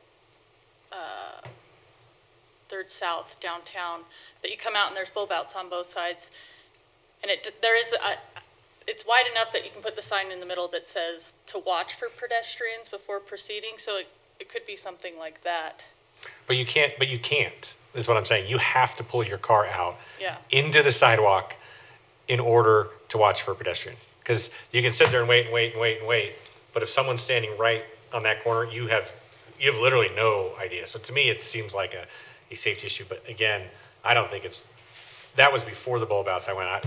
S3: South downtown that you come out and there's bulb outs on both sides. And it's wide enough that you can put the sign in the middle that says to watch for pedestrians before proceeding. So it could be something like that.
S15: But you can't, is what I'm saying. You have to pull your car out
S3: Yeah.
S15: into the sidewalk in order to watch for a pedestrian. Because you can sit there and wait and wait and wait and wait, but if someone's standing right on that corner, you have literally no idea. So to me, it seems like a safety issue. But again, I don't think that was before the bulb outs. I went,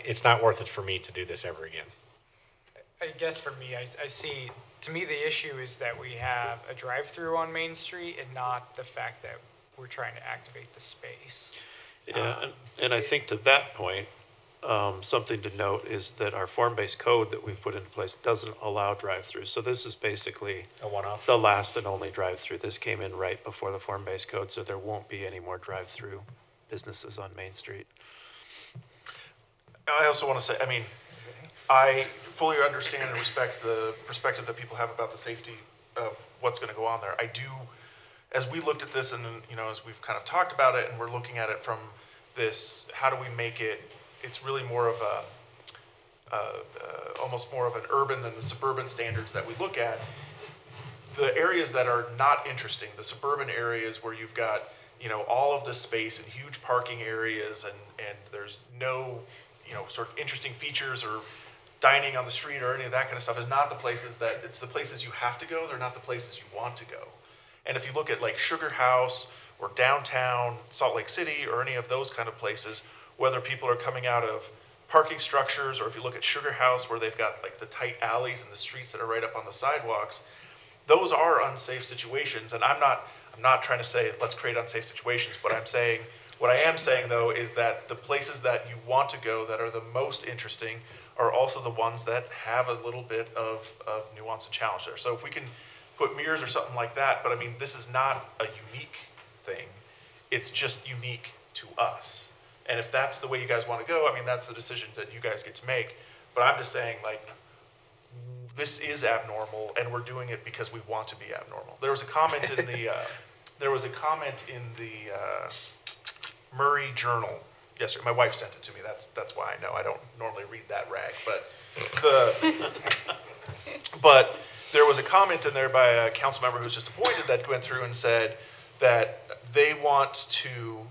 S15: it's not worth it for me to do this ever again.
S4: I guess for me, I see, to me, the issue is that we have a drive-through on Main Street and not the fact that we're trying to activate the space.
S1: Yeah, and I think to that point, something to note is that our form-based code that we've put into place doesn't allow drive-throughs. So this is basically
S15: a one-off,
S1: the last and only drive-through. This came in right before the form-based code, so there won't be any more drive-through businesses on Main Street.
S6: I also want to say, I mean, I fully understand and respect the perspective that people have about the safety of what's going to go on there. I do, as we looked at this and, as we've kind of talked about it and we're looking at it from this, how do we make it, it's really more of almost more of an urban than the suburban standards that we look at. The areas that are not interesting, the suburban areas where you've got, all of this space and huge parking areas and there's no, sort of interesting features or dining on the street or any of that kind of stuff, is not the places it's the places you have to go. They're not the places you want to go. And if you look at like Sugar House or downtown Salt Lake City or any of those kind of places, whether people are coming out of parking structures or if you look at Sugar House where they've got like the tight alleys and the streets that are right up on the sidewalks, those are unsafe situations. And I'm not trying to say let's create unsafe situations, but what I am saying though is that the places that you want to go that are the most interesting are also the ones that have a little bit of nuance and challenge there. So if we can put mirrors or something like that, but I mean, this is not a unique thing. It's just unique to us. And if that's the way you guys want to go, I mean, that's the decision that you guys get to make. But I'm just saying, like, this is abnormal, and we're doing it because we want to be abnormal. There was a comment in the Murray Journal yesterday. My wife sent it to me. That's why I know. I don't normally read that rag, but there was a comment in there by a council member who's just appointed that went through and said that they want to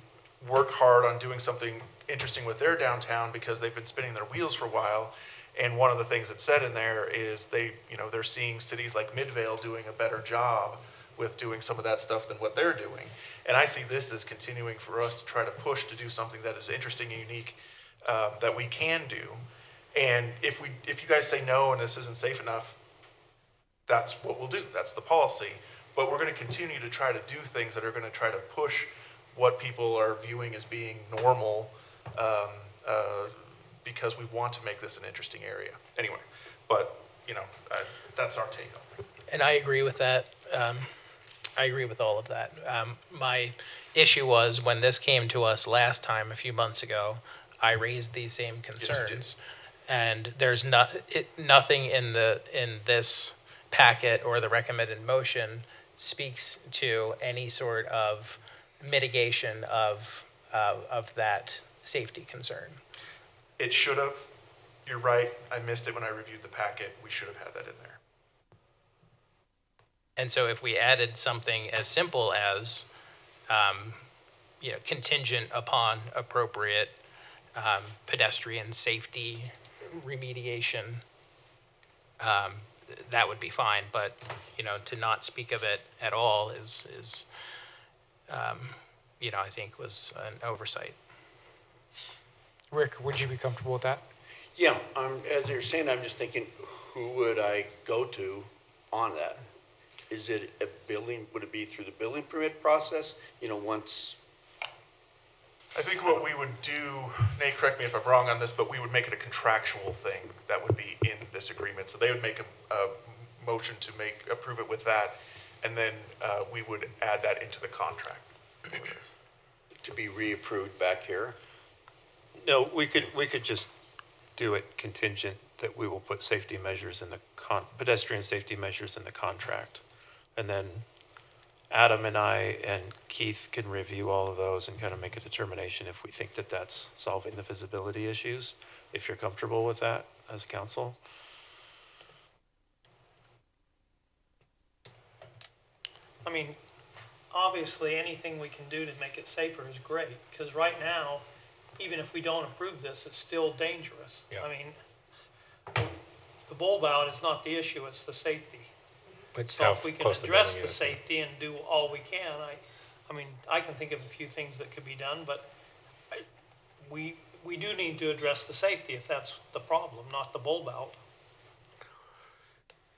S6: work hard on doing something interesting with their downtown because they've been spinning their wheels for a while. And one of the things that's said in there is they're seeing cities like Midvale doing a better job with doing some of that stuff than what they're doing. And I see this as continuing for us to try to push to do something that is interesting and unique that we can do. And if you guys say no and this isn't safe enough, that's what we'll do. That's the policy. But we're going to continue to try to do things that are going to try to push what people are viewing as being normal because we want to make this an interesting area. Anyway, but, that's our take on it.
S7: And I agree with that. I agree with all of that. My issue was when this came to us last time, a few months ago, I raised these same concerns. And there's nothing in this packet or the recommended motion speaks to any sort of mitigation of that safety concern.
S6: It should have. You're right. I missed it when I reviewed the packet. We should have had that in there.
S7: And so if we added something as simple as, contingent upon appropriate pedestrian safety remediation, that would be fine. But, to not speak of it at all is I think was an oversight.
S4: Rick, would you be comfortable with that?
S5: Yeah, as you're saying, I'm just thinking, who would I go to on that? Is it a building, would it be through the building permit process? You know, once,
S6: I think what we would do, Nate, correct me if I'm wrong on this, but we would make it a contractual thing that would be in this agreement. So they would make a motion to approve it with that, and then we would add that into the contract.
S5: to be reapproved back here?
S1: No, we could just do it contingent that we will put safety measures in the pedestrian safety measures in the contract. And then Adam and I and Keith can review all of those and kind of make a determination if we think that that's solving the visibility issues, if you're comfortable with that as council.
S19: I mean, obviously, anything we can do to make it safer is great, because right now, even if we don't approve this, it's still dangerous.
S15: Yeah.
S19: I mean, the bulb out is not the issue, it's the safety.
S15: It's
S19: So
S15: how
S19: if we can
S15: close the
S19: address
S15: building
S19: the
S15: is.
S19: safety and do all we can, I mean, I can think of a few things that could be done, but we do need to address the safety if that's the problem, not the bulb out.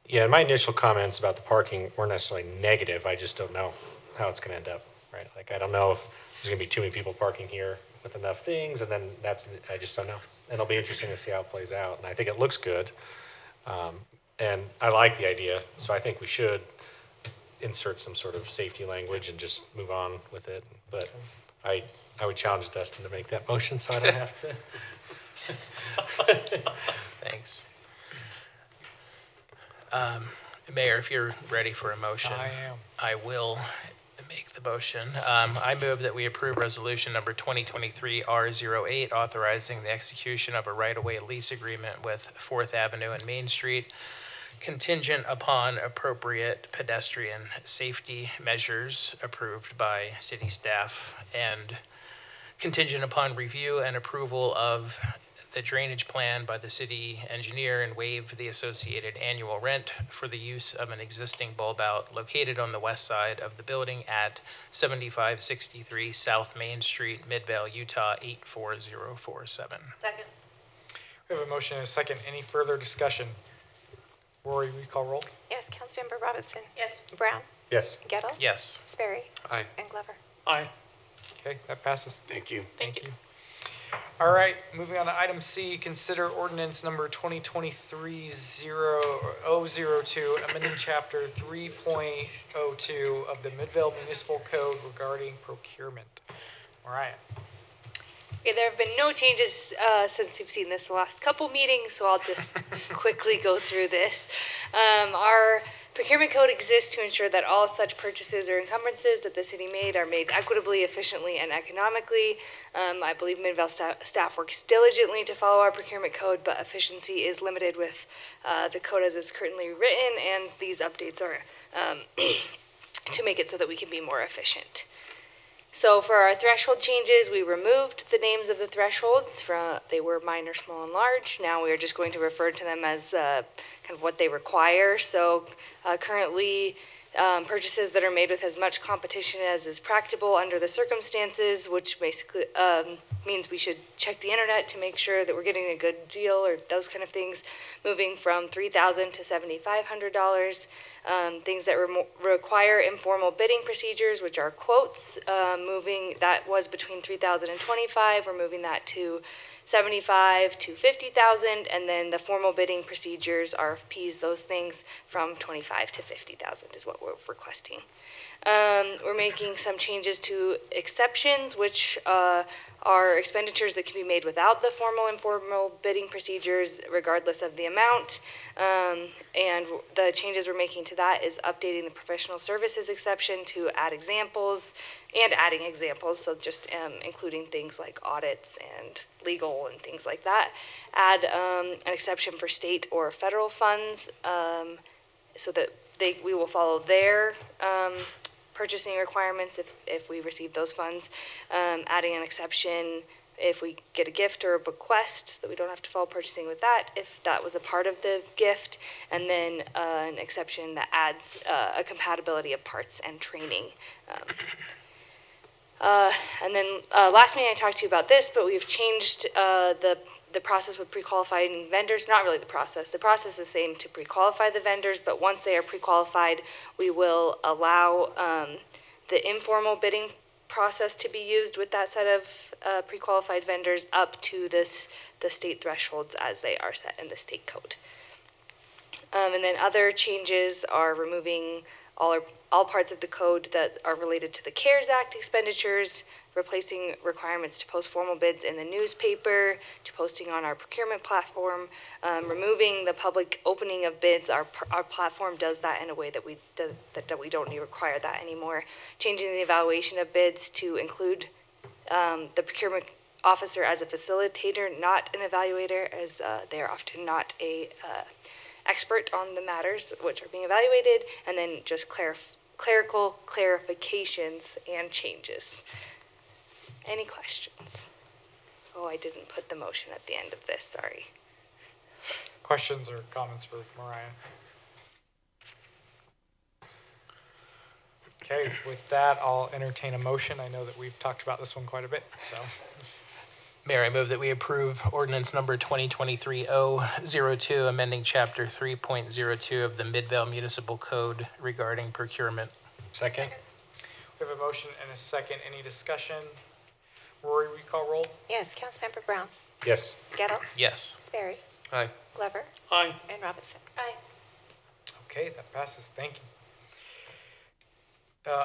S15: Yeah, my initial comments about the parking weren't necessarily negative. I just don't know how it's going to end up, right? Like, I don't know if there's going to be too many people parking here with enough things, and then I just don't know. And it'll be interesting to see how it plays out. And I think it looks good. And I like the idea, so I think we should insert some sort of safety language and just move on with it. But I would challenge Dustin to make that motion, so I don't have to.
S7: Thanks. Mayor, if you're ready for a motion.
S4: I am.
S7: I will make the motion. I move that we approve resolution number 2023-R08, authorizing the execution of a right-of-way lease agreement with 4th Avenue and Main Street, contingent upon appropriate pedestrian safety measures approved by city staff, and contingent upon review and approval of the drainage plan by the city engineer, and waive the associated annual rent for the use of an existing bulb out located on the west side of the building at 7563 South Main Street, Midvale, Utah 84047.
S2: Second.
S4: We have a motion and a second. Any further discussion? Rory, will you call roll?
S2: Yes, Councilmember Robinson. Yes. Brown.
S15: Yes.
S2: Gettle.
S7: Yes.
S2: Sperry.
S1: Aye.
S2: And Glover.
S19: Aye.
S4: Okay, that passes.
S5: Thank you.
S4: Thank you. All right, moving on to item C, consider ordinance number 2023-002, amending chapter 3.02 of the Midvale Municipal Code regarding procurement. Mariah.
S18: Okay, there have been no changes since you've seen this the last couple meetings, so I'll just quickly go through this. Our procurement code exists to ensure that all such purchases or encumbrances that the city made are made equitably, efficiently, and economically. I believe Midvale staff works diligently to follow our procurement code, but efficiency is limited with the code as it's currently written, and these updates are to make it so that we can be more efficient. So for our threshold changes, we removed the names of the thresholds. They were minor, small, and large. Now we are just going to refer to them as kind of what they require. So currently, purchases that are made with as much competition as is practicable under the circumstances, which basically means we should check the internet to make sure that we're getting a good deal or those kind of things, moving from $3,000 to $7,500. Things that require informal bidding procedures, which are quotes, moving that was between $3,000 and $25,000. We're moving that to $75,000 to $50,000, and then the formal bidding procedures, RFPs, those things from $25,000 to $50,000 is what we're requesting. We're making some changes to exceptions, which are expenditures that can be made without the formal and informal bidding procedures, regardless of the amount. And the changes we're making to that is updating the professional services exception to add examples and adding examples, so just including things like audits and legal and things like that. Add an exception for state or federal funds, so that we will follow their purchasing requirements if we receive those funds. Adding an exception if we get a gift or a bequest, so that we don't have to follow purchasing with that if that was a part of the gift. And then an exception that adds a compatibility of parts and training. And then last meeting I talked to you about this, but we've changed the the process with pre-qualifying vendors, not really the process is the same to pre-qualify the vendors, but once they are pre-qualified, we will allow the informal bidding process to be used with that set of pre-qualified vendors up to the state thresholds as they are set in the state code. And then other changes are removing all parts of the code that are related to the CARES Act expenditures, replacing requirements to post formal bids in the newspaper, to posting on our procurement platform, removing the public opening of bids. Our platform does that in a way that we don't require that anymore. Changing the evaluation of bids to include the procurement officer as a facilitator, not an evaluator, as they are often not a expert on the matters which are being evaluated, and then just clerical clarifications and changes. Any questions? Oh, I didn't put the motion at the end of this, sorry.
S4: Questions or comments for Mariah? Okay, with that, I'll entertain a motion. I know that we've talked about this one quite a bit, so.
S7: Mayor, I move that we approve ordinance number 2023-002, amending chapter 3.02 of the Midvale Municipal Code regarding procurement.
S15: Second.
S4: We have a motion and a second. Any discussion? Rory, will you call roll?
S2: Yes, Councilmember Brown.
S15: Yes.
S2: Gettle.
S7: Yes.
S2: Sperry.
S13: Aye.
S2: Glover.
S19: Aye.
S2: And Robinson. Aye.
S4: Okay, that passes. Thank you.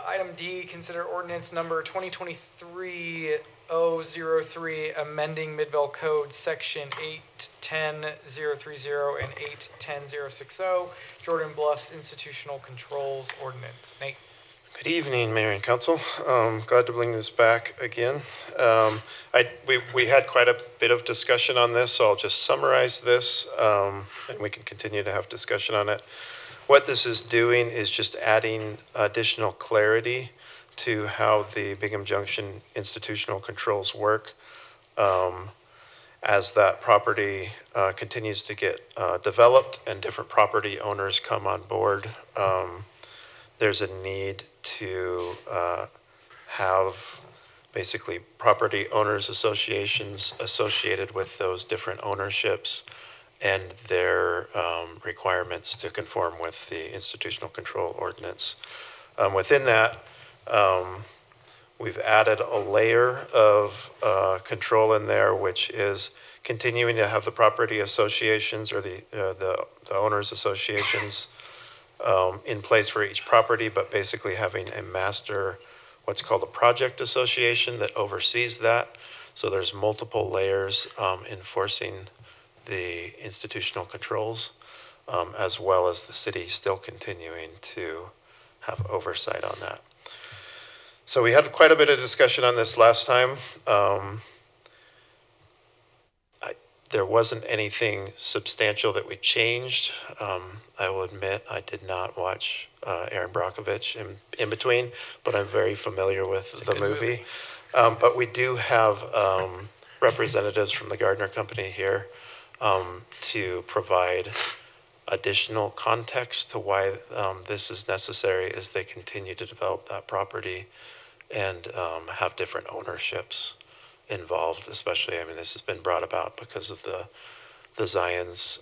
S4: Item D, consider ordinance number 2023-003, amending Midvale Code Section 810-030 and 810-060, Jordan Bluffs Institutional Controls Ordinance. Nate.
S1: Good evening, Mayor and Council. Glad to bring this back again. We had quite a bit of discussion on this, so I'll just summarize this, and we can continue to have discussion on it. What this is doing is just adding additional clarity to how the Bingham Junction institutional controls work. As that property continues to get developed and different property owners come on board, there's a need to have basically property owners associations associated with those different ownerships and their requirements to conform with the institutional control ordinance. Within that, we've added a layer of control in there, which is continuing to have the property associations or the owners associations in place for each property, but basically having a master, what's called a project association that oversees that. So there's multiple layers enforcing the institutional controls, as well as the city still continuing to have oversight on that. So we had quite a bit of discussion on this last time. There wasn't anything substantial that we changed. I will admit I did not watch Aaron Brockovich in between, but I'm very familiar with the movie. But we do have representatives from the Gardner Company here to provide additional context to why this is necessary as they continue to develop that property and have different ownerships involved, especially, I mean, this has been brought about because of the Zions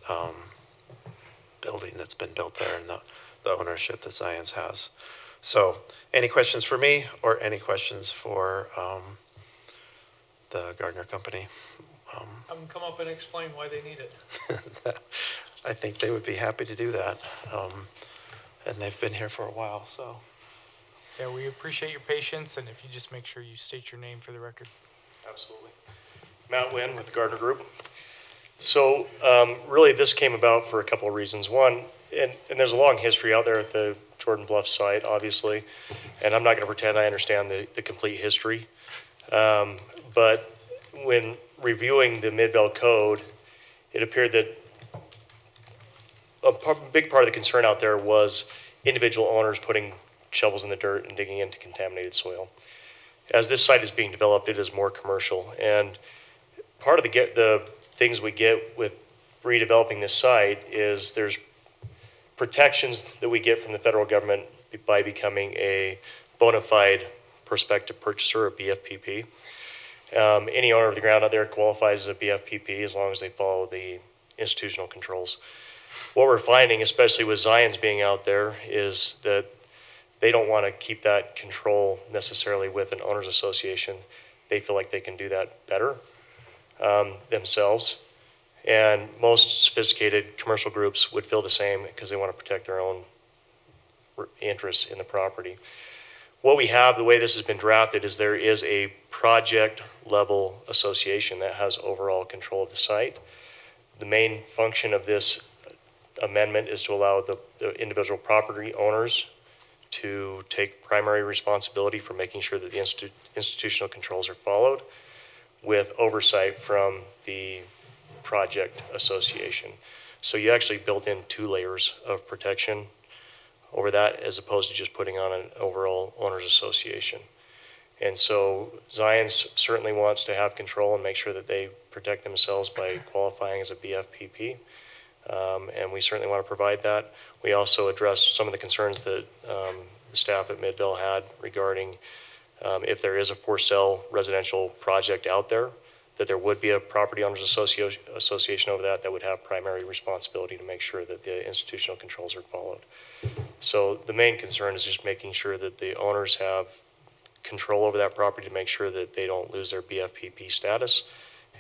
S1: building that's been built there and the ownership that Zions has. So any questions for me or any questions for the Gardner Company?
S19: Have them come up and explain why they need it.
S1: I think they would be happy to do that. And they've been here for a while, so.
S4: Yeah, we appreciate your patience, and if you just make sure you state your name for the record.
S8: Absolutely. Matt Wynn with the Gardner Group. So really this came about for a couple of reasons. One, and there's a long history out there at the Jordan Bluff site, obviously, and I'm not going to pretend I understand the complete history. But when reviewing the Midvale Code, it appeared that a big part of the concern out there was individual owners putting shovels in the dirt and digging into contaminated soil. As this site is being developed, it is more commercial, and part of the things we get with redeveloping this site is there's protections that we get from the federal government by becoming a bona fide prospective purchaser, or BFPP. Any owner of the ground out there qualifies as a BFPP as long as they follow the institutional controls. What we're finding, especially with Zions being out there, is that they don't want to keep that control necessarily with an owners association. They feel like they can do that better themselves. And most sophisticated commercial groups would feel the same because they want to protect their own interests in the property. What we have, the way this has been drafted, is there is a project level association that has overall control of the site. The main function of this amendment is to allow the individual property owners to take primary responsibility for making sure that the institutional controls are followed, with oversight from the project association. So you actually built in 2 layers of protection over that, as opposed to just putting on an overall owners association. And so Zions certainly wants to have control and make sure that they protect themselves by qualifying as a BFPP. And we certainly want to provide that. We also addressed some of the concerns that the staff at Midvale had regarding if there is a for sale residential project out there, that there would be a property owners association over that would have primary responsibility to make sure that the institutional controls are followed. So the main concern is just making sure that the owners have control over that property to make sure that they don't lose their BFPP status,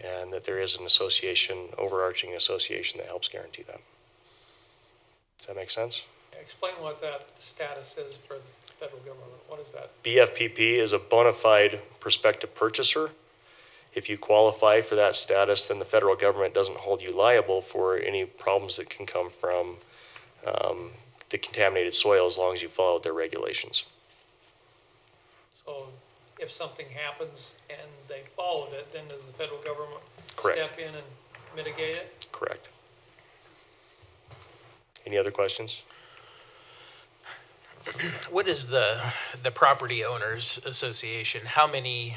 S8: and that there is an association, overarching association, that helps guarantee that. Does that make sense?
S19: Explain what that status is for the federal government. What is that?
S8: BFPP is a bona fide prospective purchaser. If you qualify for that status, then the federal government doesn't hold you liable for any problems that can come from the contaminated soil, as long as you follow their regulations.
S19: So if something happens and they followed it, then does the federal government
S8: Correct.
S19: step in and mitigate it?
S8: Correct. Any other questions?
S7: What is the Property Owners Association? How many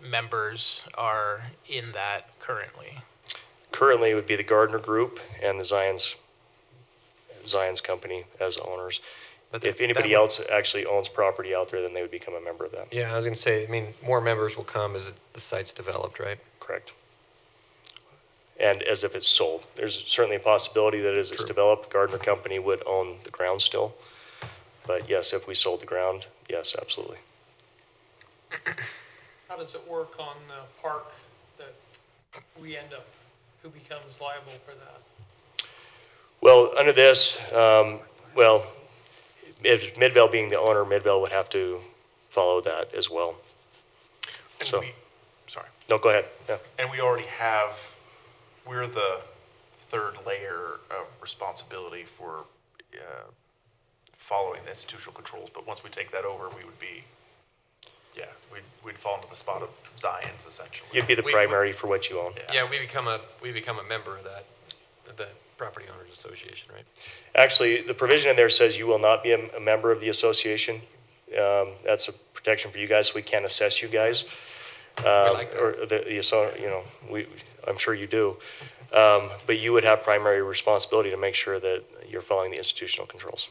S7: members are in that currently?
S8: Currently, it would be the Gardner Group and the Zions Company as owners. But if anybody else actually owns property out there, then they would become a member of that.
S13: Yeah, I was going to say, I mean, more members will come as the site's developed, right?
S8: Correct. And as if it's sold. There's certainly a possibility that as it's developed, Gardner Company would own the ground still. But yes, if we sold the ground, yes, absolutely.
S19: How does it work on the park that we end up, who becomes liable for that?
S8: Well, under this, if Midvale being the owner, Midvale would have to follow that as well.
S6: And
S8: So,
S6: sorry.
S8: no, go ahead. Yeah.
S6: And we already have, we're the 3rd layer of responsibility for following the institutional controls. But once we take that over, we would be, we'd fall into the spot of Zions, essentially.
S8: You'd be the primary for what you own.
S13: Yeah, we become a member of the Property Owners Association, right?
S8: Actually, the provision in there says you will not be a member of the association. That's a protection for you guys, so we can't assess you guys.
S13: like that.
S8: Or I'm sure you do. But you would have primary responsibility to make sure that you're following the institutional controls.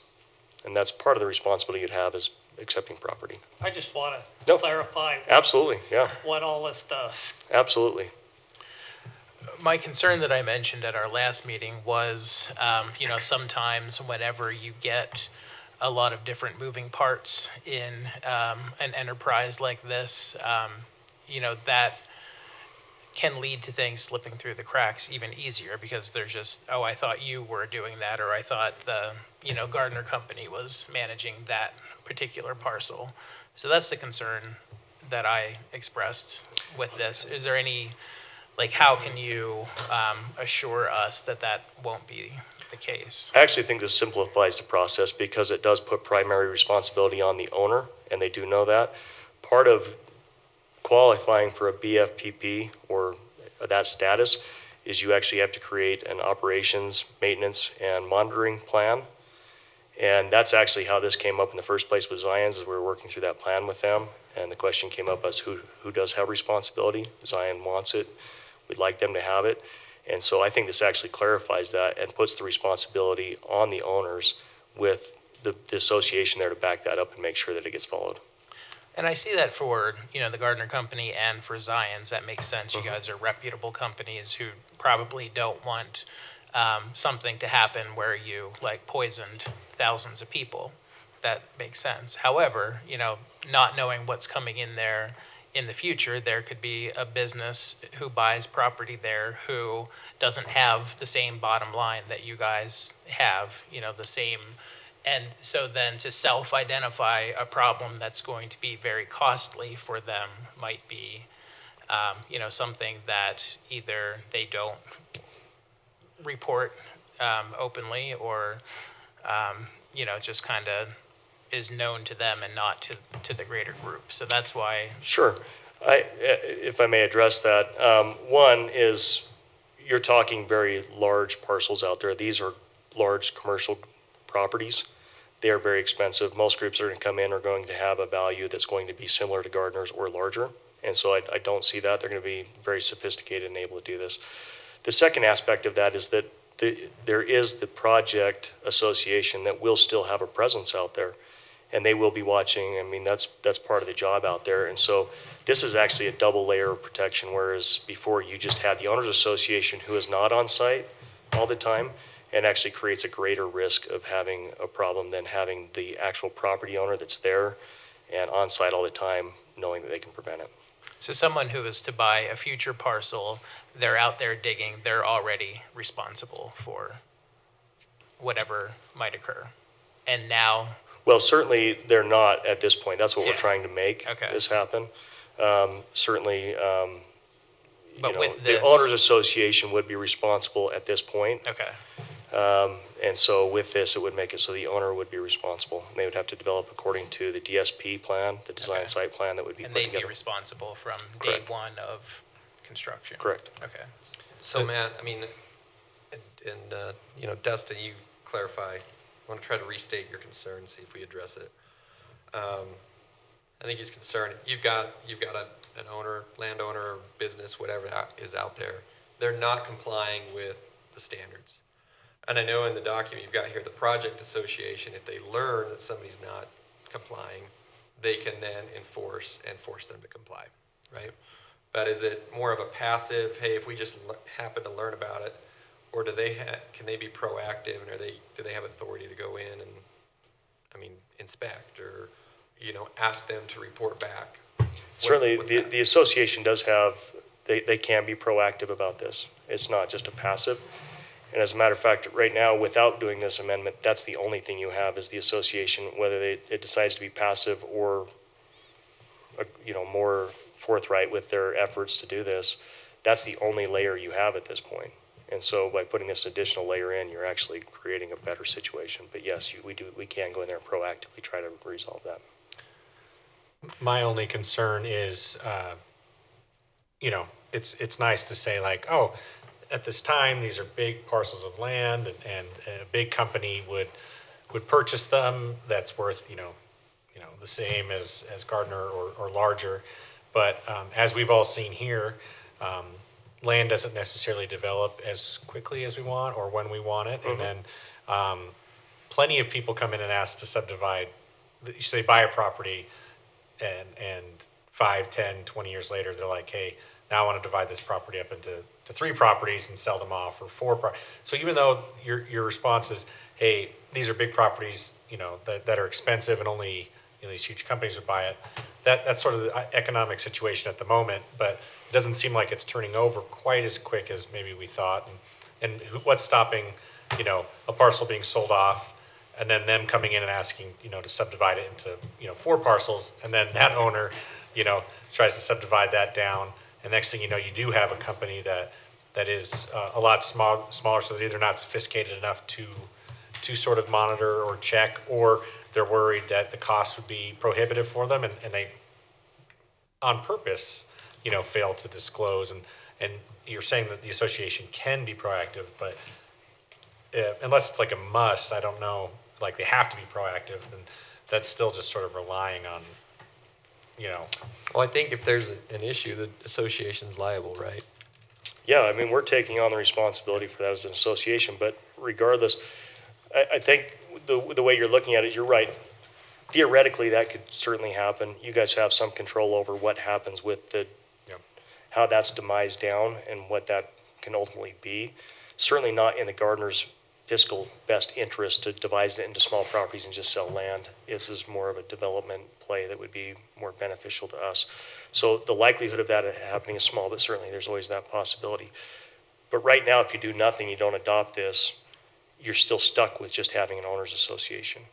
S8: And that's part of the responsibility you'd have, is accepting property.
S19: I just want to clarify
S8: Absolutely, yeah.
S19: what all this does.
S8: Absolutely.
S7: My concern that I mentioned at our last meeting was, sometimes whenever you get a lot of different moving parts in an enterprise like this, that can lead to things slipping through the cracks even easier, because there's just, oh, I thought you were doing that, or I thought the, Gardner Company was managing that particular parcel. So that's the concern that I expressed with this. Is there any, how can you assure us that that won't be the case?
S8: I actually think this simplifies the process, because it does put primary responsibility on the owner, and they do know that. Part of qualifying for a BFPP or that status is you actually have to create an operations, maintenance, and monitoring plan. And that's actually how this came up in the first place with Zions, as we were working through that plan with them. And the question came up as who does have responsibility. Zion wants it. We'd like them to have it. And so I think this actually clarifies that and puts the responsibility on the owners, with the association there to back that up and make sure that it gets followed.
S7: And I see that for, the Gardner Company and for Zions. That makes sense. You guys are reputable companies who probably don't want something to happen where you poisoned thousands of people. That makes sense. However, not knowing what's coming in there in the future, there could be a business who buys property there who doesn't have the same bottom line that you guys have, the same. And so then to self-identify a problem that's going to be very costly for them might be, something that either they don't report openly or, just kind of is known to them and not to the greater group. So that's why.
S8: Sure. If I may address that. One is you're talking very large parcels out there. These are large commercial properties. They are very expensive. Most groups that are going to come in are going to have a value that's going to be similar to Gardner's or larger. And so I don't see that. They're going to be very sophisticated and able to do this. The second aspect of that is that there is the project association that will still have a presence out there. And they will be watching. I mean, that's part of the job out there. And so this is actually a double layer of protection, whereas before you just had the owners association who is not on site all the time and actually creates a greater risk of having a problem than having the actual property owner that's there and on site all the time knowing that they can prevent it.
S7: So someone who is to buy a future parcel, they're out there digging, they're already responsible for whatever might occur. And now.
S8: Well, certainly they're not at this point. That's what we're trying to make this happen. Certainly,
S7: but with this,
S8: the owners association would be responsible at this point.
S7: Okay.
S8: And so with this, it would make it so the owner would be responsible. They would have to develop according to the DSP plan, the design site plan that would be put together.
S7: And they'd be responsible from day one of construction.
S8: Correct.
S7: Okay.
S13: So Matt, I mean, and Dustin, you clarify. I want to try to restate your concern, see if we address it. I think he's concerned. You've got an owner, landowner, or business, whatever that is out there. They're not complying with the standards. And I know in the document you've got here, the project association, if they learn that somebody's not complying, they can then force them to comply, right? But is it more of a passive, hey, if we just happen to learn about it, or do they can they be proactive, and do they have authority to go in and, inspect or, ask them to report back?
S8: Certainly, the association does have, they can be proactive about this. It's not just a passive. And as a matter of fact, right now, without doing this amendment, that's the only thing you have is the association, whether it decides to be passive or, more forthright with their efforts to do this. That's the only layer you have at this point. And so by putting this additional layer in, you're actually creating a better situation. But yes, we can go in there and proactively try to resolve that.
S15: My only concern is, it's nice to say oh, at this time, these are big parcels of land and a big company would purchase them. That's worth, the same as Gardner or larger. But as we've all seen here, land doesn't necessarily develop as quickly as we want or when we want it. Mm-hmm. And then plenty of people come in and ask to subdivide. So they buy a property and 5, 10, 20 years later, they're like, hey, now I want to divide this property up into 3 properties and sell them off, or 4 So even though your response is, hey, these are big properties, that are expensive and only these huge companies would buy it, that's sort of the economic situation at the moment, but it doesn't seem like it's turning over quite as quick as maybe we thought. And what's stopping, a parcel being sold off and then them coming in and asking, to subdivide it into, 4 parcels, and then that owner, tries to subdivide that down. And next thing you know, you do have a company that is a lot smaller, so they're either not sophisticated enough to sort of monitor or check, or they're worried that the cost would be prohibitive for them, and they, on purpose, fail to disclose. And you're saying that the association can be proactive, but unless it's like a must, I don't know, like they have to be proactive, then that's still just sort of relying on,
S13: Well, I think if there's an issue, the association's liable, right?
S8: Yeah, we're taking on the responsibility for that as an association, but regardless, I think the way you're looking at it, you're right. theoretically, that could certainly happen. You guys have some control over what happens with how that's demised down and what that can ultimately be. Certainly not in the gardener's fiscal best interest to divide it into small properties and just sell land. This is more of a development play that would be more beneficial to us. So the likelihood of that happening is small, but certainly there's always that possibility. But right now, if you do nothing, you don't adopt this, you're still stuck with just having an owner's association.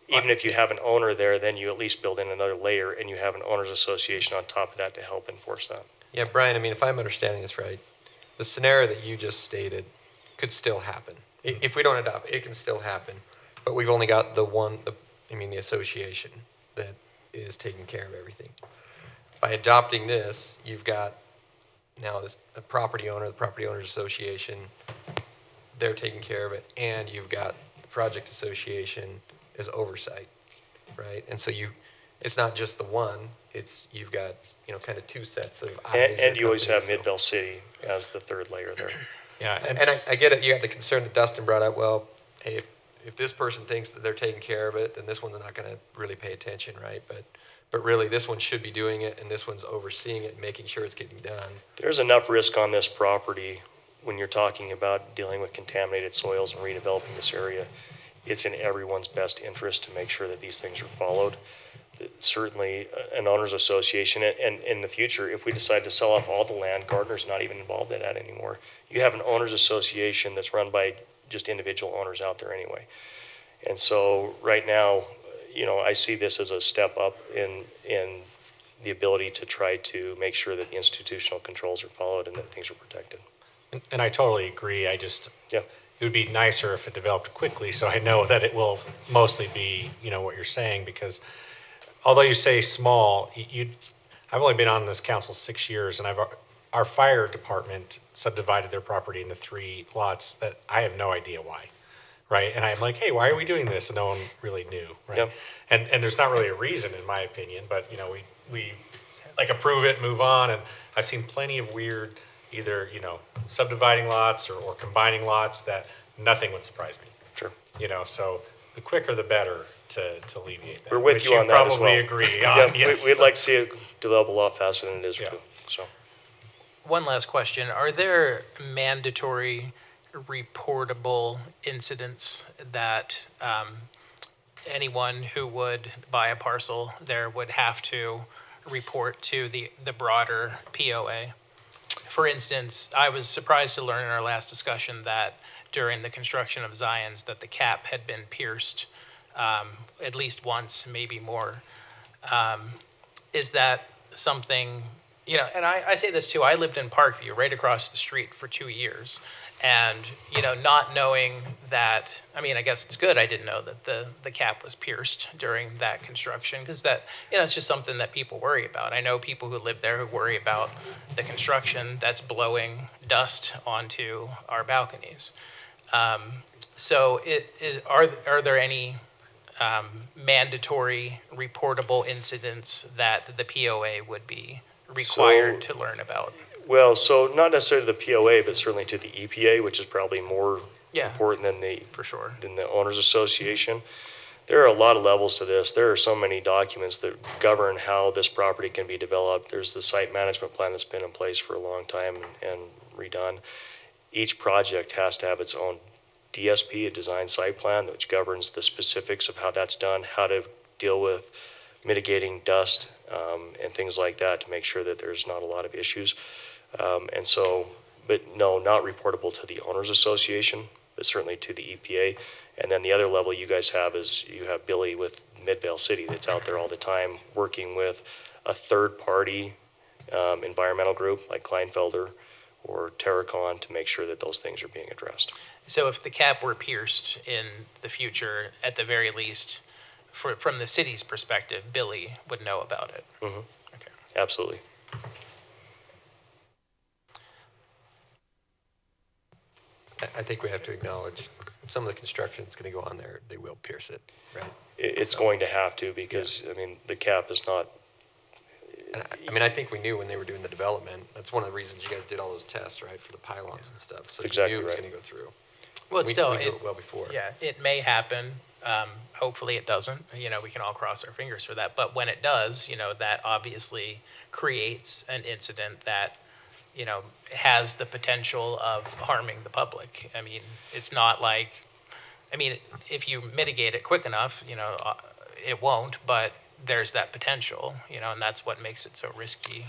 S8: Even if you have an owner there, then you at least build in another layer and you have an owner's association on top of that to help enforce that.
S13: Yeah, Brian, I mean, if I'm understanding this right, the scenario that you just stated could still happen. If we don't adopt it, it can still happen. But we've only got the association that is taking care of everything. By adopting this, you've got now a property owner, the property owners association, they're taking care of it, and you've got the project association as oversight, right? And so it's not just the one, you've got, kind of two sets of eyes.
S8: And you always have Midvale City as the third layer there.
S13: Yeah, and I get it. You got the concern that Dustin brought up. Well, hey, if this person thinks that they're taking care of it, then this one's not going to really pay attention, right? But really, this one should be doing it, and this one's overseeing it and making sure it's getting done.
S8: There's enough risk on this property when you're talking about dealing with contaminated soils and redeveloping this area. It's in everyone's best interest to make sure that these things are followed. Certainly, an owner's association, and in the future, if we decide to sell off all the land, Gardner's not even involved in that anymore. You have an owner's association that's run by just individual owners out there anyway. And so right now, I see this as a step up in the ability to try to make sure that the institutional controls are followed and that things are protected.
S15: And I totally agree. It would be nicer if it developed quickly, so I know that it will mostly be, what you're saying, because although you say small, I've only been on this council 6 years, and our fire department subdivided their property into 3 lots that I have no idea why, right? And I'm like, hey, why are we doing this? And no one really knew, right?
S8: Yep.
S15: And there's not really a reason, in my opinion, but we like approve it, move on, and I've seen plenty of weird, either subdividing lots or combining lots that nothing would surprise me.
S8: Sure.
S15: So the quicker the better to alleviate that.
S8: We're with
S15: which
S8: you on that as well.
S15: Probably agree on, yes.
S8: We'd like to see it develop a lot faster than it is. So.
S7: One last question. Are there mandatory reportable incidents that anyone who would buy a parcel there would have to report to the broader POA? For instance, I was surprised to learn in our last discussion that during the construction of Zion's that the cap had been pierced at least once, maybe more. Is that something, and I say this too, I lived in Parkview, right across the street for 2 years. And, not knowing that, I guess it's good I didn't know that the cap was pierced during that construction, because that, it's just something that people worry about. I know people who live there who worry about the construction that's blowing dust onto our balconies. So are there any mandatory reportable incidents that the POA would be required to learn about?
S8: Well, so not necessarily the POA, but certainly to the EPA, which is probably more important than than the owners association. There are a lot of levels to this. There are so many documents that govern how this property can be developed. There's the site management plan that's been in place for a long time and redone. Each project has to have its own DSP, a design site plan, which governs the specifics of how that's done, how to deal with mitigating dust and things like that to make sure that there's not a lot of issues. But no, not reportable to the owners association, but certainly to the EPA. And then the other level you guys have is you have Billy with Midvale City that's out there all the time working with a third party environmental group like Kleinfelder or Terracon to make sure that those things are being addressed.
S7: So if the cap were pierced in the future, at the very least, from the city's perspective, Billy would know about it.
S8: Mm-hmm. Okay. Absolutely.
S13: I think we have to acknowledge some of the construction that's going to go on there, they will pierce it, right?
S8: It's going to have to because, the cap is not.
S13: I think we knew when they were doing the development. That's one of the reasons you guys did all those tests, right, for the pylons and stuff. So
S8: That's exactly
S13: you knew it was
S8: right.
S13: going to go through.
S7: Well,
S13: we
S7: still,
S13: knew it well before.
S7: Yeah, it may happen. Hopefully it doesn't, we can all cross our fingers for that. But when it does, that obviously creates an incident that, has the potential of harming the public. I mean, it's not like, if you mitigate it quick enough, it won't, but there's that potential, and that's what makes it so risky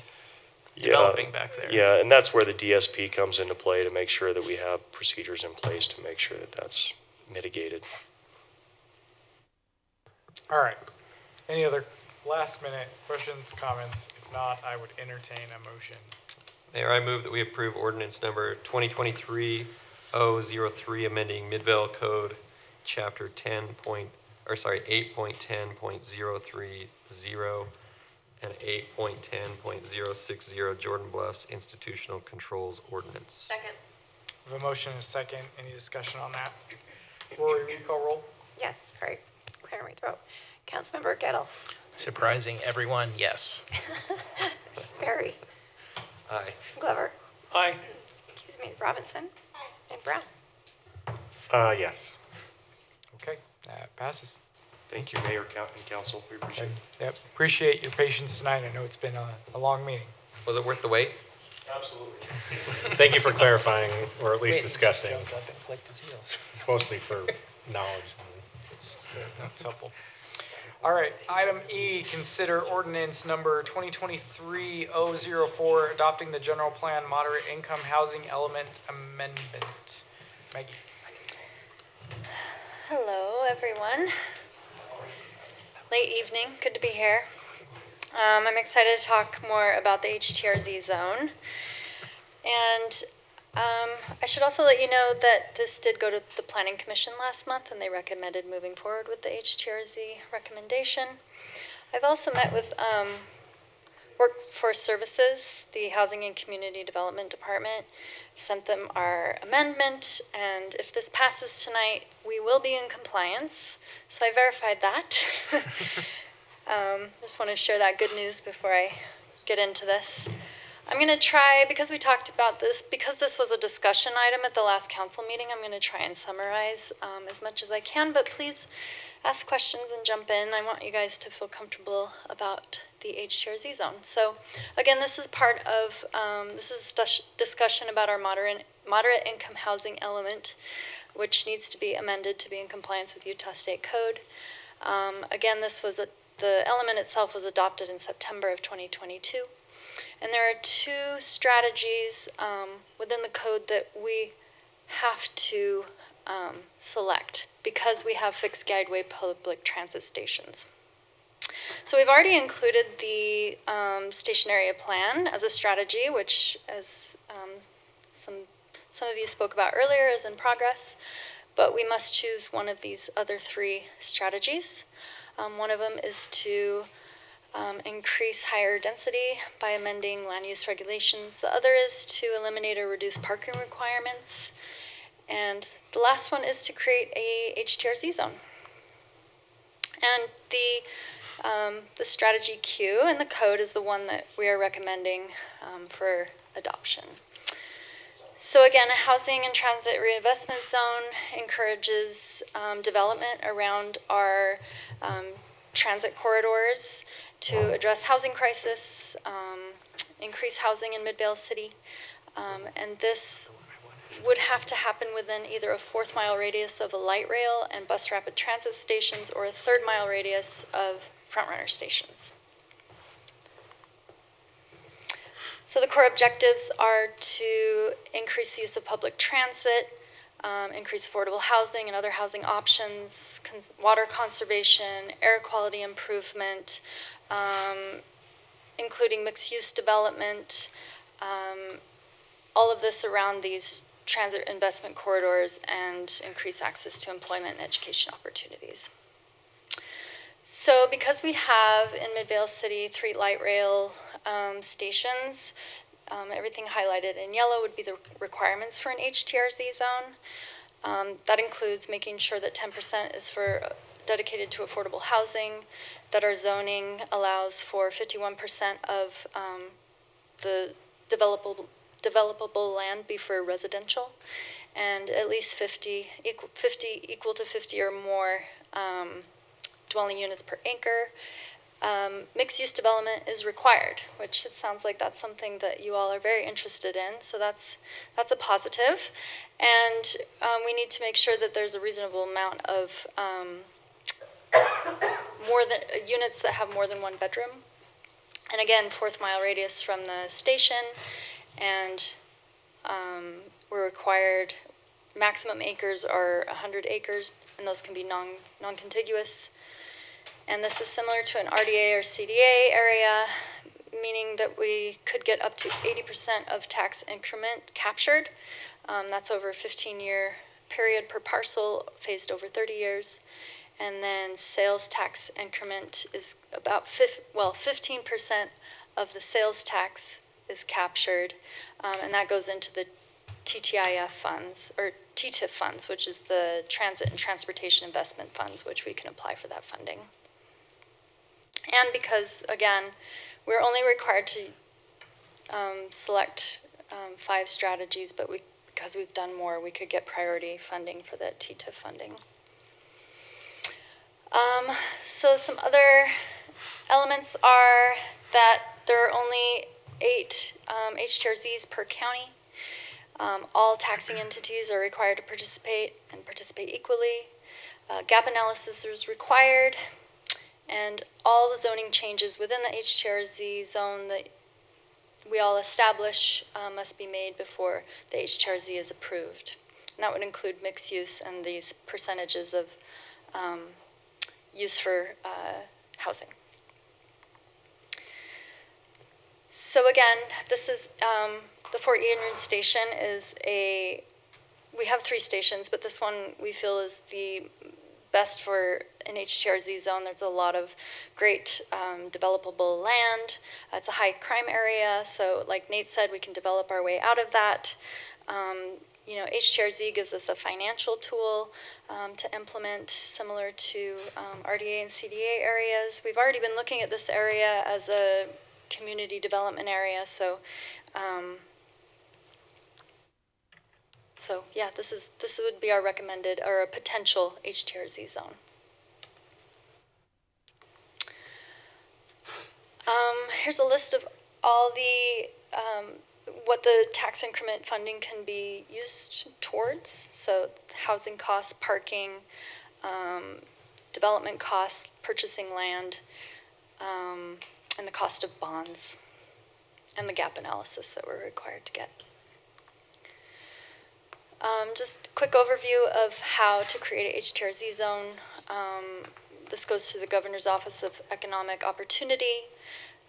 S7: developing back there.
S8: Yeah, and that's where the DSP comes into play to make sure that we have procedures in place to make sure that that's mitigated.
S4: All right. Any other last minute questions, comments? If not, I would entertain a motion.
S13: Mayor, I move that we approve ordinance number 2023-003, amending Midvale Code Chapter 8.10.030 and 8.10.060 Jordan Bluffs Institutional Controls Ordinance.
S2: Second.
S4: We have a motion and a second. Any discussion on that? Rory, will you call roll?
S2: Yes, sorry. Clearing my throat. Councilmember Gettle.
S7: Surprising everyone, yes.
S2: Sperry.
S13: Aye.
S2: Glover.
S19: Aye.
S2: Excuse me, Robinson. And Brown.
S15: Yes.
S4: Okay, that passes.
S8: Thank you, Mayor, and Council. We appreciate it.
S4: Yep, appreciate your patience tonight. I know it's been a long meeting.
S13: Was it worth the wait?
S8: Absolutely.
S15: Thank you for clarifying, or at least
S7: Wait,
S15: discussing.
S7: Joe got and clicked his heels.
S15: It's mostly for knowledge.
S4: That's helpful. All right, item E, consider ordinance number 2023-004, adopting the general plan moderate income housing element amendment. Maggie.
S2: Hello, everyone. Late evening, good to be here. I'm excited to talk more about the HTRZ zone. And I should also let you know that this did go to the Planning Commission last month, and they recommended moving forward with the HTRZ recommendation. I've also met with Workforce Services, the Housing and Community Development Department, sent them our amendment, and if this passes tonight, we will be in compliance. So I verified that. Just want to share that good news before I get into this. I'm going to try, because we talked about this, because this was a discussion item at the last council meeting, I'm going to try and summarize as much as I can, but please ask questions and jump in. I want you guys to feel comfortable about the HTRZ zone. So again, this is part of, this is a discussion about our moderate income housing element, which needs to be amended to be in compliance with Utah State Code. Again, this was the element itself was adopted in September of 2022. And there are two strategies within the code that we have to select because we have fixed guideway public transit stations. So we've already included the station area plan as a strategy, which, as some of you spoke about earlier, is in progress. But we must choose one of these other three strategies. One of them is to increase higher density by amending land use regulations. The other is to eliminate or reduce parking requirements. And the last one is to create a HTRZ zone. And the strategy Q in the code is the one that we are recommending for adoption. So again, a housing and transit reinvestment zone encourages development around our transit corridors to address housing crisis, increase housing in Midvale City, and this would have to happen within either a 4th mile radius of a light rail and bus rapid transit stations or a 3rd mile radius of frontrunner stations. So the core objectives are to increase the use of public transit, increase affordable housing and other housing options, water conservation, air quality improvement, including mixed-use development, all of this around these transit investment corridors and increase access to employment and education opportunities. So because we have in Midvale City 3 light rail stations, everything highlighted in yellow would be the requirements for an HTRZ zone. That includes making sure that 10% is dedicated to affordable housing, that our zoning allows for 51% of the developable land be for residential, and at least 50 equal to 50 or more dwelling units per acre. Mixed-use development is required, which it sounds like that's something that you all are very interested in, so that's a positive. And we need to make sure that there's a reasonable amount of units that have more than one bedroom. And again, 4th mile radius from the station, and we're required, maximum acres are 100 acres, and those can be non-contiguous. And this is similar to an RDA or CDA area, meaning that we could get up to 80% of tax increment captured. That's over a 15-year period per parcel, phased over 30 years. And then sales tax increment is about 15% of the sales tax is captured, and that goes into the TTIF funds, or TTIF funds, which is the Transit and Transportation Investment Funds, which we can apply for that funding. And because, again, we're only required to select 5 strategies, but because we've done more, we could get priority funding for the TTIF funding. So some other elements are that there are only 8 HTRZs per county. All taxing entities are required to participate and participate equally. Gap analysis is required, and all the zoning changes within the HTRZ zone that we all establish must be made before the HTRZ is approved. And that would include mixed use and these percentages of use for housing. So again, this is the Fort Union Station is we have 3 stations, but this one we feel is the best for an HTRZ zone. There's a lot of great developable land. It's a high crime area, so like Nate said, we can develop our way out of that. HTRZ gives us a financial tool to implement, similar to RDA and CDA areas. We've already been looking at this area as a community development area, so yeah, this would be our recommended or a potential HTRZ zone. Here's a list of all the what the tax increment funding can be used towards. So housing costs, parking, development costs, purchasing land, and the cost of bonds, and the gap analysis that we're required to get. Just a quick overview of how to create a HTRZ zone. This goes through the Governor's Office of Economic Opportunity.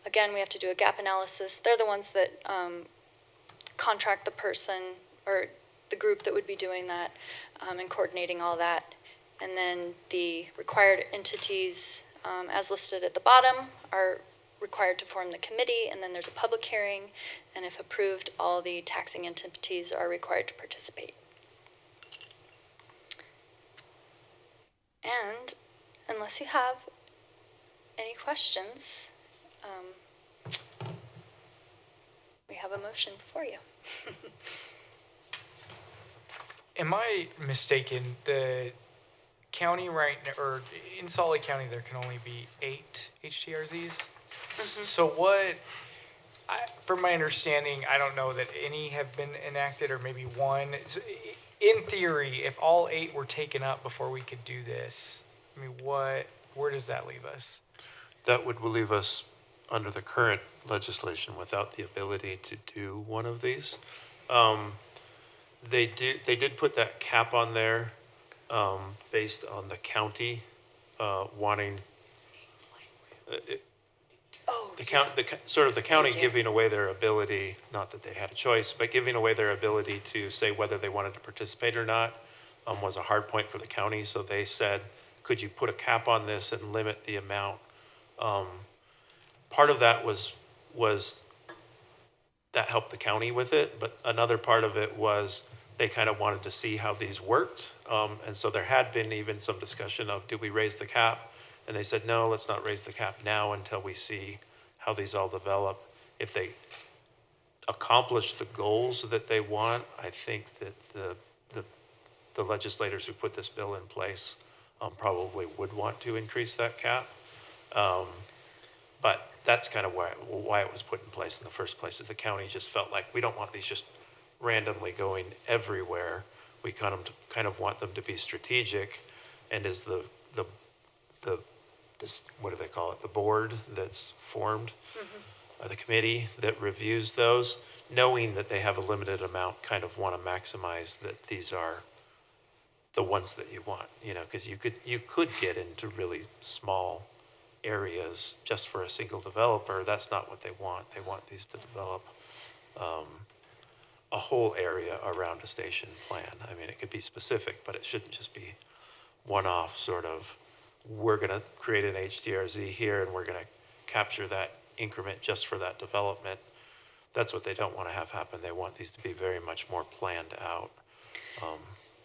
S2: Again, we have to do a gap analysis. They're the ones that contract the person or the group that would be doing that and coordinating all that. And then the required entities, as listed at the bottom, are required to form the committee, and then there's a public hearing, and if approved, all the taxing entities are required to participate. And unless you have any questions, we have a motion before you.
S4: Am I mistaken? The county right now, or in Salt Lake County, there can only be 8 HTRZs. So what, from my understanding, I don't know that any have been enacted, or maybe one. So in theory, if all 8 were taken up before we could do this, I mean, where does that leave us?
S1: That would leave us under the current legislation without the ability to do one of these. They did put that cap on there based on the county wanting the county giving away their ability, not that they had a choice, but giving away their ability to say whether they wanted to participate or not was a hard point for the county. So they said, could you put a cap on this and limit the amount? Part of that was that helped the county with it, but another part of it was they kind of wanted to see how these worked. And so there had been even some discussion of, do we raise the cap? And they said, no, let's not raise the cap now until we see how these all develop. If they accomplish the goals that they want, I think that the legislators who put this bill in place probably would want to increase that cap. But that's kind of why it was put in place in the first place, is the county just felt like we don't want these just randomly going everywhere. We kind of want them to be strategic, and is this, what do they call it? The board that's formed, the committee that reviews those, knowing that they have a limited amount, kind of want to maximize that these are the ones that you want, because you could get into really small areas just for a single developer. That's not what they want. They want these to develop a whole area around a station plan. I mean, it could be specific, but it shouldn't just be one-off sort of, we're going to create an HDRZ here and we're going to capture that increment just for that development. That's what they don't want to have happen. They want these to be very much more planned out.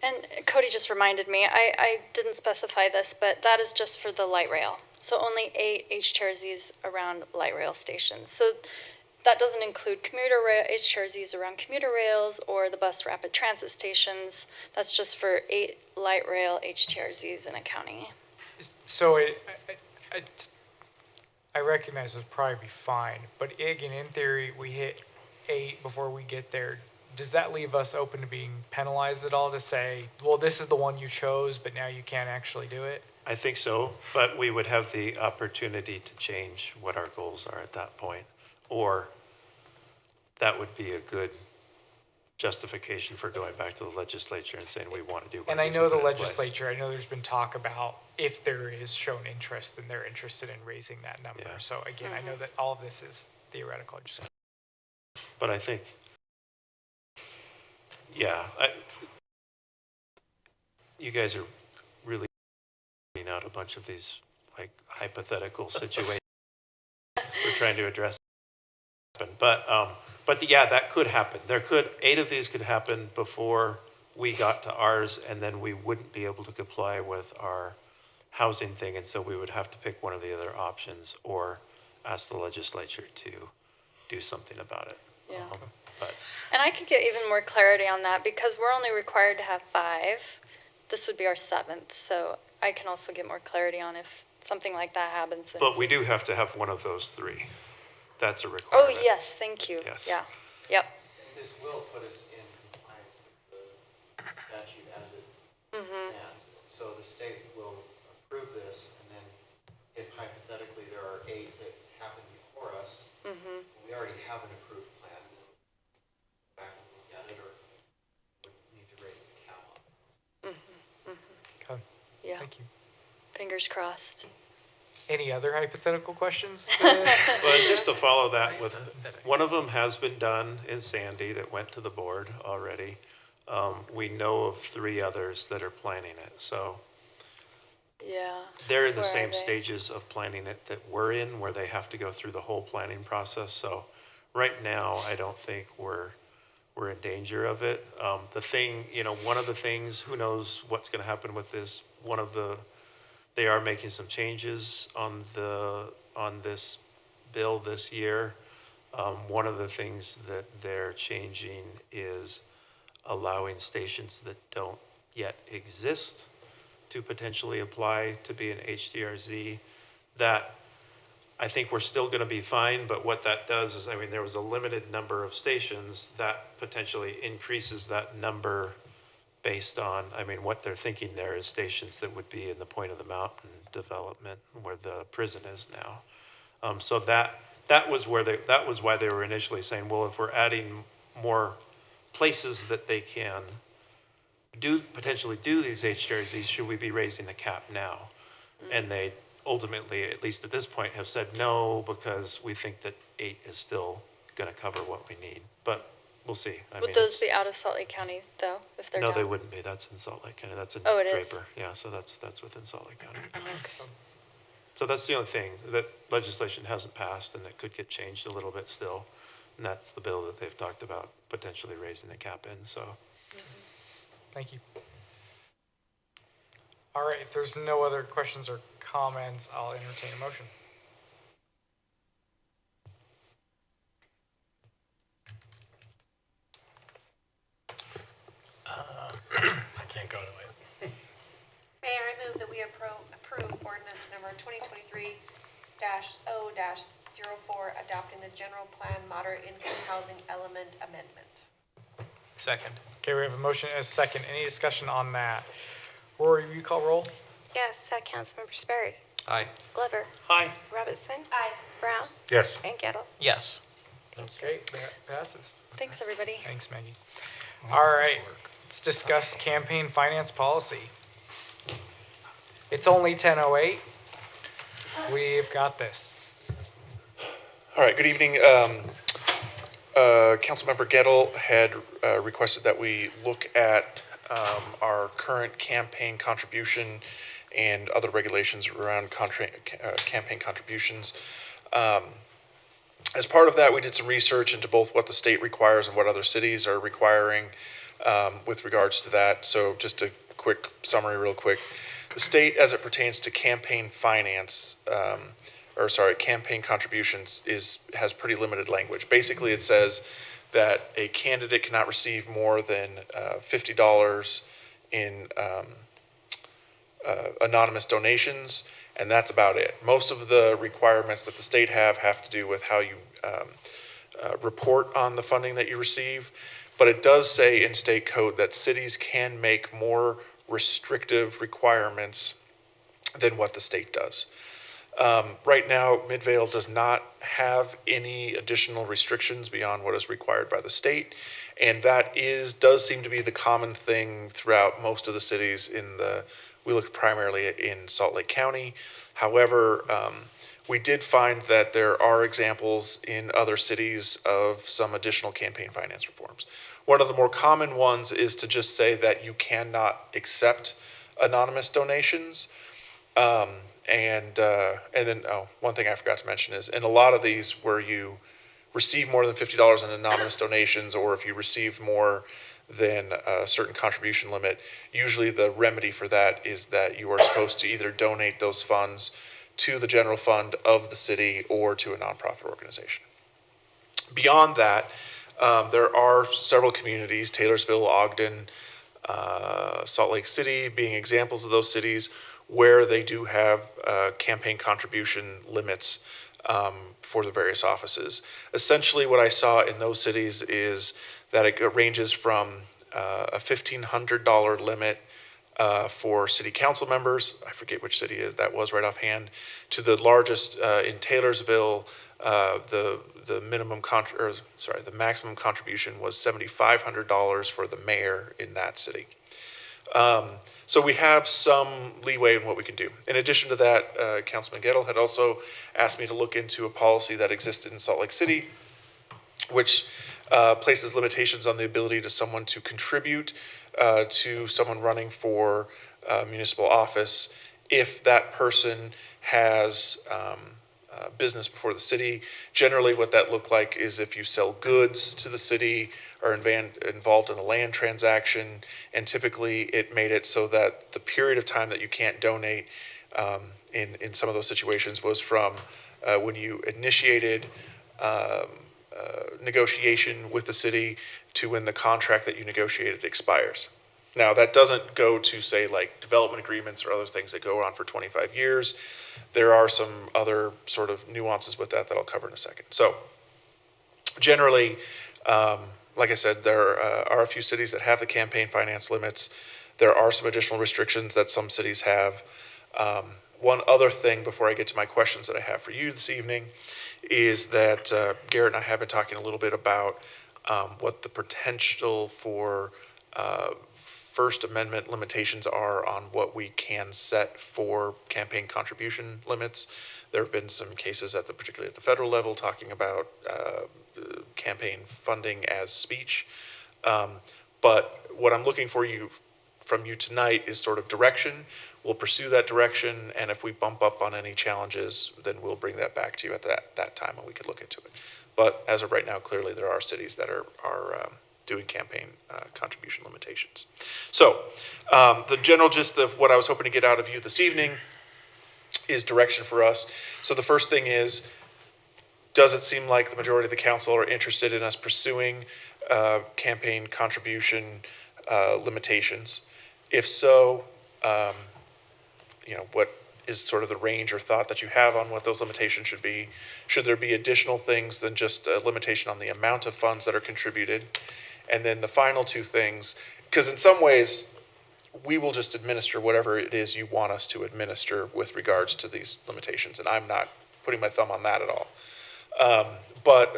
S2: And Cody just reminded me, I didn't specify this, but that is just for the light rail. So only 8 HTRZs around light rail stations. So that doesn't include commuter rail, HTRZs around commuter rails or the bus rapid transit stations. That's just for 8 light rail HTRZs in a county.
S4: So I recognize it'll probably be fine, but again, in theory, we hit 8 before we get there. Does that leave us open to being penalized at all to say, well, this is the one you chose, but now you can't actually do it?
S1: I think so, but we would have the opportunity to change what our goals are at that point. Or that would be a good justification for going back to the legislature and saying we want to do.
S4: And I know the legislature, I know there's been talk about if there is shown interest, then they're interested in raising that number.
S1: Yeah.
S4: So again, I know that all of this is theoretical.
S1: But I think, yeah, you guys are really putting out a bunch of these like hypothetical situations we're trying to address. But yeah, that could happen. 8 of these could happen before we got to ours, and then we wouldn't be able to comply with our housing thing, and so we would have to pick one of the other options or ask the legislature to do something about it.
S2: Yeah.
S1: But
S2: And I could get even more clarity on that because we're only required to have 5. This would be our 7th, so I can also get more clarity on if something like that happens.
S1: But we do have to have one of those 3. That's a
S2: Oh,
S1: requirement.
S2: yes, thank you.
S1: Yes.
S2: Yeah, yep.
S9: This will put us in compliance with the statute as it stands. So the state will approve this, and then if hypothetically there are 8 that happen before us, we already have an approved plan, then go back and look at it, or would need to raise the cap on it.
S4: Okay.
S2: Yeah.
S4: Thank you.
S2: Fingers crossed.
S4: Any other hypothetical questions?
S1: Well, just to follow that with, one of them has been done in Sandy that went to the board already. We know of 3 others that are planning it, so
S2: Yeah.
S1: they're in the
S2: Where are
S1: same
S2: they?
S1: stages of planning it that we're in, where they have to go through the whole planning process. So right now, I don't think we're in danger of it. The thing, one of the things, who knows what's going to happen with this, they are making some changes on this bill this year. One of the things that they're changing is allowing stations that don't yet exist to potentially apply to be an HDRZ. That, I think we're still going to be fine, but what that does is, there was a limited number of stations that potentially increases that number based on, what they're thinking there is stations that would be in the Point of the Mountain development where the prison is now. So that was why they were initially saying, well, if we're adding more places that they can potentially do these HDRZs, should we be raising the cap now? And they ultimately, at least at this point, have said no, because we think that 8 is still going to cover what we need. But we'll see.
S2: Would those be out of Salt Lake County, though, if they're
S1: No,
S2: down?
S1: they wouldn't be. That's in Salt Lake County. That's in
S2: Oh, it
S1: Draper.
S2: is?
S1: Yeah, so that's within Salt Lake County.
S2: Okay.
S1: So that's the only thing, that legislation hasn't passed, and it could get changed a little bit still. And that's the bill that they've talked about potentially raising the cap in, so.
S4: Thank you. All right, if there's no other questions or comments, I'll entertain a motion.
S15: I can't go to it.
S22: Mayor, I move that we
S11: approve ordinance number 2023-0-04, adopting the general plan moderate income housing element amendment.
S4: Second. Okay, we have a motion and a second. Any discussion on that? Rory, will you call roll?
S22: Yes, Councilmember Sperry.
S13: Aye.
S22: Glover.
S19: Aye.
S22: Robinson.
S11: Aye.
S22: Brown.
S15: Yes.
S22: And Gettle.
S7: Yes.
S4: Okay, that passes.
S2: Thanks, everybody.
S4: Thanks, Maggie. All right, let's discuss campaign finance policy. It's only 10:08. We've got this.
S6: All right, good evening. Councilmember Gettle had requested that we look at our current campaign contribution and other regulations around campaign contributions. As part of that, we did some research into both what the state requires and what other cities are requiring with regards to that. So just a quick summary real quick. The state, as it pertains to campaign finance, campaign contributions, has pretty limited language. Basically, it says that a candidate cannot receive more than $50 in anonymous donations, and that's about it. Most of the requirements that the state have to do with how you report on the funding that you receive, but it does say in state code that cities can make more restrictive requirements than what the state does. Right now, Midvale does not have any additional restrictions beyond what is required by the state, and that does seem to be the common thing throughout most of the cities we looked primarily in Salt Lake County. However, we did find that there are examples in other cities of some additional campaign finance reforms. One of the more common ones is to just say that you cannot accept anonymous donations. And then one thing I forgot to mention is in a lot of these where you receive more than $50 in anonymous donations, or if you receive more than a certain contribution limit, usually the remedy for that is that you are supposed to either donate those funds to the general fund of the city or to a nonprofit organization. Beyond that, there are several communities, Taylorsville, Ogden, Salt Lake City being examples of those cities, where they do have campaign contribution limits for the various offices. Essentially, what I saw in those cities is that it ranges from a $1,500 limit for city council members, I forget which city that was right offhand, to the largest in Taylorsville, the maximum contribution was $7,500 for the mayor in that city. So we have some leeway in what we can do. In addition to that, Councilman Gettle had also asked me to look into a policy that existed in Salt Lake City, which places limitations on the ability to someone to contribute to someone running for municipal office if that person has business before the city. Generally, what that looked like is if you sell goods to the city or involved in a land transaction, and typically it made it so that the period of time that you can't donate in some of those situations was from when you initiated negotiation with the city to when the contract that you negotiated expires. Now, that doesn't go to, say, like development agreements or other things that go on for 25 years. There are some other sort of nuances with that I'll cover in a second. So, generally, like I said, there are a few cities that have the campaign finance limits. There are some additional restrictions that some cities have. One other thing before I get to my questions that I have for you this evening is that Garrett and I have been talking a little bit about what the potential for First Amendment limitations are on what we can set for campaign contribution limits. There have been some cases particularly at the federal level, talking about campaign funding as speech. But what I'm looking from you tonight is sort of direction. We'll pursue that direction, and if we bump up on any challenges, then we'll bring that back to you at that time when we could look into it. But as of right now, clearly there are cities that are doing campaign contribution limitations. So the general gist of what I was hoping to get out of you this evening is direction for us. So the first thing is, does it seem like the majority of the council are interested in us pursuing campaign contribution limitations? If so, is sort of the range or thought that you have on what those limitations should be? Should there be additional things than just a limitation on the amount of funds that are contributed? And then the final two things, because in some ways, we will just administer whatever it is you want us to administer with regards to these limitations, and I'm not putting my thumb on that at all. But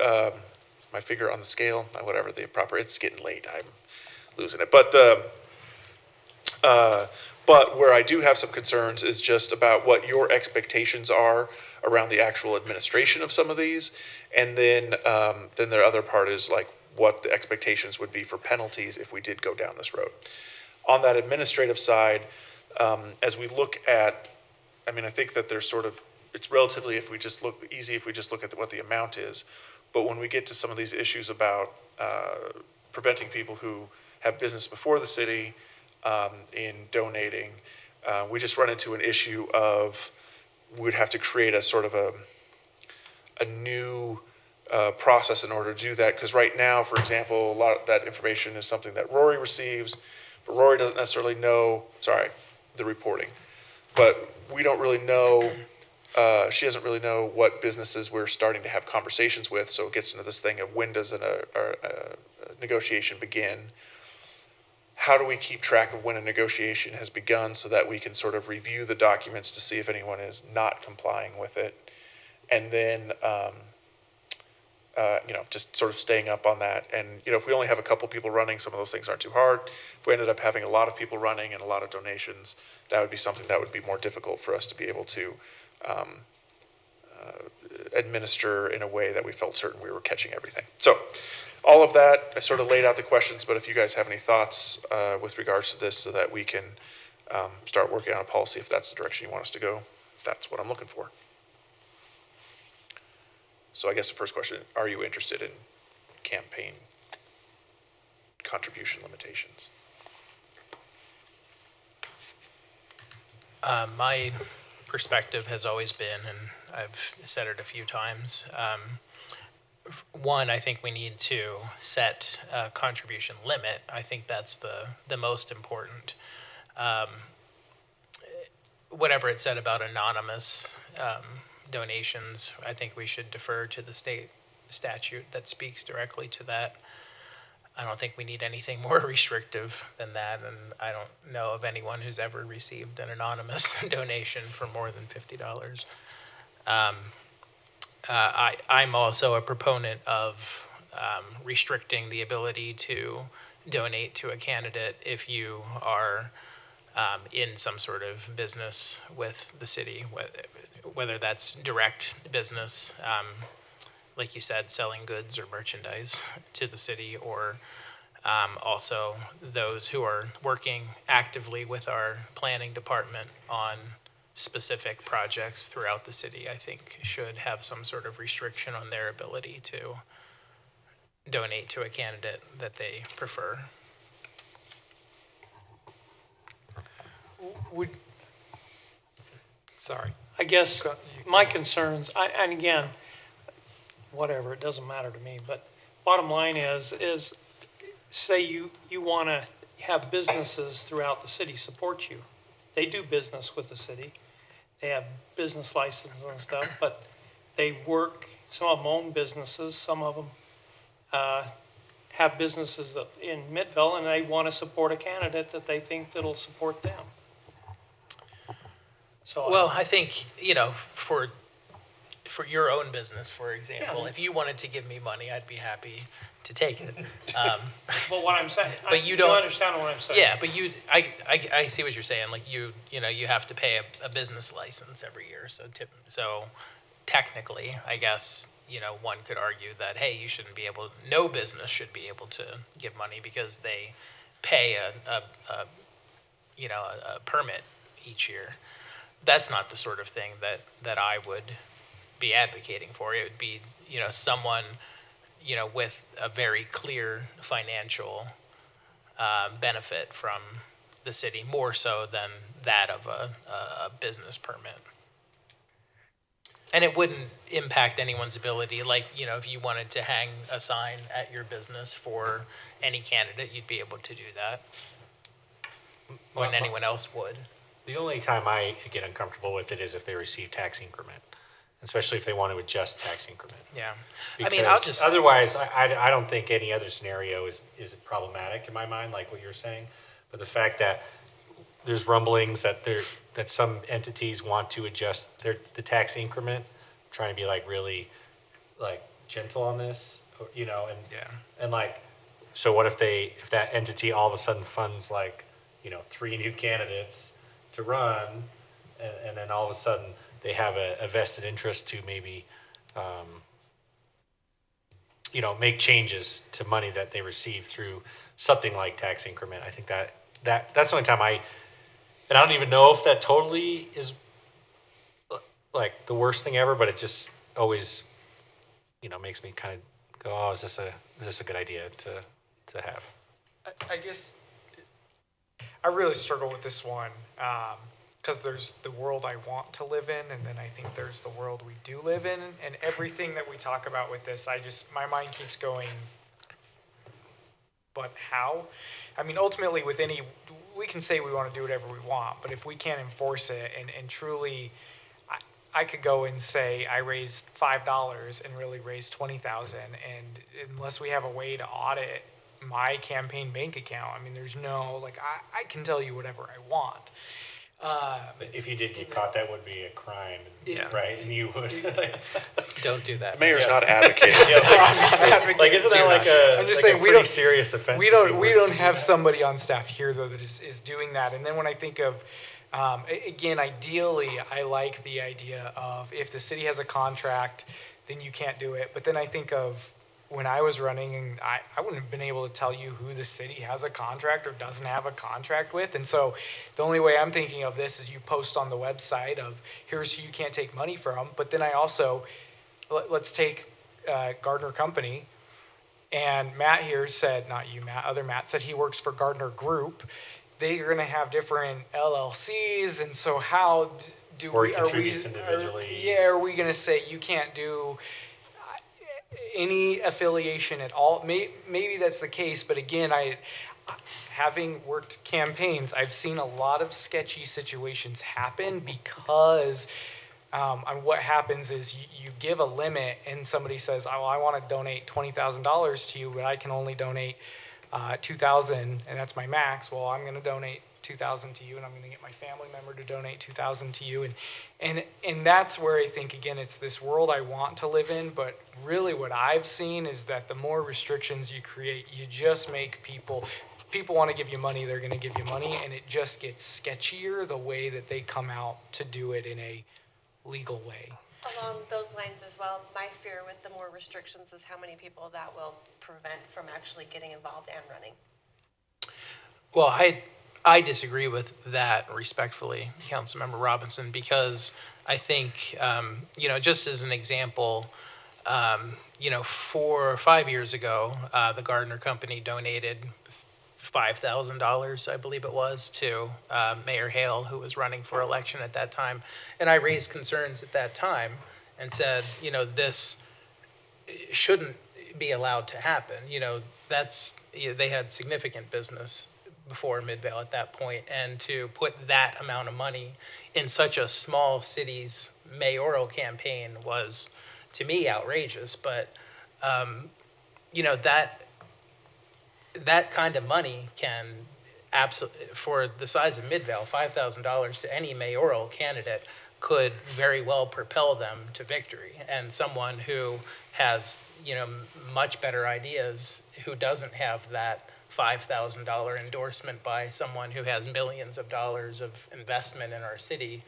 S6: my finger on the scale, whatever the proper, it's getting late, I'm losing it. But where I do have some concerns is just about what your expectations are around the actual administration of some of these. And then the other part is like what the expectations would be for penalties if we did go down this road. On that administrative side, as we look at, I mean, I think that there's sort of, it's relatively, if we just look at what the amount is. But when we get to some of these issues about preventing people who have business before the city in donating, we just run into an issue of we'd have to create a sort of a new process in order to do that. Because right now, for example, a lot of that information is something that Rory receives, but Rory doesn't necessarily know, the reporting. But we don't really know, she doesn't really know what businesses we're starting to have conversations with, so it gets into this thing of when does a negotiation begin? How do we keep track of when a negotiation has begun so that we can sort of review the documents to see if anyone is not complying with it? And then, just sort of staying up on that. And, if we only have a couple people running, some of those things aren't too hard. If we ended up having a lot of people running and a lot of donations, that would be something that would be more difficult for us to be able to administer in a way that we felt certain we were catching everything. So all of that, I sort of laid out the questions, but if you guys have any thoughts with regards to this so that we can start working on a policy, if that's the direction you want us to go, that's what I'm looking for. So I guess the first question, are you interested in campaign contribution limitations?
S7: My perspective has always been, and I've said it a few times, one, I think we need to set a contribution limit. I think that's the most important. Whatever it said about anonymous donations, I think we should defer to the state statute that speaks directly to that. I don't think we need anything more restrictive than that, and I don't know of anyone who's ever received an anonymous donation for more than $50. I'm also a proponent of restricting the ability to donate to a candidate if you are in some sort of business with the city, whether that's direct business, like you said, selling goods or merchandise to the city, or also those who are working actively with our planning department on specific projects throughout the city, I think should have some sort of restriction on their ability to donate to a candidate that they prefer.
S19: I guess my concerns, and again, whatever, it doesn't matter to me, but bottom line is say you want to have businesses throughout the city support you. They do business with the city. They have business licenses and stuff, but they work, some of them own businesses, some of them have businesses in Midville, and they want to support a candidate that they think that'll support them. So
S7: well, I think, for your own business, for example, if you wanted to give me money, I'd be happy to take it.
S19: But what I'm saying,
S7: but
S19: you don't understand what I'm saying.
S7: Yeah, but I see what you're saying. Like you have to pay a business license every year. So technically, I guess, one could argue that, hey, no business should be able to give money because they pay a permit each year. That's not the sort of thing that I would be advocating for. It would be, someone, with a very clear financial benefit from the city, more so than that of a business permit. And it wouldn't impact anyone's ability. Like, if you wanted to hang a sign at your business for any candidate, you'd be able to do that when anyone else would.
S15: The only time I get uncomfortable with it is if they receive tax increment, especially if they want to adjust tax increment.
S7: Yeah.
S15: Because
S7: I mean, I'll just.
S15: otherwise, I don't think any other scenario is problematic in my mind, like what you're saying. But the fact that there's rumblings that some entities want to adjust the tax increment, trying to be like really like gentle on this, you know, and and like, so what if that entity all of a sudden funds like, you know, 3 new candidates to run, and then all of a sudden they have a vested interest to maybe, you know, make changes to money that they receive through something like tax increment. I think that's the only time and I don't even know if that totally is like the worst thing ever, but it just always, you know, makes me kind of go, oh, is this a good idea to have?
S4: I guess I really struggle with this one because there's the world I want to live in, and then I think there's the world we do live in, and everything that we talk about with this, my mind keeps going, but how? I mean, ultimately with we can say we want to do whatever we want, but if we can't enforce it and truly, I could go and say I raised $5 and really raised $20,000, and unless we have a way to audit my campaign bank account, I mean, there's no, like, I can tell you whatever I want.
S15: But if you did get caught, that would be a crime,
S4: Yeah.
S15: right? And you would.
S7: Don't do that.
S16: The mayor's not advocating.
S15: Like, isn't that like
S4: I'm just
S15: like
S4: saying
S15: a
S4: we
S15: pretty
S4: don't
S15: serious offense?
S4: We don't have somebody on staff here though that is doing that. And then when I think of again, ideally, I like the idea of if the city has a contract, then you can't do it. But then I think of when I was running, and I wouldn't have been able to tell you who the city has a contract or doesn't have a contract with. And so the only way I'm thinking of this is you post on the website of here's who you can't take money from. But then I also, let's take Gardner Company. And Matt here said, not you, Matt, other Matt said he works for Gardner Group. They're going to have different LLCs. And so how do
S15: Or
S4: we,
S15: he
S4: are we,
S15: contributes individually.
S4: are we going to say you can't do any affiliation at all? Maybe that's the case, but again, having worked campaigns, I've seen a lot of sketchy situations happen because what happens is you give a limit and somebody says, oh, I want to donate $20,000 to you, but I can only donate $2,000 and that's my max. Well, I'm going to donate $2,000 to you, and I'm going to get my family member to donate $2,000 to you, and that's where I think again it's this world I want to live in. But really, what I've seen is that the more restrictions you create, you just make people want to give you money, they're going to give you money, and it just gets sketchier the way that they come out to do it in a legal way.
S11: Along those lines as well, my fear with the more restrictions is how many people that will prevent from actually getting involved and running.
S7: Well, I disagree with that respectfully, Councilmember Robinson, because I think, just as an example, 4 or 5 years ago, the Gardner Company donated $5,000, I believe it was, to Mayor Hale, who was running for election at that time. And I raised concerns at that time and said, this shouldn't be allowed to happen. They had significant business before Midvale at that point, and to put that amount of money in such a small city's mayoral campaign was, to me, outrageous. But that kind of money can absolutely, for the size of Midvale, $5,000 to any mayoral candidate could very well propel them to victory. And someone who has much better ideas, who doesn't have that $5,000 endorsement by someone who has millions of dollars of investment in our city,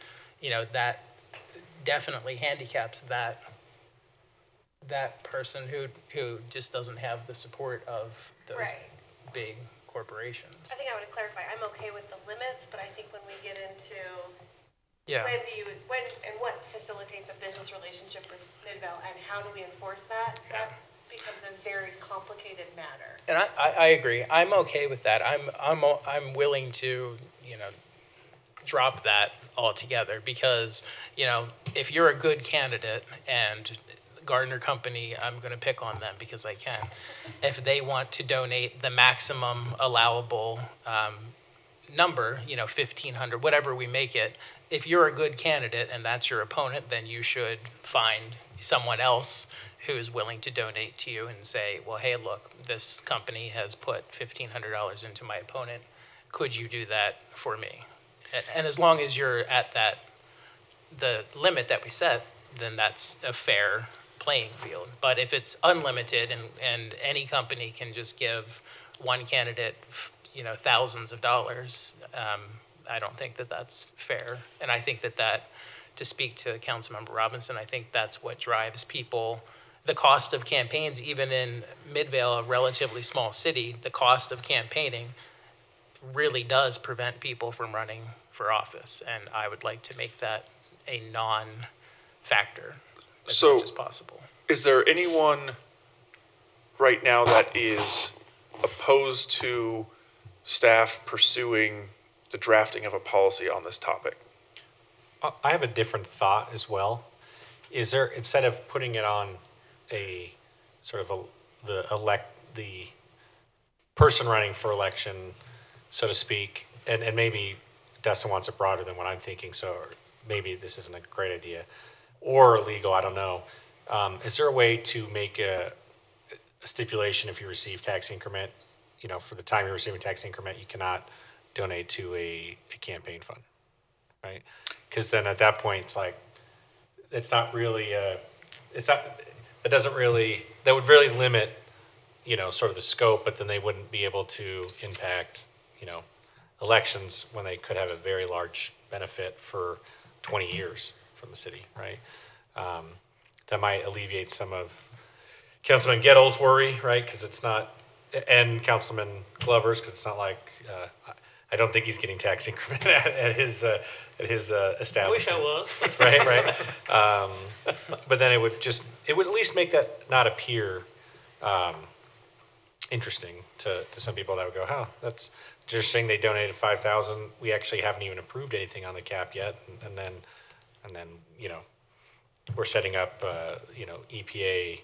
S7: that definitely handicaps that person who just doesn't have the support of those big corporations.
S11: I think I would clarify, I'm okay with the limits, but I think when we get into
S4: Yeah.
S11: when and what facilitates a business relationship with Midvale and how do we enforce that, that becomes a very complicated matter.
S7: And I agree. I'm okay with that. I'm willing to drop that altogether because if you're a good candidate and Gardner Company, I'm going to pick on them because I can. If they want to donate the maximum allowable number, 1,500, whatever we make it, if you're a good candidate and that's your opponent, then you should find someone else who is willing to donate to you and say, well, hey, look, this company has put $1,500 into my opponent. Could you do that for me? And as long as you're at the limit that we set, then that's a fair playing field. But if it's unlimited and any company can just give one candidate, thousands of dollars, I don't think that that's fair. And I think that, to speak to Councilmember Robinson, I think that's what drives people. The cost of campaigns, even in Midvale, a relatively small city, the cost of campaigning really does prevent people from running for office. And I would like to make that a non-factor as much as possible.
S6: Is there anyone right now that is opposed to staff pursuing the drafting of a policy on this topic?
S15: I have a different thought as well. Is there, instead of putting it on a sort of the person running for election, so to speak, and maybe Dustin wants it broader than what I'm thinking, so maybe this isn't a great idea, or illegal, I don't know. Is there a way to make a stipulation if you receive tax increment, for the time you're receiving tax increment, you cannot donate to a campaign fund, right? Because then at that point, it's like, it's not really, that would really limit, sort of the scope, but then they wouldn't be able to impact, elections when they could have a very large benefit for 20 years from the city, right? That might alleviate some of Councilman Gettle's worry, right? Because it's not, and Councilman Glover's, because it's not like, I don't think he's getting tax increment at his establishment.
S19: I wish I was.
S15: Right. But then it would at least make that not appear interesting to some people that would go, oh, that's interesting. They donated $5,000. We actually haven't even approved anything on the cap yet, and then we're setting up EPA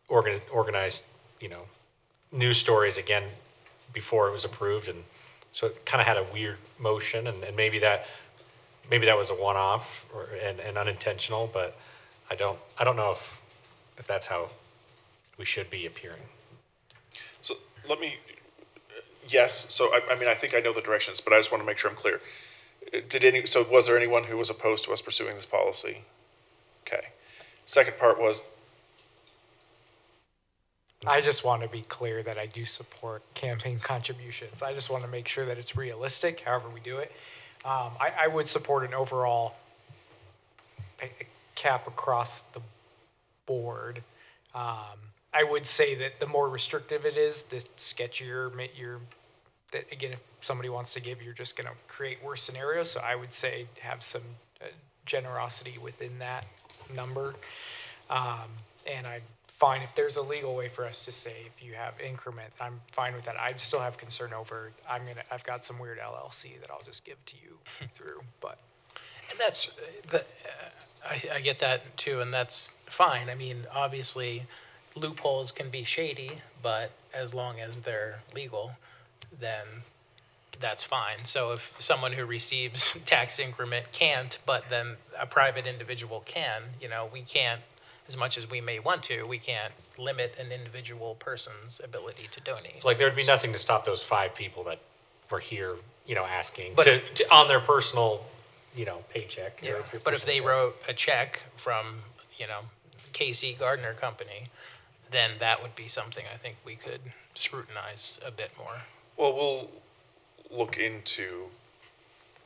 S15: organized news stories again before it was approved, and so it kind of had a weird motion, and maybe that was a one-off and unintentional, but I don't know if that's how we should be appearing.
S6: So yes, so I think I know the directions, but I just want to make sure I'm clear. So was there anyone who was opposed to us pursuing this policy? Okay. Second part was,
S4: I just want to be clear that I do support campaign contributions. I just want to make sure that it's realistic, however we do it. I would support an overall cap across the board. I would say that the more restrictive it is, the sketchier that again, if somebody wants to give, you're just going to create worse scenarios. So I would say have some generosity within that number. And I'm fine if there's a legal way for us to say if you have increment, I'm fine with that. I still have concern over, I've got some weird LLC that I'll just give to you through, but.
S7: And that's, I get that too, and that's fine. I mean, obviously, loopholes can be shady, but as long as they're legal, then that's fine. So if someone who receives tax increment can't, but then a private individual can, we can't, as much as we may want to, we can't limit an individual person's ability to donate.
S15: Like there'd be nothing to stop those 5 people that were here, asking
S7: But
S15: to on their personal, paycheck.
S7: Yeah. But if they wrote a check from, KC Gardner Company, then that would be something I think we could scrutinize a bit more.
S6: well, we'll look into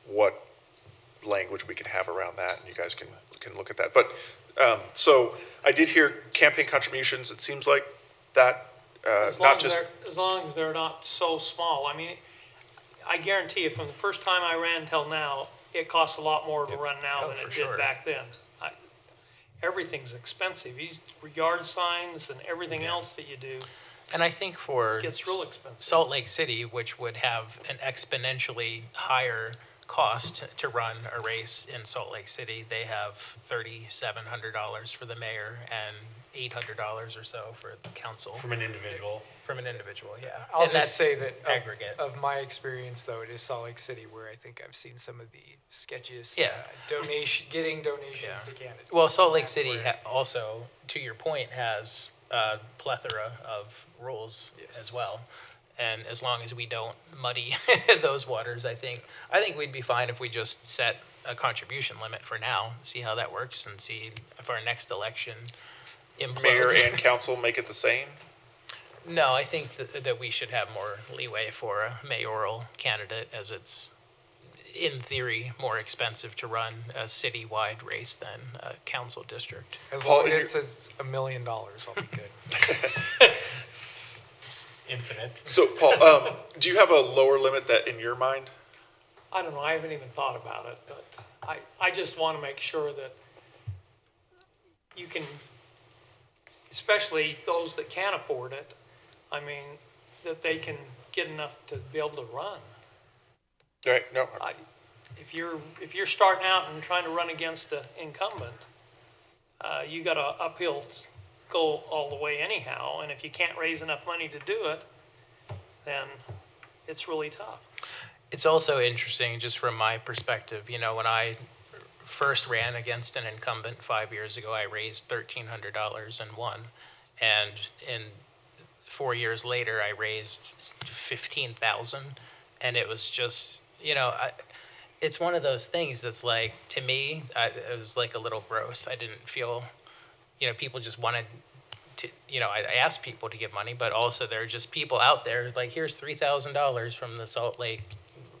S6: what language we can have around that, and you guys can look at that. But so I did hear campaign contributions. It seems like that
S19: As long as they're not so small. I mean, I guarantee you, from the first time I ran till now, it costs a lot more to run now than it did back then. Everything's expensive. These yard signs and everything else that you do.
S7: And I think for
S19: Gets real expensive.
S7: Salt Lake City, which would have an exponentially higher cost to run a race in Salt Lake City. They have $3,700 for the mayor and $800 or so for the council.
S15: From an individual.
S7: From an individual, yeah.
S4: I'll
S7: And
S4: just
S7: that's
S4: say that
S7: aggregate.
S4: of my experience, though, it is Salt Lake City where I think I've seen some of the sketchiest
S7: Yeah.
S4: getting donations
S7: Yeah.
S4: to candidates.
S7: Well, Salt Lake
S4: That's
S7: City
S4: where-
S7: also, to your point, has a plethora of rules as well. And as long as we don't muddy those waters, I think we'd be fine if we just set a contribution limit for now, see how that works, and see if our next election implodes.
S6: Mayor and council make it the same?
S7: No, I think that we should have more leeway for a mayoral candidate, as it's, in theory, more expensive to run a citywide race than a council district.
S4: As long as it says $1 million, I'll be good.
S15: Infinite.
S6: So, Paul, do you have a lower limit that in your mind?
S19: I don't know, I haven't even thought about it, but I just want to make sure that you can, especially those that can't afford it, I mean, that they can get enough to be able to run.
S6: Right, no.
S19: If you're starting out and trying to run against an incumbent, you got a uphill go all the way anyhow, and if you can't raise enough money to do it, then it's really tough.
S7: It's also interesting, just from my perspective, you know, when I first ran against an incumbent 5 years ago, I raised $1,300 and won. And in 4 years later, I raised $15,000, and it was just, you know, it's one of those things that's like, to me, it was like a little gross. I didn't feel, you know, people just wanted to, you know, I asked people to give money, but also there are just people out there, like, here's $3,000 from the Salt Lake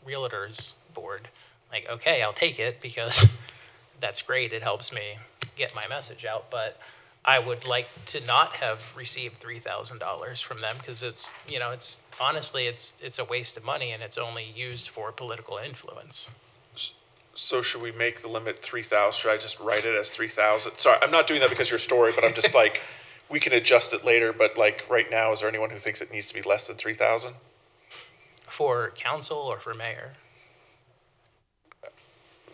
S7: Realtors Board. Like, okay, I'll take it because that's great. It helps me get my message out, but I would like to not have received $3,000 from them because it's, you know, it's honestly, it's a waste of money and it's only used for political influence.
S6: So should we make the limit 3,000? Should I just write it as 3,000? Sorry, I'm not doing that because of your story, but I'm just like, we can adjust it later, but like right now, is there anyone who thinks it needs to be less than 3,000?
S7: For council or for mayor?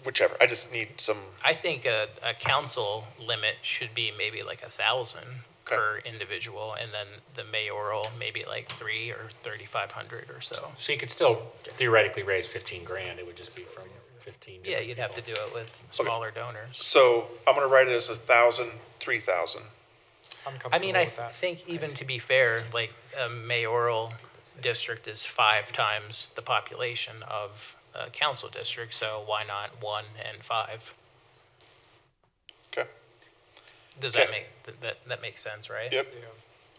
S6: Whichever, I just need some.
S7: I think a council limit should be maybe like 1,000 per individual, and then the mayoral maybe like 3 or 3,500 or so.
S15: So you could still theoretically raise 15 grand. It would just be from 15.
S7: Yeah, you'd have to do it with smaller donors.
S6: So I'm gonna write it as 1,000, 3,000.
S7: I mean, I think even to be fair, like a mayoral district is 5 times the population of a council district, so why not 1 and 5?
S6: Okay.
S7: Does that make that makes sense, right?
S6: Yep.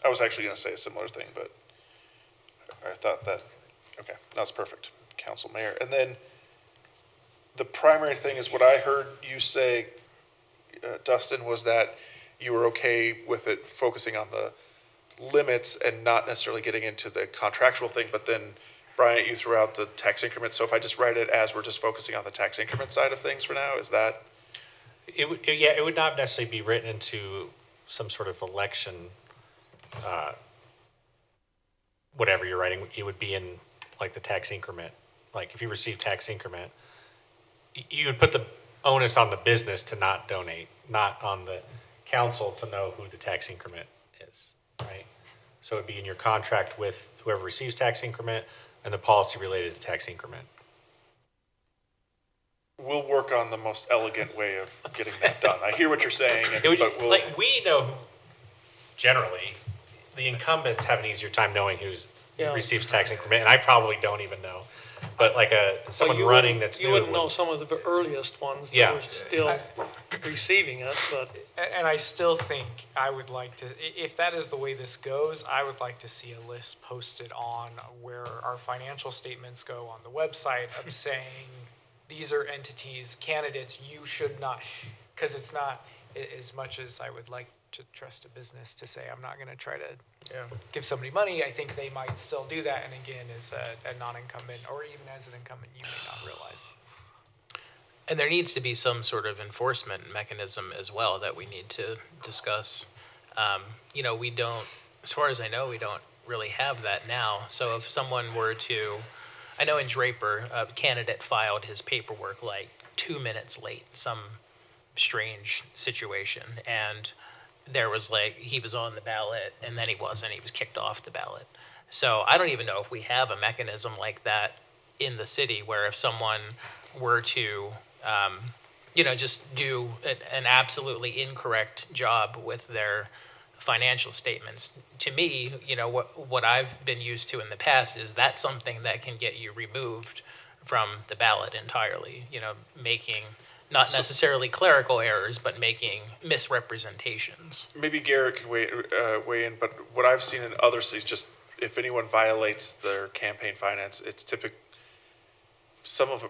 S6: I was actually gonna say a similar thing, but I thought that, okay, that's perfect. Council, mayor, and then the primary thing is what I heard you say, Dustin, was that you were okay with it focusing on the limits and not necessarily getting into the contractual thing, but then Bryant, you threw out the tax increment. So if I just write it as we're just focusing on the tax increment side of things for now, is that?
S15: It would not necessarily be written into some sort of election, whatever you're writing. It would be in like the tax increment. Like if you receive tax increment, you would put the onus on the business to not donate, not on the council to know who the tax increment is, right? So it'd be in your contract with whoever receives tax increment and the policy related to tax increment.
S6: We'll work on the most elegant way of getting that done. I hear what you're saying, but we'll.
S15: Like we know who, generally, the incumbents have an easier time knowing who's receives tax increment, and I probably don't even know. But like someone running that's new.
S19: You wouldn't know some of the earliest ones that were still receiving it, but.
S4: And I still think I would like to, if that is the way this goes, I would like to see a list posted on where our financial statements go on the website of saying, these are entities, candidates, you should not, because it's not, as much as I would like to trust a business to say, I'm not going to try to give somebody money, I think they might still do that. And again, as a non-incumbent, or even as an incumbent, you may not realize.
S7: And there needs to be some sort of enforcement mechanism as well that we need to discuss. You know, we don't, as far as I know, we don't really have that now. So if someone were to I know in Draper, a candidate filed his paperwork like 2 minutes late, some strange situation. And there was like, he was on the ballot and then he wasn't, he was kicked off the ballot. So I don't even know if we have a mechanism like that in the city where if someone were to, just do an absolutely incorrect job with their financial statements. To me, what I've been used to in the past is that's something that can get you removed from the ballot entirely, making not necessarily clerical errors, but making misrepresentations.
S6: Maybe Garrett can weigh in, but what I've seen in other cities, just if anyone violates their campaign finance, it's typical.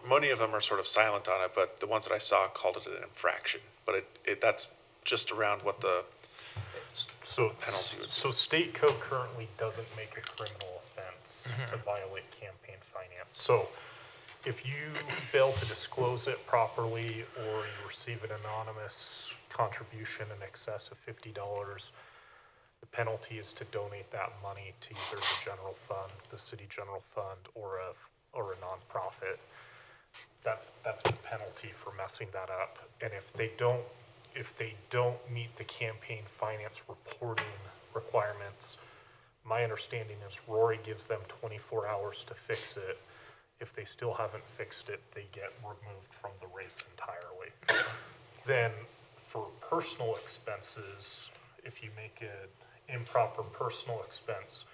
S6: Many of them are sort of silent on it, but the ones that I saw called it an infraction. But that's just around what the penalty would be.
S20: So state code currently doesn't make a criminal offense to violate campaign finance. So if you fail to disclose it properly or you receive an anonymous contribution in excess of $50, the penalty is to donate that money to either the general fund, the city general fund, or a nonprofit. That's the penalty for messing that up. And if they don't meet the campaign finance reporting requirements, my understanding is Rory gives them 24 hours to fix it. If they still haven't fixed it, they get removed from the race entirely. Then for personal expenses, if you make an improper personal expense,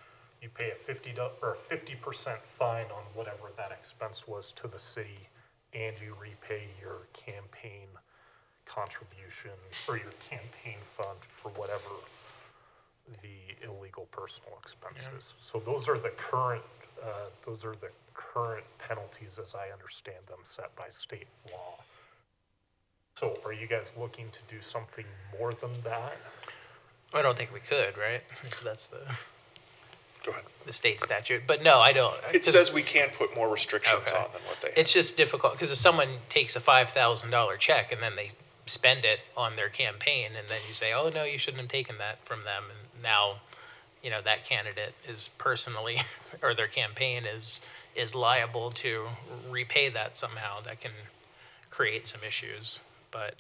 S20: you pay a 50% fine on whatever that expense was to the city, and you repay your campaign contribution or your campaign fund for whatever the illegal personal expenses. So those are the current penalties as I understand them set by state law. So are you guys looking to do something more than that?
S7: I don't think we could, right? That's
S6: Go ahead.
S7: the state statute. But no, I don't.
S6: It says we can put more restrictions on than what they have.
S7: It's just difficult because if someone takes a $5,000 check and then they spend it on their campaign and then you say, oh, no, you shouldn't have taken that from them. And now, that candidate is personally, or their campaign is liable to repay that somehow. That can create some issues. But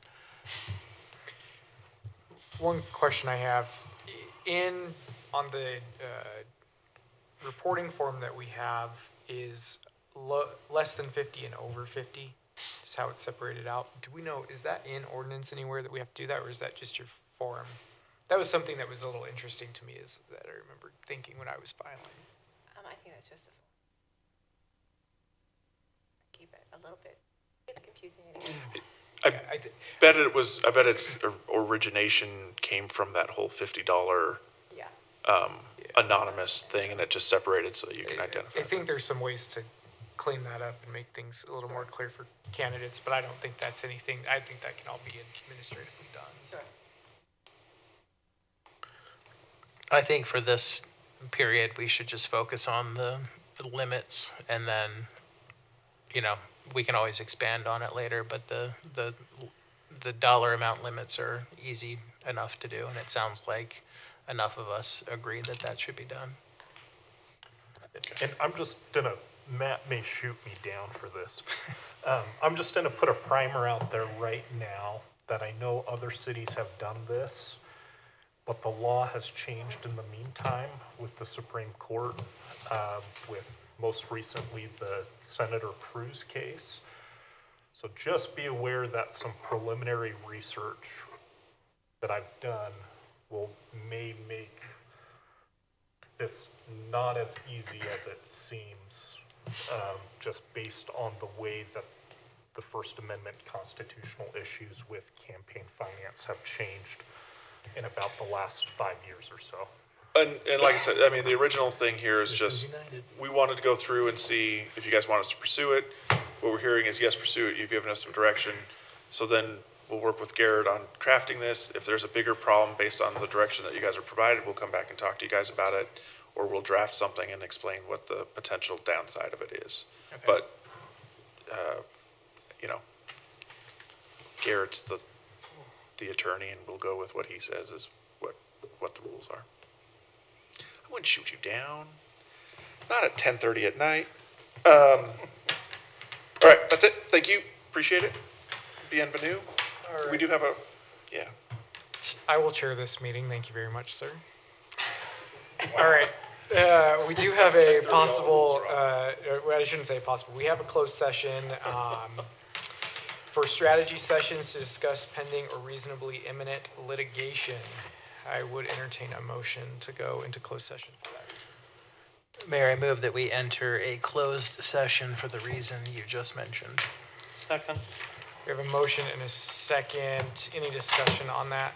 S4: one question I have, on the reporting form that we have is less than 50 and over 50 is how it's separated out. Do we know, is that in ordinance anywhere that we have to do that, or is that just your form? That was something that was a little interesting to me, is that I remember thinking when I was filing.
S11: I think that's just keep it a little bit. It's confusing.
S6: I bet its origination came from that whole $50 anonymous thing, and it just separated so you can identify.
S4: I think there's some ways to clean that up and make things a little more clear for candidates, but I don't think that's anything. I think that can all be administratively done.
S11: Sure.
S7: I think for this period, we should just focus on the limits, and then, we can always expand on it later, but the dollar amount limits are easy enough to do, and it sounds like enough of us agree that that should be done.
S20: And I'm just gonna, Matt may shoot me down for this. I'm just gonna put a primer out there right now that I know other cities have done this, but the law has changed in the meantime with the Supreme Court, with most recently the Senator Cruz case. So just be aware that some preliminary research that I've done may make this not as easy as it seems, just based on the way that the First Amendment constitutional issues with campaign finance have changed in about the last 5 years or so.
S6: And like I said, the original thing here is just, we wanted to go through and see if you guys want us to pursue it. What we're hearing is, yes, pursue it. You've given us some direction. So then we'll work with Garrett on crafting this. If there's a bigger problem based on the direction that you guys are provided, we'll come back and talk to you guys about it. Or we'll draft something and explain what the potential downside of it is. Okay. But, Garrett's the attorney, and we'll go with what he says is what the rules are. I wouldn't shoot you down. Not at 10:30 at night. All right, that's it. Thank you. Appreciate it. Bienvenue. We do have a, yeah.
S4: I will chair this meeting. Thank you very much, sir. All right. We do have a possible, well, I shouldn't say possible, we have a closed session for strategy sessions to discuss pending or reasonably imminent litigation. I would entertain a motion to go into closed session for that.
S7: Mayor, I move that we enter a closed session for the reason you just mentioned.
S19: Second.
S4: We have a motion and a second. Any discussion on that?